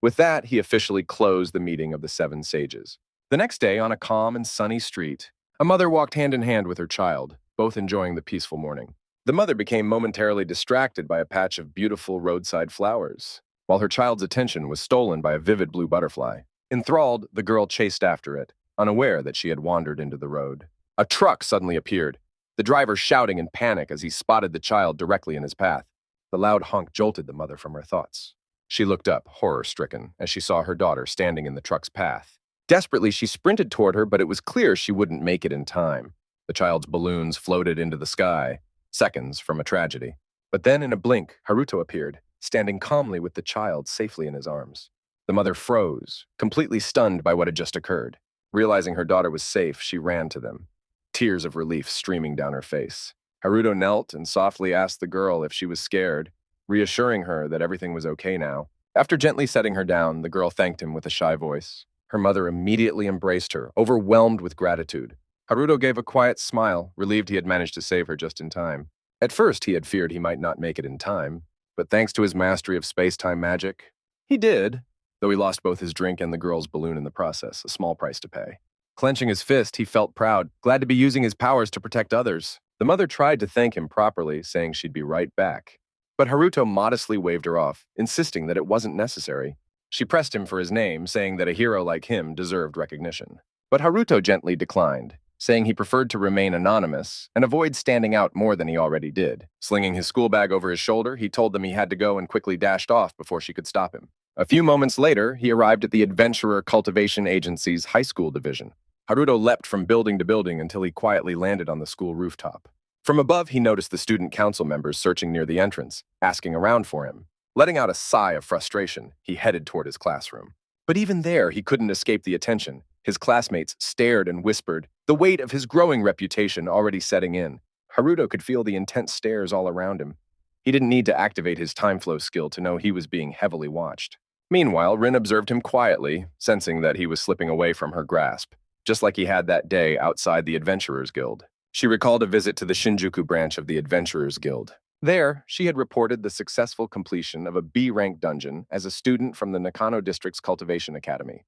With that, he officially closed the meeting of the 7 sages. The next day, on a calm and sunny street, a mother walked hand in hand with her child, both enjoying the peaceful morning. The mother became momentarily distracted by a patch of beautiful roadside flowers, while her child's attention was stolen by a vivid blue butterfly. Enthralled, the girl chased after it, unaware that she had wandered into the road. A truck suddenly appeared, the driver shouting in panic as he spotted the child directly in his path. The loud honk jolted the mother from her thoughts. She looked up, horror-stricken, as she saw her daughter standing in the truck's path. Desperately, she sprinted toward her, but it was clear she wouldn't make it in time. The child's balloons floated into the sky, seconds from a tragedy. But then, in a blink, Haruto appeared, standing calmly with the child safely in his arms. The mother froze, completely stunned by what had just occurred. Realizing her daughter was safe, she ran to them, tears of relief streaming down her face. Haruto knelt and softly asked the girl if she was scared, reassuring her that everything was okay now. After gently setting her down, the girl thanked him with a shy voice. Her mother immediately embraced her, overwhelmed with gratitude. Haruto gave a quiet smile, relieved he had managed to save her just in time. At first, he had feared he might not make it in time, but thanks to his mastery of space-time magic, he did, though he lost both his drink and the girl's balloon in the process, a small price to pay. Clenching his fist, he felt proud, glad to be using his powers to protect others. The mother tried to thank him properly, saying she'd be right back. But Haruto modestly waved her off, insisting that it wasn't necessary. She pressed him for his name, saying that a hero like him deserved recognition. But Haruto gently declined, saying he preferred to remain anonymous and avoid standing out more than he already did. Slinging his school bag over his shoulder, he told them he had to go and quickly dashed off before she could stop him. A few moments later, he arrived at the Adventurer Cultivation Agency's high school division. Haruto leapt from building to building until he quietly landed on the school rooftop. From above, he noticed the student council members searching near the entrance, asking around for him. Letting out a sigh of frustration, he headed toward his classroom. But even there, he couldn't escape the attention. His classmates stared and whispered, the weight of his growing reputation already setting in. Haruto could feel the intense stares all around him. He didn't need to activate his time flow skill to know he was being heavily watched. Meanwhile, Rin observed him quietly, sensing that he was slipping away from her grasp, just like he had that day outside the Adventurers Guild. She recalled a visit to the Shinjuku branch of the Adventurers Guild. There, she had reported the successful completion of a B-rank dungeon as a student from the Nakano District's Cultivation Academy.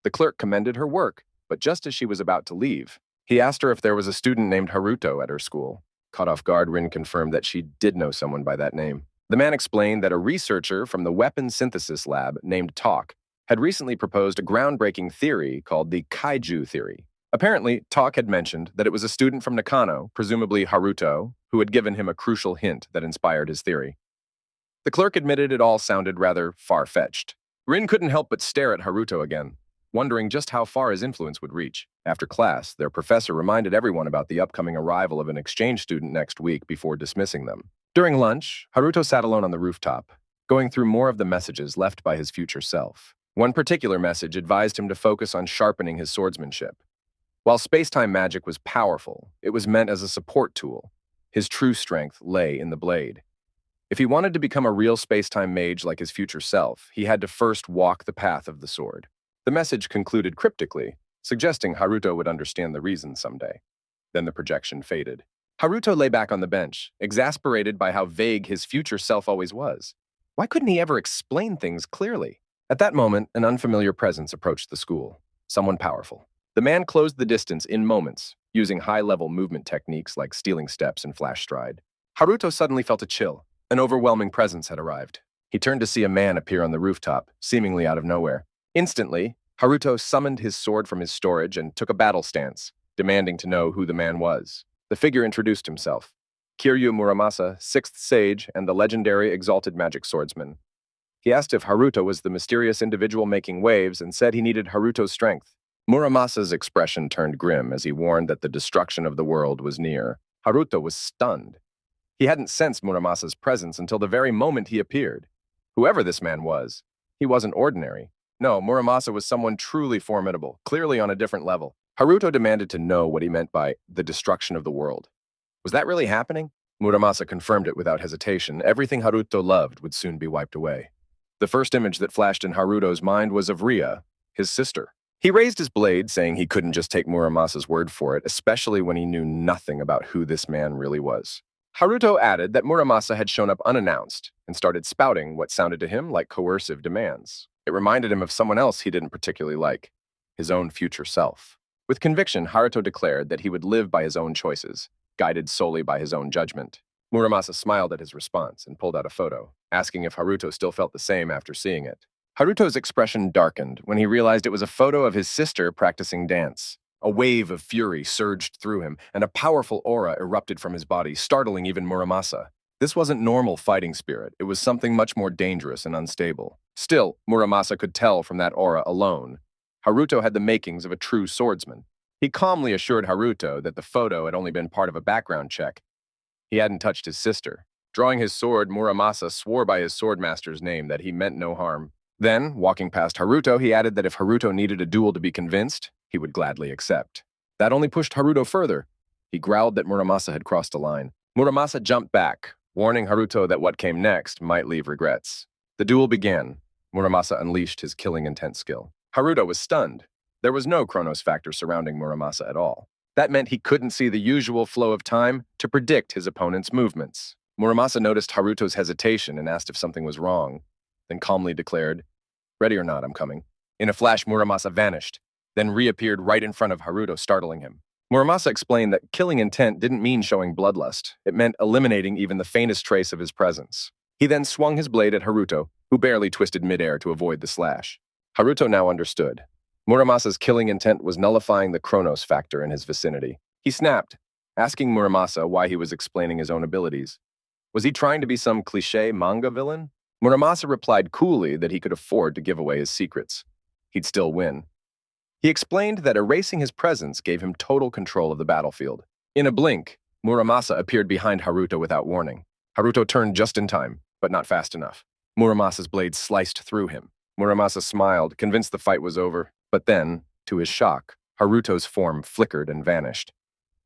The clerk commended her work, but just as she was about to leave, he asked her if there was a student named Haruto at her school. Caught off guard, Rin confirmed that she did know someone by that name. The man explained that a researcher from the weapon synthesis lab named Talk had recently proposed a groundbreaking theory called the Kaiju theory. Apparently, Talk had mentioned that it was a student from Nakano, presumably Haruto, who had given him a crucial hint that inspired his theory. The clerk admitted it all sounded rather far-fetched. Rin couldn't help but stare at Haruto again, wondering just how far his influence would reach. After class, their professor reminded everyone about the upcoming arrival of an exchange student next week before dismissing them. During lunch, Haruto sat alone on the rooftop, going through more of the messages left by his future self. One particular message advised him to focus on sharpening his swordsmanship. While space-time magic was powerful, it was meant as a support tool. His true strength lay in the blade. If he wanted to become a real space-time mage like his future self, he had to first walk the path of the sword. The message concluded cryptically, suggesting Haruto would understand the reason someday. Then the projection faded. Haruto lay back on the bench, exasperated by how vague his future self always was. Why couldn't he ever explain things clearly? At that moment, an unfamiliar presence approached the school. Someone powerful. The man closed the distance in moments, using high-level movement techniques like stealing steps and flash stride. Haruto suddenly felt a chill. An overwhelming presence had arrived. He turned to see a man appear on the rooftop, seemingly out of nowhere. Instantly, Haruto summoned his sword from his storage and took a battle stance, demanding to know who the man was. The figure introduced himself. Kiryu Muramasa, 6th Sage and the legendary Exalted Magic Swordsman. He asked if Haruto was the mysterious individual making waves and said he needed Haruto's strength. Muramasa's expression turned grim as he warned that the destruction of the world was near. Haruto was stunned. He hadn't sensed Muramasa's presence until the very moment he appeared. Whoever this man was, he wasn't ordinary. No, Muramasa was someone truly formidable, clearly on a different level. Haruto demanded to know what he meant by the destruction of the world. Was that really happening? Muramasa confirmed it without hesitation. Everything Haruto loved would soon be wiped away. The first image that flashed in Haruto's mind was of Ria, his sister. He raised his blade, saying he couldn't just take Muramasa's word for it, especially when he knew nothing about who this man really was. Haruto added that Muramasa had shown up unannounced and started spouting what sounded to him like coercive demands. It reminded him of someone else he didn't particularly like, his own future self. With conviction, Haruto declared that he would live by his own choices, guided solely by his own judgment. Muramasa smiled at his response and pulled out a photo, asking if Haruto still felt the same after seeing it. Haruto's expression darkened when he realized it was a photo of his sister practicing dance. A wave of fury surged through him, and a powerful aura erupted from his body, startling even Muramasa. This wasn't normal fighting spirit. It was something much more dangerous and unstable. Still, Muramasa could tell from that aura alone. Haruto had the makings of a true swordsman. He calmly assured Haruto that the photo had only been part of a background check. He hadn't touched his sister. Drawing his sword, Muramasa swore by his swordmaster's name that he meant no harm. Then, walking past Haruto, he added that if Haruto needed a duel to be convinced, he would gladly accept. That only pushed Haruto further. He growled that Muramasa had crossed a line. Muramasa jumped back, warning Haruto that what came next might leave regrets. The duel began. Muramasa unleashed his killing intent skill. Haruto was stunned. There was no Chronos factor surrounding Muramasa at all. That meant he couldn't see the usual flow of time to predict his opponent's movements. Muramasa noticed Haruto's hesitation and asked if something was wrong, then calmly declared, "Ready or not, I'm coming." In a flash, Muramasa vanished, then reappeared right in front of Haruto, startling him. Muramasa explained that killing intent didn't mean showing bloodlust. It meant eliminating even the faintest trace of his presence. He then swung his blade at Haruto, who barely twisted midair to avoid the slash. Haruto now understood. Muramasa's killing intent was nullifying the Chronos factor in his vicinity. He snapped, asking Muramasa why he was explaining his own abilities. Was he trying to be some cliché manga villain? Muramasa replied coolly that he could afford to give away his secrets. He'd still win. He explained that erasing his presence gave him total control of the battlefield. In a blink, Muramasa appeared behind Haruto without warning. Haruto turned just in time, but not fast enough. Muramasa's blade sliced through him. Muramasa smiled, convinced the fight was over, but then, to his shock, Haruto's form flickered and vanished.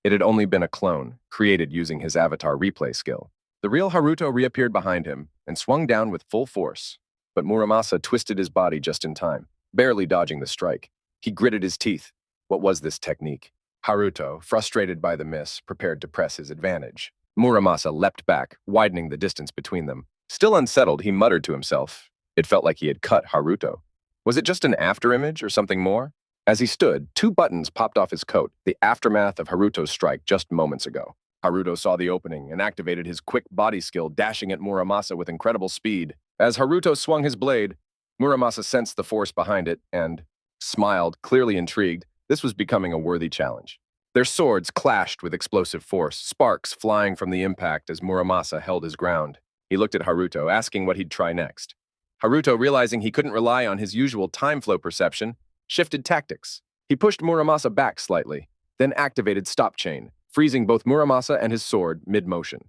It had only been a clone, created using his avatar replay skill. The real Haruto reappeared behind him and swung down with full force, but Muramasa twisted his body just in time, barely dodging the strike. He gritted his teeth. What was this technique? Haruto, frustrated by the miss, prepared to press his advantage. Muramasa leapt back, widening the distance between them. Still unsettled, he muttered to himself. It felt like he had cut Haruto. Was it just an afterimage or something more? As he stood, 2 buttons popped off his coat, the aftermath of Haruto's strike just moments ago. Haruto saw the opening and activated his quick body skill, dashing at Muramasa with incredible speed. As Haruto swung his blade, Muramasa sensed the force behind it and smiled, clearly intrigued. This was becoming a worthy challenge. Their swords clashed with explosive force, sparks flying from the impact as Muramasa held his ground. He looked at Haruto, asking what he'd try next. Haruto, realizing he couldn't rely on his usual time flow perception, shifted tactics. He pushed Muramasa back slightly, then activated Stop Chain, freezing both Muramasa and his sword mid-motion.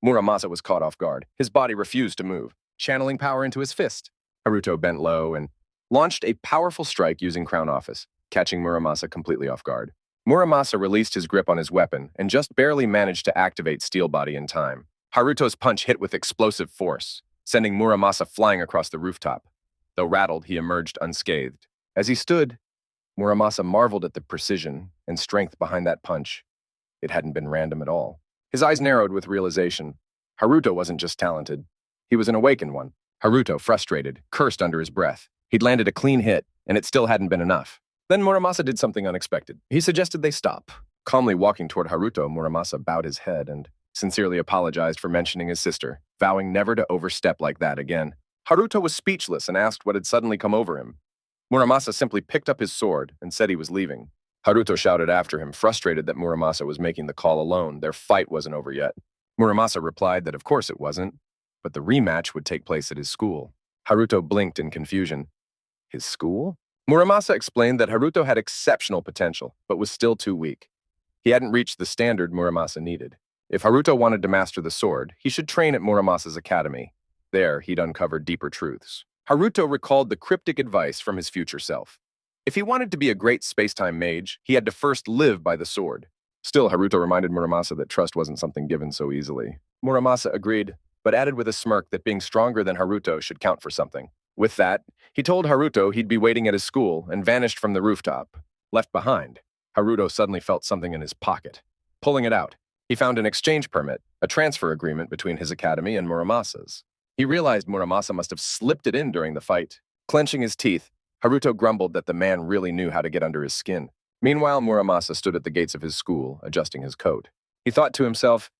Muramasa was caught off guard. His body refused to move, channeling power into his fist. Haruto bent low and launched a powerful strike using Crown Office, catching Muramasa completely off guard. Muramasa released his grip on his weapon and just barely managed to activate Steel Body in time. Haruto's punch hit with explosive force, sending Muramasa flying across the rooftop. Though rattled, he emerged unscathed. As he stood, Muramasa marveled at the precision and strength behind that punch. It hadn't been random at all. His eyes narrowed with realization. Haruto wasn't just talented. He was an awakened one. Haruto, frustrated, cursed under his breath. He'd landed a clean hit, and it still hadn't been enough. Then Muramasa did something unexpected. He suggested they stop. Calmly walking toward Haruto, Muramasa bowed his head and sincerely apologized for mentioning his sister, vowing never to overstep like that again. Haruto was speechless and asked what had suddenly come over him. Muramasa simply picked up his sword and said he was leaving. Haruto shouted after him, frustrated that Muramasa was making the call alone. Their fight wasn't over yet. Muramasa replied that of course it wasn't, but the rematch would take place at his school. Haruto blinked in confusion. His school? Muramasa explained that Haruto had exceptional potential, but was still too weak. He hadn't reached the standard Muramasa needed. If Haruto wanted to master the sword, he should train at Muramasa's academy. There, he'd uncover deeper truths. Haruto recalled the cryptic advice from his future self. If he wanted to be a great space-time mage, he had to first live by the sword. Still, Haruto reminded Muramasa that trust wasn't something given so easily. Muramasa agreed, but added with a smirk that being stronger than Haruto should count for something. With that, he told Haruto he'd be waiting at his school and vanished from the rooftop. Left behind, Haruto suddenly felt something in his pocket. Pulling it out, he found an exchange permit, a transfer agreement between his academy and Muramasa's. He realized Muramasa must have slipped it in during the fight. Clenching his teeth, Haruto grumbled that the man really knew how to get under his skin. Meanwhile, Muramasa stood at the gates of his school, adjusting his coat. He thought to himself,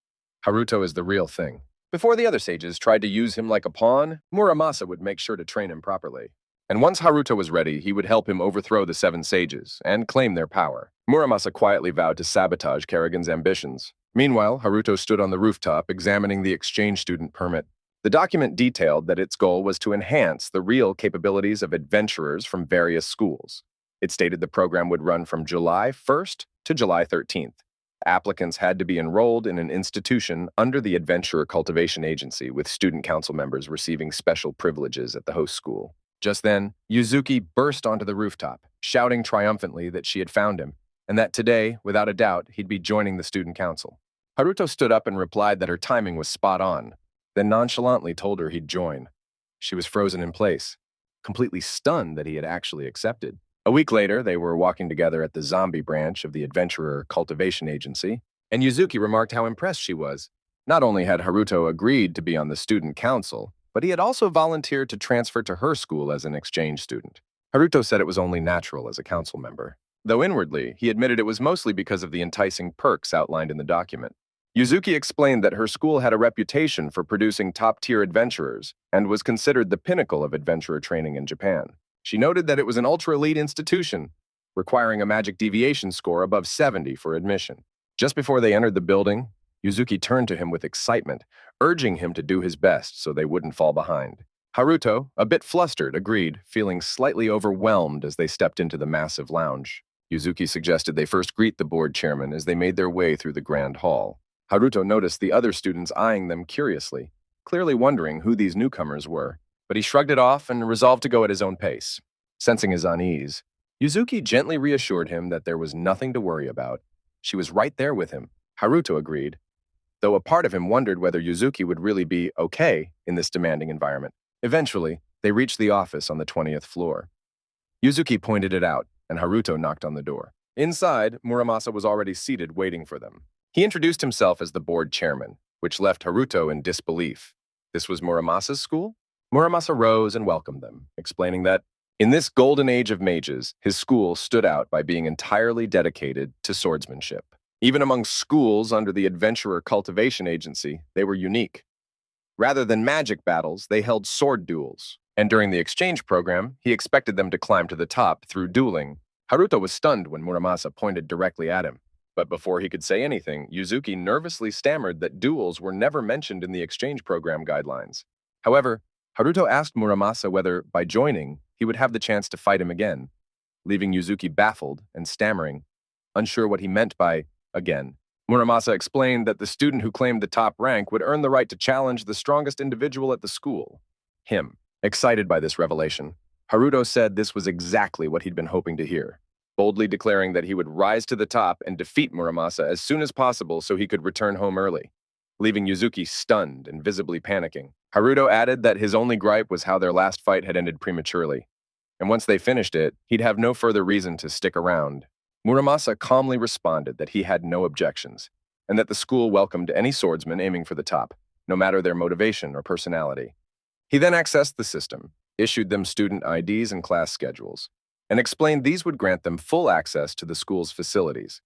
Haruto is the real thing. Before the other sages tried to use him like a pawn, Muramasa would make sure to train him properly. And once Haruto was ready, he would help him overthrow the 7 sages and claim their power. Muramasa quietly vowed to sabotage Kerrigan's ambitions. Meanwhile, Haruto stood on the rooftop examining the exchange student permit. The document detailed that its goal was to enhance the real capabilities of adventurers from various schools. It stated the program would run from July 1st to July 13th. Applicants had to be enrolled in an institution under the Adventurer Cultivation Agency, with student council members receiving special privileges at the host school. Just then, Yuzuki burst onto the rooftop, shouting triumphantly that she had found him, and that today, without a doubt, he'd be joining the student council. Haruto stood up and replied that her timing was spot on, then nonchalantly told her he'd join. She was frozen in place, completely stunned that he had actually accepted. A week later, they were walking together at the zombie branch of the Adventurer Cultivation Agency, and Yuzuki remarked how impressed she was. Not only had Haruto agreed to be on the student council, but he had also volunteered to transfer to her school as an exchange student. Haruto said it was only natural as a council member, though inwardly, he admitted it was mostly because of the enticing perks outlined in the document. Yuzuki explained that her school had a reputation for producing top-tier adventurers and was considered the pinnacle of adventurer training in Japan. She noted that it was an ultra-elite institution, requiring a magic deviation score above 70 for admission. Just before they entered the building, Yuzuki turned to him with excitement, urging him to do his best so they wouldn't fall behind. Haruto, a bit flustered, agreed, feeling slightly overwhelmed as they stepped into the massive lounge. Yuzuki suggested they first greet the board chairman as they made their way through the grand hall. Haruto noticed the other students eyeing them curiously, clearly wondering who these newcomers were, but he shrugged it off and resolved to go at his own pace. Sensing his unease, Yuzuki gently reassured him that there was nothing to worry about. She was right there with him. Haruto agreed, though a part of him wondered whether Yuzuki would really be okay in this demanding environment. Eventually, they reached the office on the 20th floor. Yuzuki pointed it out, and Haruto knocked on the door. Inside, Muramasa was already seated waiting for them. He introduced himself as the board chairman, which left Haruto in disbelief. This was Muramasa's school? Muramasa rose and welcomed them, explaining that, in this golden age of mages, his school stood out by being entirely dedicated to swordsmanship. Even among schools under the Adventurer Cultivation Agency, they were unique. Rather than magic battles, they held sword duels, and during the exchange program, he expected them to climb to the top through dueling. Haruto was stunned when Muramasa pointed directly at him. But before he could say anything, Yuzuki nervously stammered that duels were never mentioned in the exchange program guidelines. However, Haruto asked Muramasa whether, by joining, he would have the chance to fight him again, leaving Yuzuki baffled and stammering, unsure what he meant by again. Muramasa explained that the student who claimed the top rank would earn the right to challenge the strongest individual at the school, him. Excited by this revelation, Haruto said this was exactly what he'd been hoping to hear, boldly declaring that he would rise to the top and defeat Muramasa as soon as possible so he could return home early, leaving Yuzuki stunned and visibly panicking. Haruto added that his only gripe was how their last fight had ended prematurely, and once they finished it, he'd have no further reason to stick around. Muramasa calmly responded that he had no objections, and that the school welcomed any swordsman aiming for the top, no matter their motivation or personality. He then accessed the system, issued them student IDs and class schedules, and explained these would grant them full access to the school's facilities,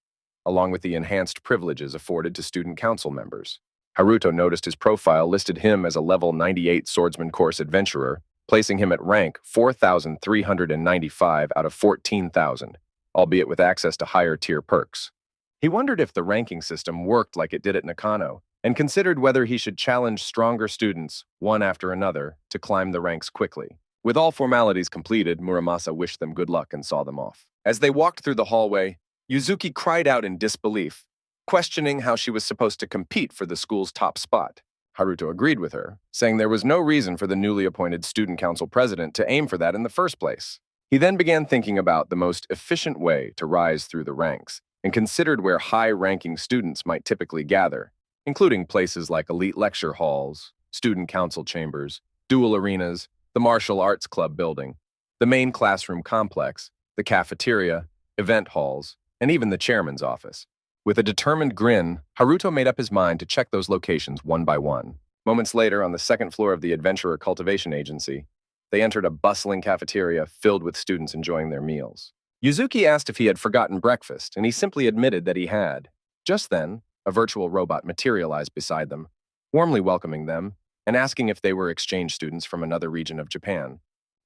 along with the enhanced privileges afforded to student council members. Haruto noticed his profile listed him as a level 98 swordsman course adventurer, placing him at rank 4,395 out of 14,000, albeit with access to higher-tier perks. He wondered if the ranking system worked like it did at Nakano, and considered whether he should challenge stronger students, one after another, to climb the ranks quickly. With all formalities completed, Muramasa wished them good luck and saw them off. As they walked through the hallway, Yuzuki cried out in disbelief, questioning how she was supposed to compete for the school's top spot. Haruto agreed with her, saying there was no reason for the newly appointed student council president to aim for that in the first place. He then began thinking about the most efficient way to rise through the ranks, and considered where high-ranking students might typically gather, including places like elite lecture halls, student council chambers, duel arenas, the martial arts club building, the main classroom complex, the cafeteria, event halls, and even the chairman's office. With a determined grin, Haruto made up his mind to check those locations one by one. Moments later, on the second floor of the Adventurer Cultivation Agency, they entered a bustling cafeteria filled with students enjoying their meals. Yuzuki asked if he had forgotten breakfast, and he simply admitted that he had. Just then, a virtual robot materialized beside them, warmly welcoming them and asking if they were exchange students from another region of Japan.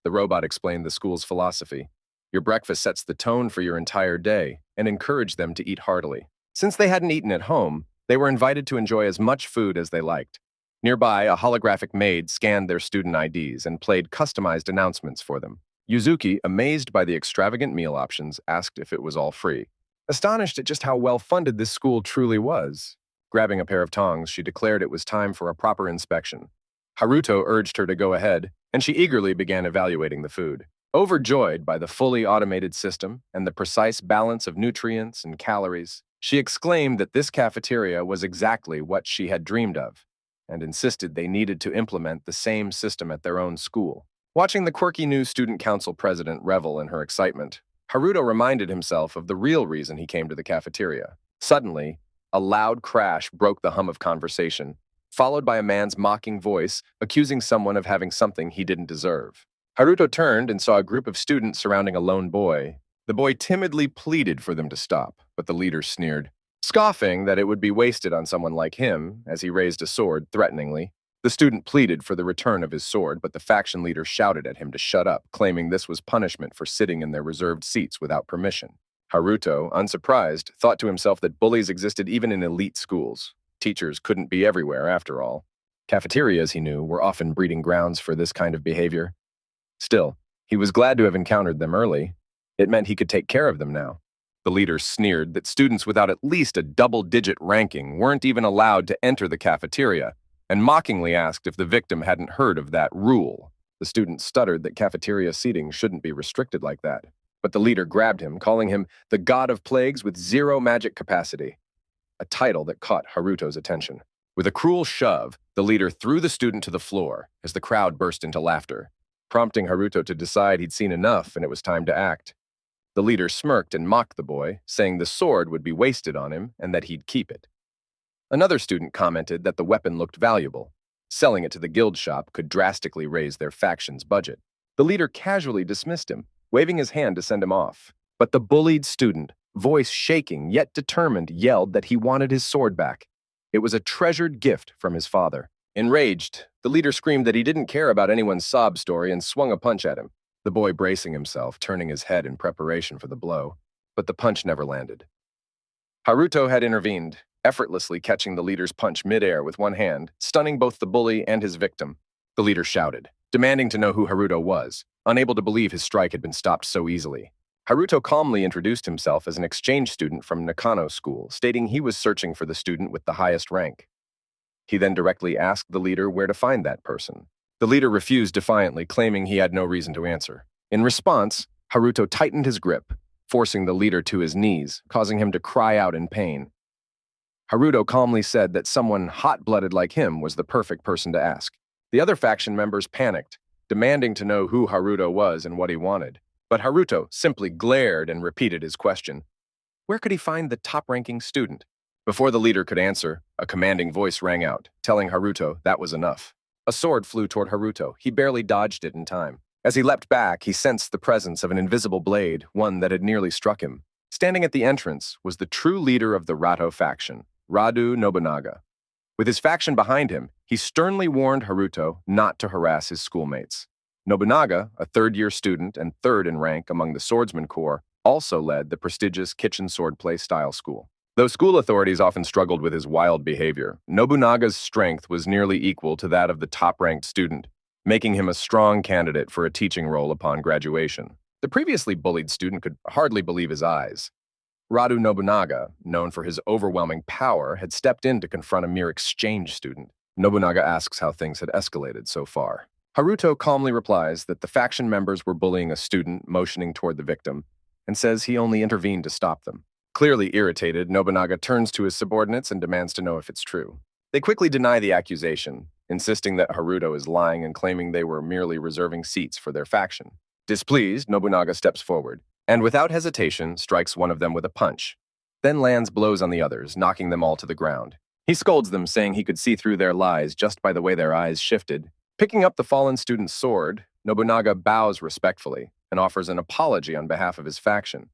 The robot explained the school's philosophy. Your breakfast sets the tone for your entire day and encouraged them to eat heartily. Since they hadn't eaten at home, they were invited to enjoy as much food as they liked. Nearby, a holographic maid scanned their student IDs and played customized announcements for them. Yuzuki, amazed by the extravagant meal options, asked if it was all free. Astonished at just how well-funded this school truly was, grabbing a pair of tongs, she declared it was time for a proper inspection. Haruto urged her to go ahead, and she eagerly began evaluating the food. Overjoyed by the fully automated system and the precise balance of nutrients and calories, she exclaimed that this cafeteria was exactly what she had dreamed of, and insisted they needed to implement the same system at their own school. Watching the quirky new student council president revel in her excitement, Haruto reminded himself of the real reason he came to the cafeteria. Suddenly, a loud crash broke the hum of conversation, followed by a man's mocking voice accusing someone of having something he didn't deserve. Haruto turned and saw a group of students surrounding a lone boy. The boy timidly pleaded for them to stop, but the leader sneered, scoffing that it would be wasted on someone like him as he raised a sword threateningly. The student pleaded for the return of his sword, but the faction leader shouted at him to shut up, claiming this was punishment for sitting in their reserved seats without permission. Haruto, unsurprised, thought to himself that bullies existed even in elite schools. Teachers couldn't be everywhere, after all. Cafeterias, he knew, were often breeding grounds for this kind of behavior. Still, he was glad to have encountered them early. It meant he could take care of them now. The leader sneered that students without at least a double-digit ranking weren't even allowed to enter the cafeteria, and mockingly asked if the victim hadn't heard of that rule. The student stuttered that cafeteria seating shouldn't be restricted like that, but the leader grabbed him, calling him the god of plagues with zero magic capacity, a title that caught Haruto's attention. With a cruel shove, the leader threw the student to the floor as the crowd burst into laughter, prompting Haruto to decide he'd seen enough and it was time to act. The leader smirked and mocked the boy, saying the sword would be wasted on him and that he'd keep it. Another student commented that the weapon looked valuable. Selling it to the guild shop could drastically raise their faction's budget. The leader casually dismissed him, waving his hand to send him off. But the bullied student, voice shaking yet determined, yelled that he wanted his sword back. It was a treasured gift from his father. Enraged, the leader screamed that he didn't care about anyone's sob story and swung a punch at him, the boy bracing himself, turning his head in preparation for the blow. But the punch never landed. Haruto had intervened, effortlessly catching the leader's punch midair with one hand, stunning both the bully and his victim. The leader shouted, demanding to know who Haruto was, unable to believe his strike had been stopped so easily. Haruto calmly introduced himself as an exchange student from Nakano School, stating he was searching for the student with the highest rank. He then directly asked the leader where to find that person. The leader refused defiantly, claiming he had no reason to answer. In response, Haruto tightened his grip, forcing the leader to his knees, causing him to cry out in pain. Haruto calmly said that someone hot-blooded like him was the perfect person to ask. The other faction members panicked, demanding to know who Haruto was and what he wanted. But Haruto simply glared and repeated his question. Where could he find the top-ranking student? Before the leader could answer, a commanding voice rang out, telling Haruto that was enough. A sword flew toward Haruto. He barely dodged it in time. As he leapt back, he sensed the presence of an invisible blade, one that had nearly struck him. Standing at the entrance was the true leader of the Rato faction, Radu Nobunaga. With his faction behind him, he sternly warned Haruto not to harass his schoolmates. Nobunaga, a third-year student and third in rank among the swordsman corps, also led the prestigious kitchen swordplay style school. Though school authorities often struggled with his wild behavior, Nobunaga's strength was nearly equal to that of the top-ranked student, making him a strong candidate for a teaching role upon graduation. The previously bullied student could hardly believe his eyes. Radu Nobunaga, known for his overwhelming power, had stepped in to confront a mere exchange student. Nobunaga asks how things had escalated so far. Haruto calmly replies that the faction members were bullying a student motioning toward the victim, and says he only intervened to stop them. Clearly irritated, Nobunaga turns to his subordinates and demands to know if it's true. They quickly deny the accusation, insisting that Haruto is lying and claiming they were merely reserving seats for their faction. Displeased, Nobunaga steps forward, and without hesitation strikes one of them with a punch, then lands blows on the others, knocking them all to the ground. He scolds them, saying he could see through their lies just by the way their eyes shifted. Picking up the fallen student's sword, Nobunaga bows respectfully and offers an apology on behalf of his faction,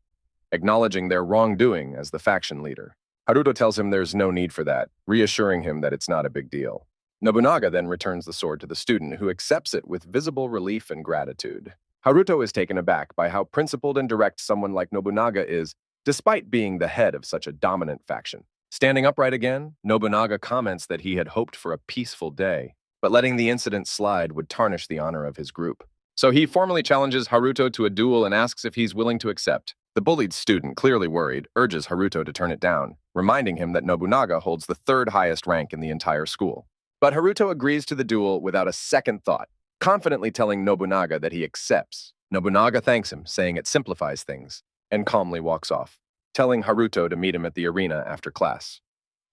acknowledging their wrongdoing as the faction leader. Haruto tells him there's no need for that, reassuring him that it's not a big deal. Nobunaga then returns the sword to the student, who accepts it with visible relief and gratitude. Haruto is taken aback by how principled and direct someone like Nobunaga is, despite being the head of such a dominant faction. Standing upright again, Nobunaga comments that he had hoped for a peaceful day, but letting the incident slide would tarnish the honor of his group. So he formally challenges Haruto to a duel and asks if he's willing to accept. The bullied student, clearly worried, urges Haruto to turn it down, reminding him that Nobunaga holds the third highest rank in the entire school. But Haruto agrees to the duel without a second thought, confidently telling Nobunaga that he accepts. Nobunaga thanks him, saying it simplifies things, and calmly walks off, telling Haruto to meet him at the arena after class.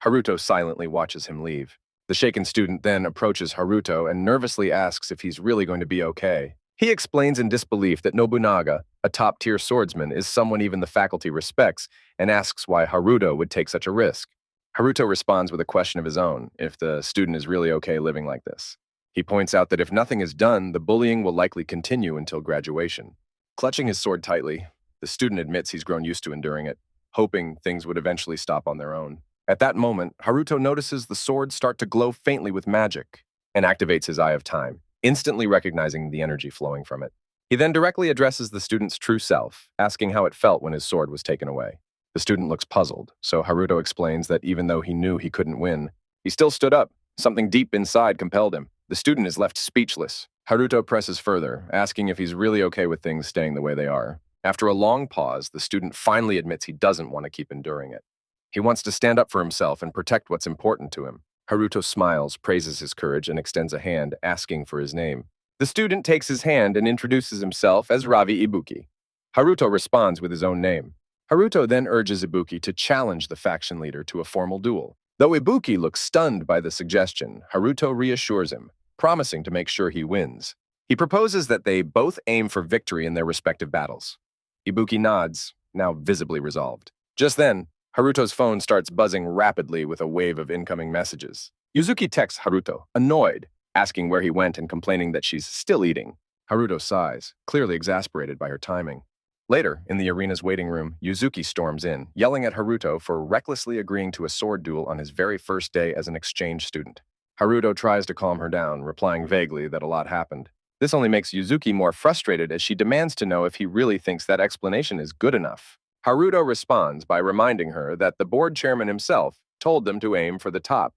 Haruto silently watches him leave. The shaken student then approaches Haruto and nervously asks if he's really going to be okay. He explains in disbelief that Nobunaga, a top-tier swordsman, is someone even the faculty respects, and asks why Haruto would take such a risk. Haruto responds with a question of his own, if the student is really okay living like this. He points out that if nothing is done, the bullying will likely continue until graduation. Clutching his sword tightly, the student admits he's grown used to enduring it, hoping things would eventually stop on their own. At that moment, Haruto notices the sword start to glow faintly with magic and activates his Eye of Time, instantly recognizing the energy flowing from it. He then directly addresses the student's true self, asking how it felt when his sword was taken away. The student looks puzzled, so Haruto explains that even though he knew he couldn't win, he still stood up. Something deep inside compelled him. The student is left speechless. Haruto presses further, asking if he's really okay with things staying the way they are. After a long pause, the student finally admits he doesn't want to keep enduring it. He wants to stand up for himself and protect what's important to him. Haruto smiles, praises his courage, and extends a hand, asking for his name. The student takes his hand and introduces himself as Ravi Ibuki. Haruto responds with his own name. Haruto then urges Ibuki to challenge the faction leader to a formal duel. Though Ibuki looks stunned by the suggestion, Haruto reassures him, promising to make sure he wins. He proposes that they both aim for victory in their respective battles. Ibuki nods, now visibly resolved. Just then, Haruto's phone starts buzzing rapidly with a wave of incoming messages. Yuzuki texts Haruto, annoyed, asking where he went and complaining that she's still eating. Haruto sighs, clearly exasperated by her timing. Later, in the arena's waiting room, Yuzuki storms in, yelling at Haruto for recklessly agreeing to a sword duel on his very first day as an exchange student. Haruto tries to calm her down, replying vaguely that a lot happened. This only makes Yuzuki more frustrated as she demands to know if he really thinks that explanation is good enough. Haruto responds by reminding her that the board chairman himself told them to aim for the top,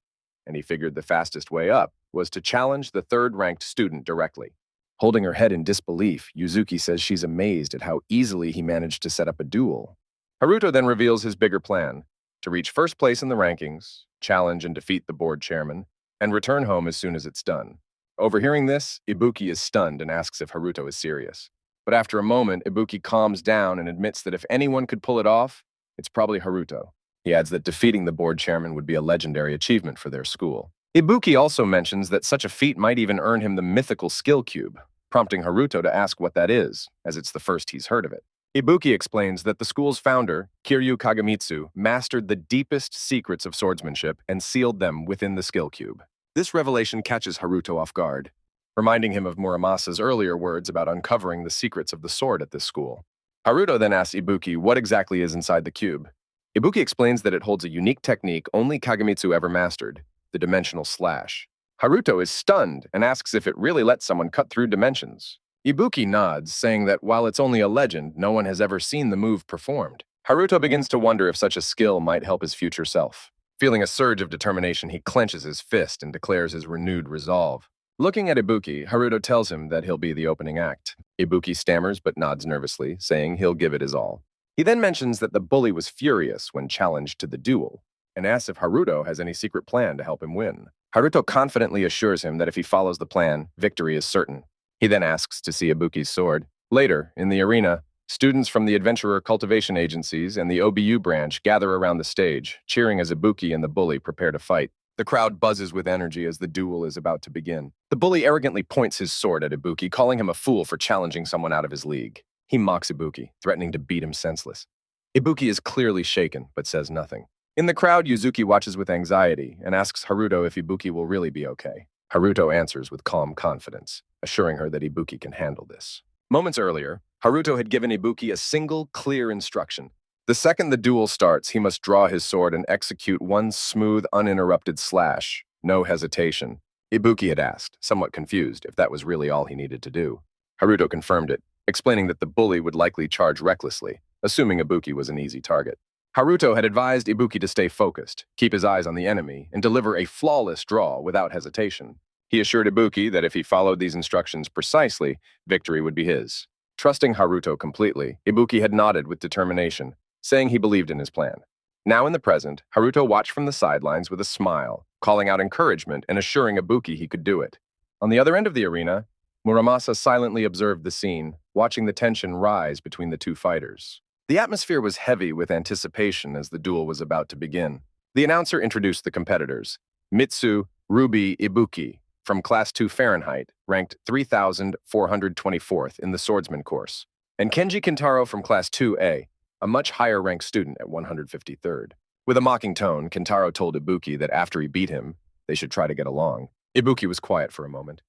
and he figured the fastest way up was to challenge the third-ranked student directly. Holding her head in disbelief, Yuzuki says she's amazed at how easily he managed to set up a duel. Haruto then reveals his bigger plan, to reach first place in the rankings, challenge and defeat the board chairman, and return home as soon as it's done. Overhearing this, Ibuki is stunned and asks if Haruto is serious. But after a moment, Ibuki calms down and admits that if anyone could pull it off, it's probably Haruto. He adds that defeating the board chairman would be a legendary achievement for their school. Ibuki also mentions that such a feat might even earn him the mythical skill cube, prompting Haruto to ask what that is, as it's the first he's heard of it. Ibuki explains that the school's founder, Kiryu Kagamitsu, mastered the deepest secrets of swordsmanship and sealed them within the skill cube. This revelation catches Haruto off guard, reminding him of Muramasa's earlier words about uncovering the secrets of the sword at this school. Haruto then asks Ibuki what exactly is inside the cube. Ibuki explains that it holds a unique technique only Kagamitsu ever mastered, the dimensional slash. Haruto is stunned and asks if it really lets someone cut through dimensions. Ibuki nods, saying that while it's only a legend, no one has ever seen the move performed. Haruto begins to wonder if such a skill might help his future self. Feeling a surge of determination, he clenches his fist and declares his renewed resolve. Looking at Ibuki, Haruto tells him that he'll be the opening act. Ibuki stammers but nods nervously, saying he'll give it his all. He then mentions that the bully was furious when challenged to the duel, and asks if Haruto has any secret plan to help him win. Haruto confidently assures him that if he follows the plan, victory is certain. He then asks to see Ibuki's sword. Later, in the arena, students from the adventurer cultivation agencies and the OBU branch gather around the stage, cheering as Ibuki and the bully prepare to fight. The crowd buzzes with energy as the duel is about to begin. The bully arrogantly points his sword at Ibuki, calling him a fool for challenging someone out of his league. He mocks Ibuki, threatening to beat him senseless. Ibuki is clearly shaken, but says nothing. In the crowd, Yuzuki watches with anxiety and asks Haruto if Ibuki will really be okay. Haruto answers with calm confidence, assuring her that Ibuki can handle this. Moments earlier, Haruto had given Ibuki a single, clear instruction. The second the duel starts, he must draw his sword and execute one smooth, uninterrupted slash, no hesitation. Ibuki had asked, somewhat confused, if that was really all he needed to do. Haruto confirmed it, explaining that the bully would likely charge recklessly, assuming Ibuki was an easy target. Haruto had advised Ibuki to stay focused, keep his eyes on the enemy, and deliver a flawless draw without hesitation. He assured Ibuki that if he followed these instructions precisely, victory would be his. Trusting Haruto completely, Ibuki had nodded with determination, saying he believed in his plan. Now in the present, Haruto watched from the sidelines with a smile, calling out encouragement and assuring Ibuki he could do it. On the other end of the arena, Muramasa silently observed the scene, watching the tension rise between the two fighters. The atmosphere was heavy with anticipation as the duel was about to begin. The announcer introduced the competitors. Mitsu Ruby Ibuki, from Class 2 Fahrenheit, ranked 3,424th in the swordsman course, and Kenji Kintaro from Class 2A, a much higher-ranked student at 153rd. With a mocking tone, Kintaro told Ibuki that after he beat him, they should try to get along. Ibuki was quiet for a moment,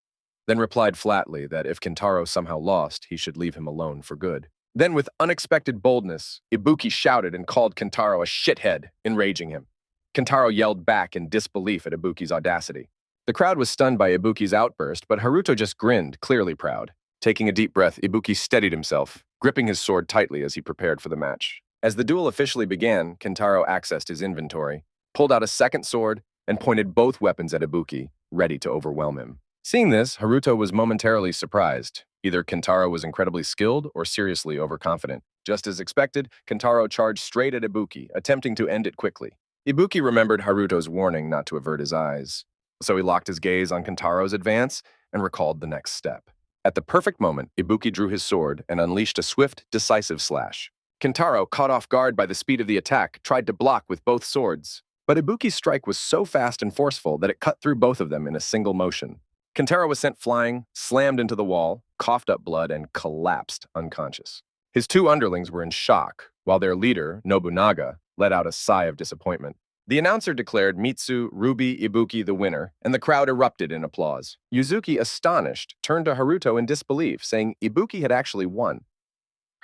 then replied flatly that if Kintaro somehow lost, he should leave him alone for good. Then, with unexpected boldness, Ibuki shouted and called Kintaro a shithead, enraging him. Kintaro yelled back in disbelief at Ibuki's audacity. The crowd was stunned by Ibuki's outburst, but Haruto just grinned, clearly proud. Taking a deep breath, Ibuki steadied himself, gripping his sword tightly as he prepared for the match. As the duel officially began, Kintaro accessed his inventory, pulled out a second sword, and pointed both weapons at Ibuki, ready to overwhelm him. Seeing this, Haruto was momentarily surprised. Either Kintaro was incredibly skilled or seriously overconfident. Just as expected, Kintaro charged straight at Ibuki, attempting to end it quickly. Ibuki remembered Haruto's warning not to avert his eyes, so he locked his gaze on Kintaro's advance and recalled the next step. At the perfect moment, Ibuki drew his sword and unleashed a swift, decisive slash. Kintaro, caught off guard by the speed of the attack, tried to block with both swords, but Ibuki's strike was so fast and forceful that it cut through both of them in a single motion. Kintaro was sent flying, slammed into the wall, coughed up blood, and collapsed unconscious. His two underlings were in shock, while their leader, Nobunaga, let out a sigh of disappointment. The announcer declared Mitsu Ruby Ibuki the winner, and the crowd erupted in applause. Yuzuki, astonished, turned to Haruto in disbelief, saying Ibuki had actually won.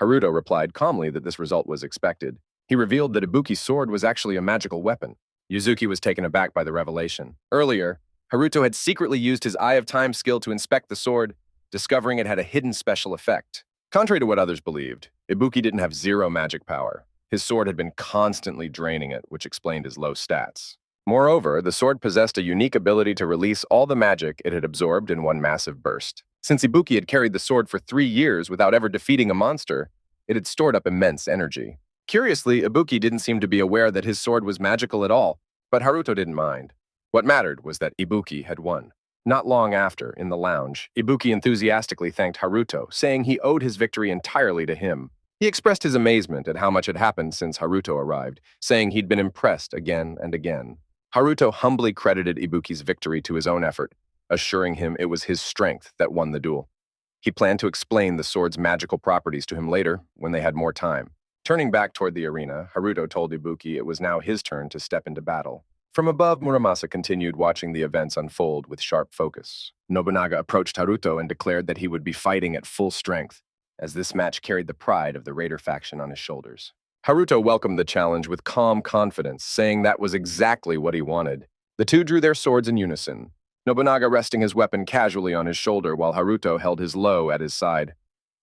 Haruto replied calmly that this result was expected. He revealed that Ibuki's sword was actually a magical weapon. Yuzuki was taken aback by the revelation. Earlier, Haruto had secretly used his Eye of Time skill to inspect the sword, discovering it had a hidden special effect. Contrary to what others believed, Ibuki didn't have zero magic power. His sword had been constantly draining it, which explained his low stats. Moreover, the sword possessed a unique ability to release all the magic it had absorbed in one massive burst. Since Ibuki had carried the sword for 3 years without ever defeating a monster, it had stored up immense energy. Curiously, Ibuki didn't seem to be aware that his sword was magical at all, but Haruto didn't mind. What mattered was that Ibuki had won. Not long after, in the lounge, Ibuki enthusiastically thanked Haruto, saying he owed his victory entirely to him. He expressed his amazement at how much had happened since Haruto arrived, saying he'd been impressed again and again. Haruto humbly credited Ibuki's victory to his own effort, assuring him it was his strength that won the duel. He planned to explain the sword's magical properties to him later, when they had more time. Turning back toward the arena, Haruto told Ibuki it was now his turn to step into battle. From above, Muramasa continued watching the events unfold with sharp focus. Nobunaga approached Haruto and declared that he would be fighting at full strength, as this match carried the pride of the Raider faction on his shoulders. Haruto welcomed the challenge with calm confidence, saying that was exactly what he wanted. The two drew their swords in unison, Nobunaga resting his weapon casually on his shoulder while Haruto held his low at his side.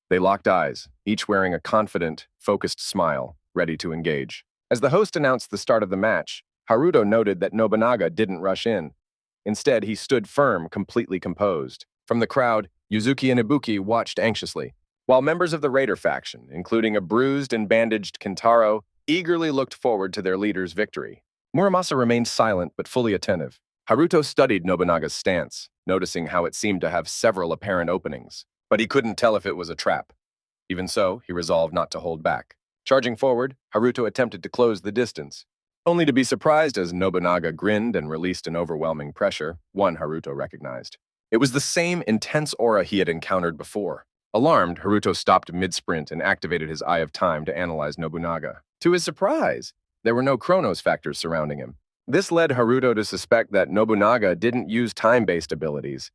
They locked eyes, each wearing a confident, focused smile, ready to engage. As the host announced the start of the match, Haruto noted that Nobunaga didn't rush in. Instead, he stood firm, completely composed. From the crowd, Yuzuki and Ibuki watched anxiously, while members of the Raider faction, including a bruised and bandaged Kintaro, eagerly looked forward to their leader's victory. Muramasa remained silent but fully attentive. Haruto studied Nobunaga's stance, noticing how it seemed to have several apparent openings, but he couldn't tell if it was a trap. Even so, he resolved not to hold back. Charging forward, Haruto attempted to close the distance, only to be surprised as Nobunaga grinned and released an overwhelming pressure, one Haruto recognized. It was the same intense aura he had encountered before. Alarmed, Haruto stopped mid-sprint and activated his Eye of Time to analyze Nobunaga. To his surprise, there were no Chronos factors surrounding him. This led Haruto to suspect that Nobunaga didn't use time-based abilities,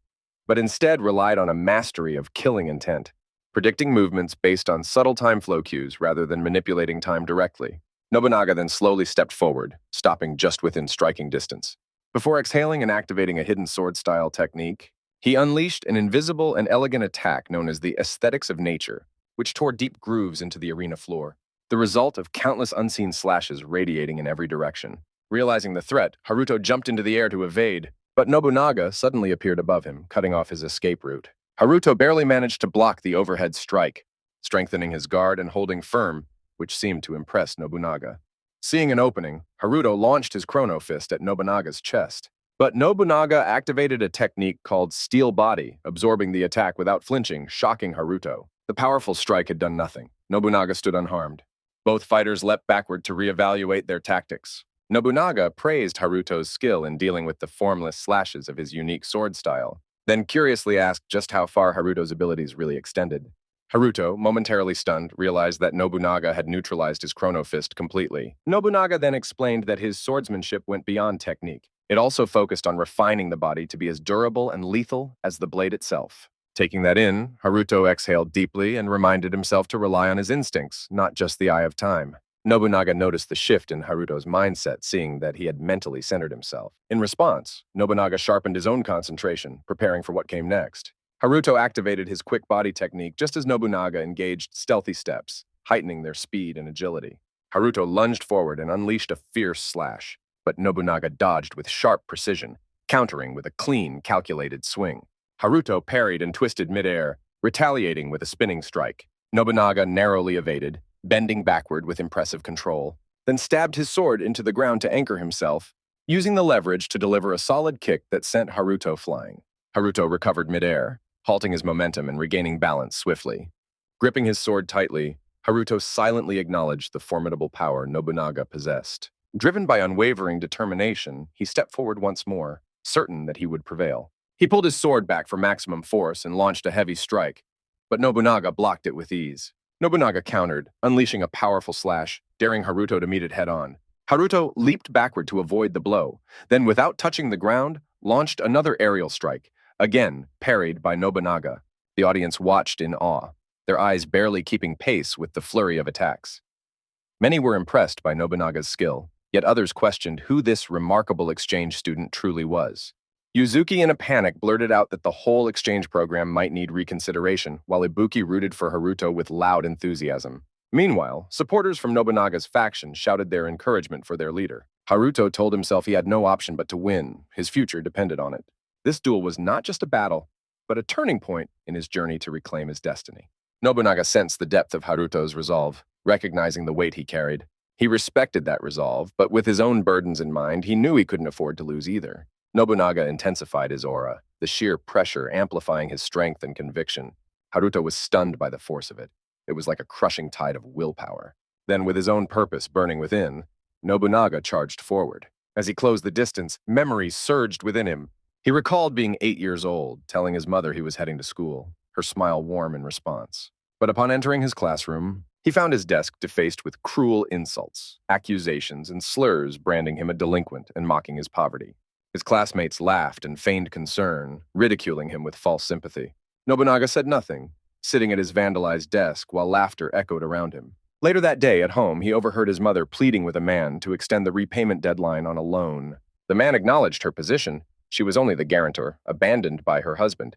but instead relied on a mastery of killing intent, predicting movements based on subtle time flow cues rather than manipulating time directly. Nobunaga then slowly stepped forward, stopping just within striking distance. Before exhaling and activating a hidden sword-style technique, he unleashed an invisible and elegant attack known as the Aesthetics of Nature, which tore deep grooves into the arena floor, the result of countless unseen slashes radiating in every direction. Realizing the threat, Haruto jumped into the air to evade, but Nobunaga suddenly appeared above him, cutting off his escape route. Haruto barely managed to block the overhead strike, strengthening his guard and holding firm, which seemed to impress Nobunaga. Seeing an opening, Haruto launched his Chrono Fist at Nobunaga's chest, But Nobunaga activated a technique called Steel Body, absorbing the attack without flinching, shocking Haruto. The powerful strike had done nothing. Nobunaga stood unharmed. Both fighters leapt backward to reevaluate their tactics. Nobunaga praised Haruto's skill in dealing with the formless slashes of his unique sword style, then curiously asked just how far Haruto's abilities really extended. Haruto, momentarily stunned, realized that Nobunaga had neutralized his chrono fist completely. Nobunaga then explained that his swordsmanship went beyond technique. It also focused on refining the body to be as durable and lethal as the blade itself. Taking that in, Haruto exhaled deeply and reminded himself to rely on his instincts, not just the eye of time. Nobunaga noticed the shift in Haruto's mindset, seeing that he had mentally centered himself. In response, Nobunaga sharpened his own concentration, preparing for what came next. Haruto activated his quick body technique just as Nobunaga engaged stealthy steps, heightening their speed and agility. Haruto lunged forward and unleashed a fierce slash, but Nobunaga dodged with sharp precision, countering with a clean, calculated swing. Haruto parried and twisted midair, retaliating with a spinning strike. Nobunaga narrowly evaded, bending backward with impressive control, then stabbed his sword into the ground to anchor himself, using the leverage to deliver a solid kick that sent Haruto flying. Haruto recovered midair, halting his momentum and regaining balance swiftly. Gripping his sword tightly, Haruto silently acknowledged the formidable power Nobunaga possessed. Driven by unwavering determination, he stepped forward once more, certain that he would prevail. He pulled his sword back for maximum force and launched a heavy strike, but Nobunaga blocked it with ease. Nobunaga countered, unleashing a powerful slash, daring Haruto to meet it head-on. Haruto leaped backward to avoid the blow, then without touching the ground, launched another aerial strike, again parried by Nobunaga. The audience watched in awe, their eyes barely keeping pace with the flurry of attacks. Many were impressed by Nobunaga's skill, yet others questioned who this remarkable exchange student truly was. Yuzuki, in a panic, blurted out that the whole exchange program might need reconsideration, while Ibuki rooted for Haruto with loud enthusiasm. Meanwhile, supporters from Nobunaga's faction shouted their encouragement for their leader. Haruto told himself he had no option but to win. His future depended on it. This duel was not just a battle, but a turning point in his journey to reclaim his destiny. Nobunaga sensed the depth of Haruto's resolve, recognizing the weight he carried. He respected that resolve, but with his own burdens in mind, he knew he couldn't afford to lose either. Nobunaga intensified his aura, the sheer pressure amplifying his strength and conviction. Haruto was stunned by the force of it. It was like a crushing tide of willpower. Then, with his own purpose burning within, Nobunaga charged forward. As he closed the distance, memories surged within him. He recalled being 8 years old, telling his mother he was heading to school, her smile warm in response. But upon entering his classroom, he found his desk defaced with cruel insults, accusations, and slurs branding him a delinquent and mocking his poverty. His classmates laughed and feigned concern, ridiculing him with false sympathy. Nobunaga said nothing, sitting at his vandalized desk while laughter echoed around him. Later that day, at home, he overheard his mother pleading with a man to extend the repayment deadline on a loan. The man acknowledged her position. She was only the guarantor, abandoned by her husband.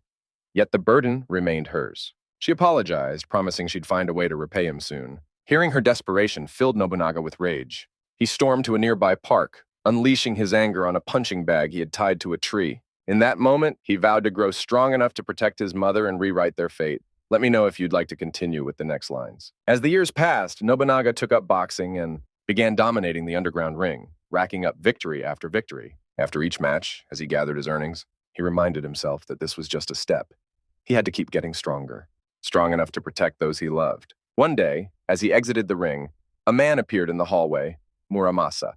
Yet the burden remained hers. She apologized, promising she'd find a way to repay him soon. Hearing her desperation filled Nobunaga with rage. He stormed to a nearby park, unleashing his anger on a punching bag he had tied to a tree. In that moment, he vowed to grow strong enough to protect his mother and rewrite their fate. Let me know if you'd like to continue with the next lines. As the years passed, Nobunaga took up boxing and began dominating the underground ring, racking up victory after victory. After each match, as he gathered his earnings, he reminded himself that this was just a step. He had to keep getting stronger, strong enough to protect those he loved. One day, as he exited the ring, a man appeared in the hallway, Muramasa.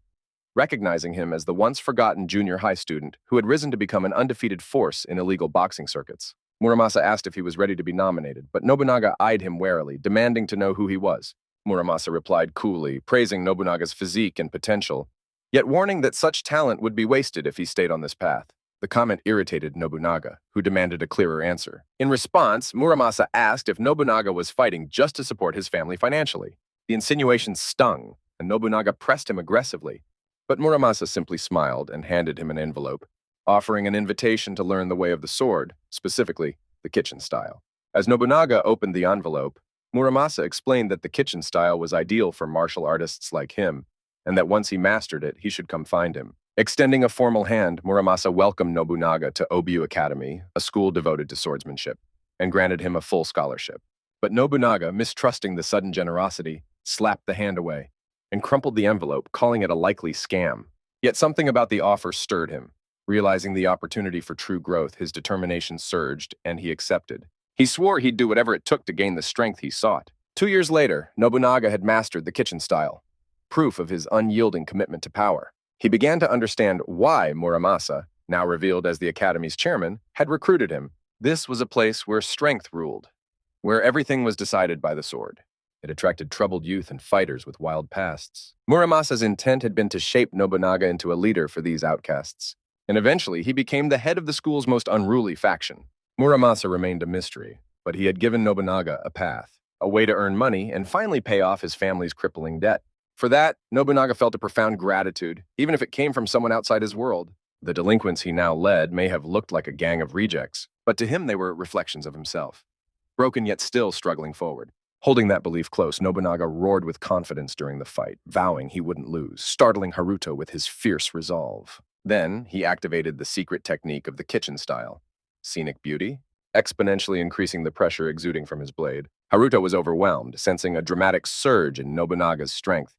Recognizing him as the once-forgotten junior high student who had risen to become an undefeated force in illegal boxing circuits. Muramasa asked if he was ready to be nominated, but Nobunaga eyed him warily, demanding to know who he was. Muramasa replied coolly, praising Nobunaga's physique and potential, yet warning that such talent would be wasted if he stayed on this path. The comment irritated Nobunaga, who demanded a clearer answer. In response, Muramasa asked if Nobunaga was fighting just to support his family financially. The insinuation stung, and Nobunaga pressed him aggressively. But Muramasa simply smiled and handed him an envelope, offering an invitation to learn the way of the sword, specifically the kitchen style. As Nobunaga opened the envelope, Muramasa explained that the kitchen style was ideal for martial artists like him, and that once he mastered it, he should come find him. Extending a formal hand, Muramasa welcomed Nobunaga to Obu Academy, a school devoted to swordsmanship, and granted him a full scholarship. But Nobunaga, mistrusting the sudden generosity, slapped the hand away and crumpled the envelope, calling it a likely scam. Yet something about the offer stirred him. Realizing the opportunity for true growth, his determination surged, and he accepted. He swore he'd do whatever it took to gain the strength he sought. 2 years later, Nobunaga had mastered the kitchen style, proof of his unyielding commitment to power. He began to understand why Muramasa, now revealed as the Academy's chairman, had recruited him. This was a place where strength ruled, where everything was decided by the sword. It attracted troubled youth and fighters with wild pasts. Muramasa's intent had been to shape Nobunaga into a leader for these outcasts, and eventually he became the head of the school's most unruly faction. Muramasa remained a mystery, but he had given Nobunaga a path, a way to earn money and finally pay off his family's crippling debt. For that, Nobunaga felt a profound gratitude, even if it came from someone outside his world. The delinquents he now led may have looked like a gang of rejects, but to him they were reflections of himself, broken yet still struggling forward. Holding that belief close, Nobunaga roared with confidence during the fight, vowing he wouldn't lose, startling Haruto with his fierce resolve. Then, he activated the secret technique of the kitchen style, scenic beauty, exponentially increasing the pressure exuding from his blade. Haruto was overwhelmed, sensing a dramatic surge in Nobunaga's strength.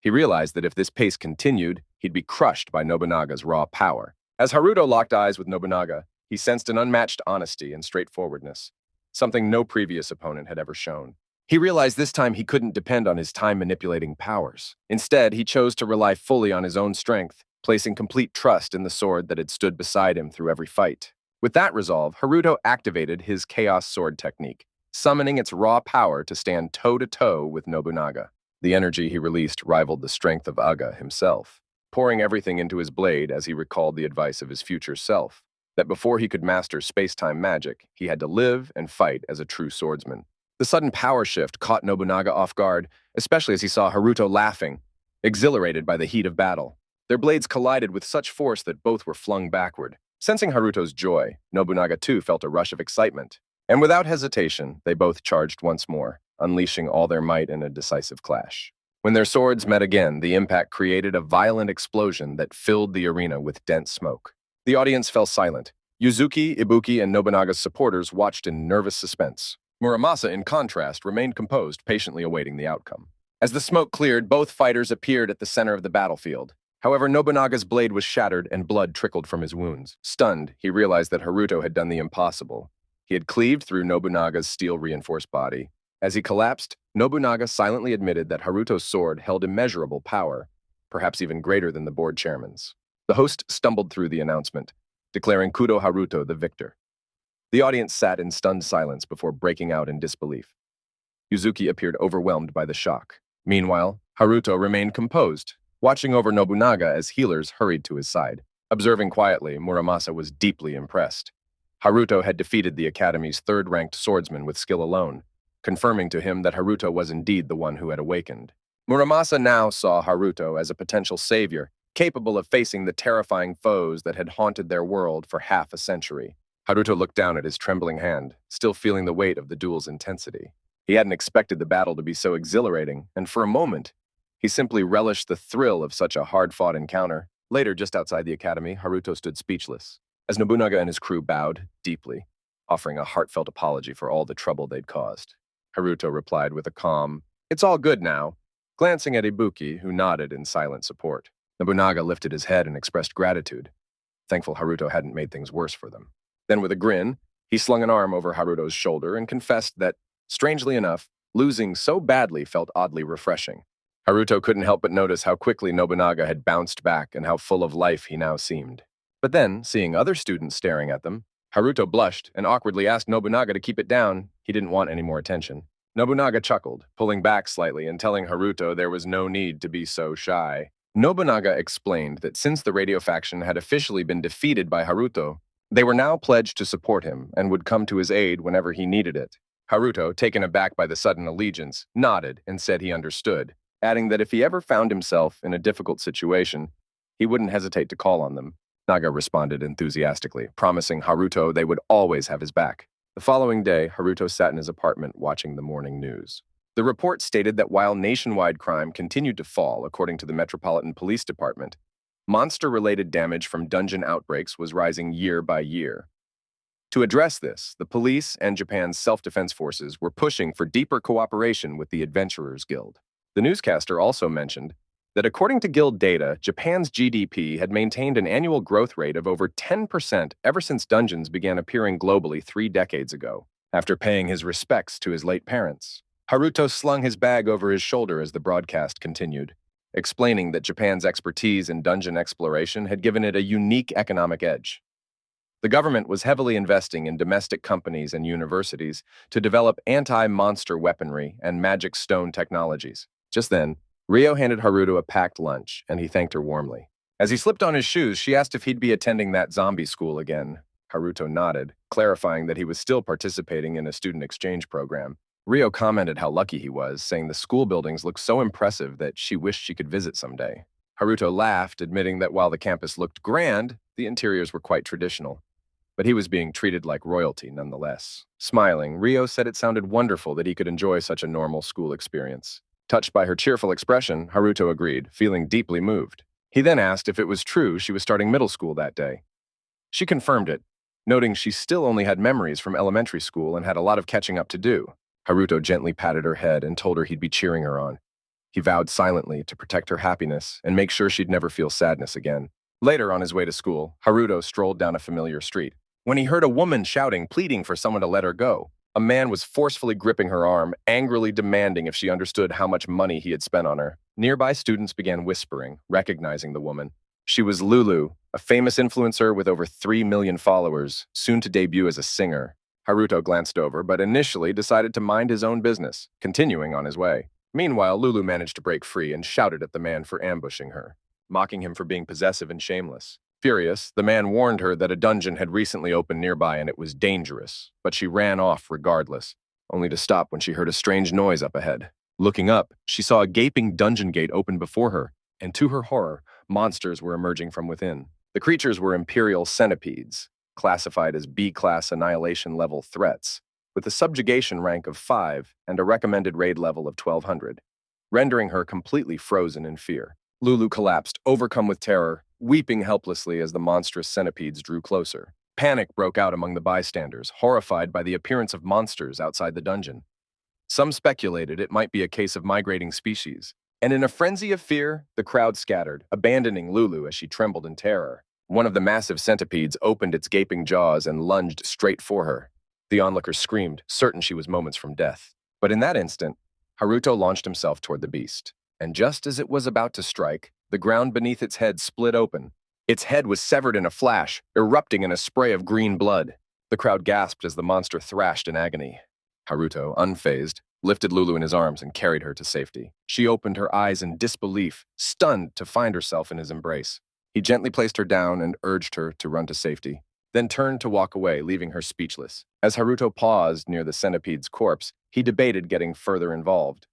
He realized that if this pace continued, he'd be crushed by Nobunaga's raw power. As Haruto locked eyes with Nobunaga, he sensed an unmatched honesty and straightforwardness, something no previous opponent had ever shown. He realized this time he couldn't depend on his time-manipulating powers. Instead, he chose to rely fully on his own strength, placing complete trust in the sword that had stood beside him through every fight. With that resolve, Haruto activated his Chaos Sword technique, summoning its raw power to stand toe-to-toe with Nobunaga. The energy he released rivaled the strength of Aga himself, pouring everything into his blade as he recalled the advice of his future self, that before he could master space-time magic, he had to live and fight as a true swordsman. The sudden power shift caught Nobunaga off guard, especially as he saw Haruto laughing, exhilarated by the heat of battle. Their blades collided with such force that both were flung backward. Sensing Haruto's joy, Nobunaga too felt a rush of excitement. And without hesitation, they both charged once more, unleashing all their might in a decisive clash. When their swords met again, the impact created a violent explosion that filled the arena with dense smoke. The audience fell silent. Yuzuki, Ibuki, and Nobunaga's supporters watched in nervous suspense. Muramasa, in contrast, remained composed, patiently awaiting the outcome. As the smoke cleared, both fighters appeared at the center of the battlefield. However, Nobunaga's blade was shattered and blood trickled from his wounds. Stunned, he realized that Haruto had done the impossible. He had cleaved through Nobunaga's steel-reinforced body. As he collapsed, Nobunaga silently admitted that Haruto's sword held immeasurable power, perhaps even greater than the board chairman's. The host stumbled through the announcement, declaring Kudo Haruto the victor. The audience sat in stunned silence before breaking out in disbelief. Yuzuki appeared overwhelmed by the shock. Meanwhile, Haruto remained composed, watching over Nobunaga as healers hurried to his side. Observing quietly, Muramasa was deeply impressed. Haruto had defeated the Academy's third-ranked swordsman with skill alone, confirming to him that Haruto was indeed the one who had awakened. Muramasa now saw Haruto as a potential savior, capable of facing the terrifying foes that had haunted their world for half a century. Haruto looked down at his trembling hand, still feeling the weight of the duel's intensity. He hadn't expected the battle to be so exhilarating, and for a moment, he simply relished the thrill of such a hard-fought encounter. Later, just outside the academy, Haruto stood speechless, as Nobunaga and his crew bowed deeply, offering a heartfelt apology for all the trouble they'd caused. Haruto replied with a calm, "It's all good now," glancing at Ibuki, who nodded in silent support. Nobunaga lifted his head and expressed gratitude, thankful Haruto hadn't made things worse for them. Then with a grin, he slung an arm over Haruto's shoulder and confessed that, strangely enough, losing so badly felt oddly refreshing. Haruto couldn't help but notice how quickly Nobunaga had bounced back and how full of life he now seemed. But then, seeing other students staring at them, Haruto blushed and awkwardly asked Nobunaga to keep it down. He didn't want any more attention. Nobunaga chuckled, pulling back slightly and telling Haruto there was no need to be so shy. Nobunaga explained that since the radio faction had officially been defeated by Haruto, they were now pledged to support him and would come to his aid whenever he needed it. Haruto, taken aback by the sudden allegiance, nodded and said he understood, adding that if he ever found himself in a difficult situation, he wouldn't hesitate to call on them. Naga responded enthusiastically, promising Haruto they would always have his back. The following day, Haruto sat in his apartment watching the morning news. The report stated that while nationwide crime continued to fall, according to the Metropolitan Police Department, monster-related damage from dungeon outbreaks was rising year by year. To address this, the police and Japan's self-defense forces were pushing for deeper cooperation with the Adventurers Guild. The newscaster also mentioned that according to Guild data, Japan's GDP had maintained an annual growth rate of over 10% ever since dungeons began appearing globally 3 decades ago. After paying his respects to his late parents, Haruto slung his bag over his shoulder as the broadcast continued, explaining that Japan's expertise in dungeon exploration had given it a unique economic edge. The government was heavily investing in domestic companies and universities to develop anti-monster weaponry and magic stone technologies. Just then, Rio handed Haruto a packed lunch, and he thanked her warmly. As he slipped on his shoes, she asked if he'd be attending that zombie school again. Haruto nodded, clarifying that he was still participating in a student exchange program. Rio commented how lucky he was, saying the school buildings looked so impressive that she wished she could visit someday. Haruto laughed, admitting that while the campus looked grand, the interiors were quite traditional. But he was being treated like royalty nonetheless. Smiling, Rio said it sounded wonderful that he could enjoy such a normal school experience. Touched by her cheerful expression, Haruto agreed, feeling deeply moved. He then asked if it was true she was starting middle school that day. She confirmed it, noting she still only had memories from elementary school and had a lot of catching up to do. Haruto gently patted her head and told her he'd be cheering her on. He vowed silently to protect her happiness and make sure she'd never feel sadness again. Later, on his way to school, Haruto strolled down a familiar street. When he heard a woman shouting, pleading for someone to let her go, a man was forcefully gripping her arm, angrily demanding if she understood how much money he had spent on her. Nearby students began whispering, recognizing the woman. She was Lulu, a famous influencer with over 3 million followers, soon to debut as a singer. Haruto glanced over, but initially decided to mind his own business, continuing on his way. Meanwhile, Lulu managed to break free and shouted at the man for ambushing her, mocking him for being possessive and shameless. Furious, the man warned her that a dungeon had recently opened nearby and it was dangerous, but she ran off regardless, only to stop when she heard a strange noise up ahead. Looking up, she saw a gaping dungeon gate open before her, and to her horror, monsters were emerging from within. The creatures were imperial centipedes, classified as B-class annihilation level threats, with a subjugation rank of 5 and a recommended raid level of 1200, rendering her completely frozen in fear. Lulu collapsed, overcome with terror, weeping helplessly as the monstrous centipedes drew closer. Panic broke out among the bystanders, horrified by the appearance of monsters outside the dungeon. Some speculated it might be a case of migrating species, and in a frenzy of fear, the crowd scattered, abandoning Lulu as she trembled in terror. One of the massive centipedes opened its gaping jaws and lunged straight for her. The onlooker screamed, certain she was moments from death. But in that instant, Haruto launched himself toward the beast, and just as it was about to strike, the ground beneath its head split open. Its head was severed in a flash, erupting in a spray of green blood. The crowd gasped as the monster thrashed in agony. Haruto, unfazed, lifted Lulu in his arms and carried her to safety. She opened her eyes in disbelief, stunned to find herself in his embrace. He gently placed her down and urged her to run to safety, then turned to walk away, leaving her speechless. As Haruto paused near the centipede's corpse, he debated getting further involved.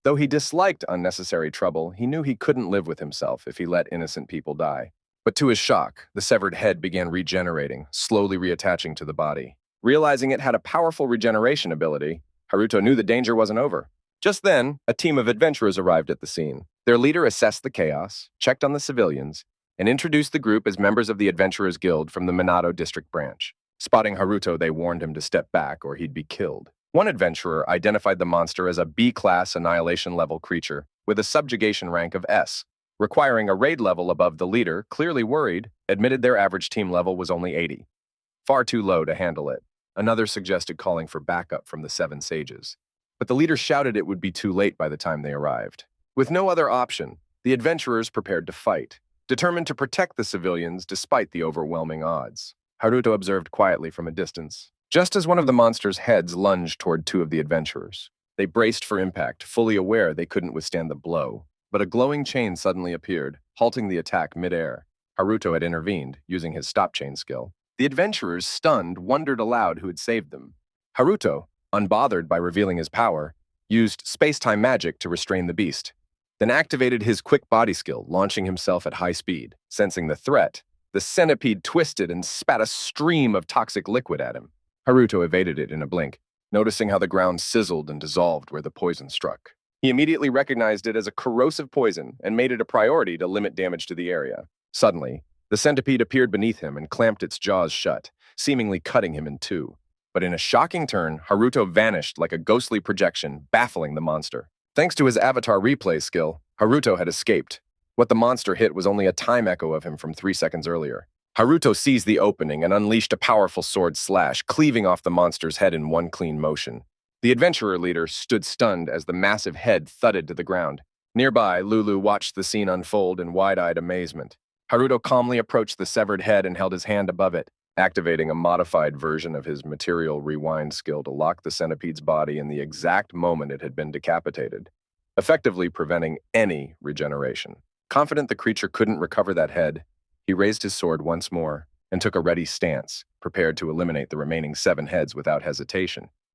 Though he disliked unnecessary trouble, he knew he couldn't live with himself if he let innocent people die. But to his shock, the severed head began regenerating, slowly reattaching to the body. Realizing it had a powerful regeneration ability, Haruto knew the danger wasn't over. Just then, a team of adventurers arrived at the scene. Their leader assessed the chaos, checked on the civilians, and introduced the group as members of the Adventurers Guild from the Minato District Branch. Spotting Haruto, they warned him to step back or he'd be killed. One adventurer identified the monster as a B-class annihilation-level creature with a subjugation rank of S, requiring a raid level above the leader, clearly worried, admitted their average team level was only 80. Far too low to handle it. Another suggested calling for backup from the 7 sages. But the leader shouted it would be too late by the time they arrived. With no other option, the adventurers prepared to fight, determined to protect the civilians despite the overwhelming odds. Haruto observed quietly from a distance, just as one of the monster's heads lunged toward 2 of the adventurers. They braced for impact, fully aware they couldn't withstand the blow. But a glowing chain suddenly appeared, halting the attack mid-air. Haruto had intervened, using his stop-chain skill. The adventurers, stunned, wondered aloud who had saved them. Haruto, unbothered by revealing his power, used space-time magic to restrain the beast, then activated his quick body skill, launching himself at high speed. Sensing the threat, the centipede twisted and spat a stream of toxic liquid at him. Haruto evaded it in a blink, noticing how the ground sizzled and dissolved where the poison struck. He immediately recognized it as a corrosive poison and made it a priority to limit damage to the area. Suddenly, the centipede appeared beneath him and clamped its jaws shut, seemingly cutting him in 2. But in a shocking turn, Haruto vanished like a ghostly projection, baffling the monster. Thanks to his avatar replay skill, Haruto had escaped. What the monster hit was only a time echo of him from 3 seconds earlier. Haruto seized the opening and unleashed a powerful sword slash, cleaving off the monster's head in one clean motion. The adventurer leader stood stunned as the massive head thudded to the ground. Nearby, Lulu watched the scene unfold in wide-eyed amazement. Haruto calmly approached the severed head and held his hand above it, activating a modified version of his material rewind skill to lock the centipede's body in the exact moment it had been decapitated, effectively preventing any regeneration. Confident the creature couldn't recover that head, he raised his sword once more and took a ready stance, prepared to eliminate the remaining 7 heads without hesitation.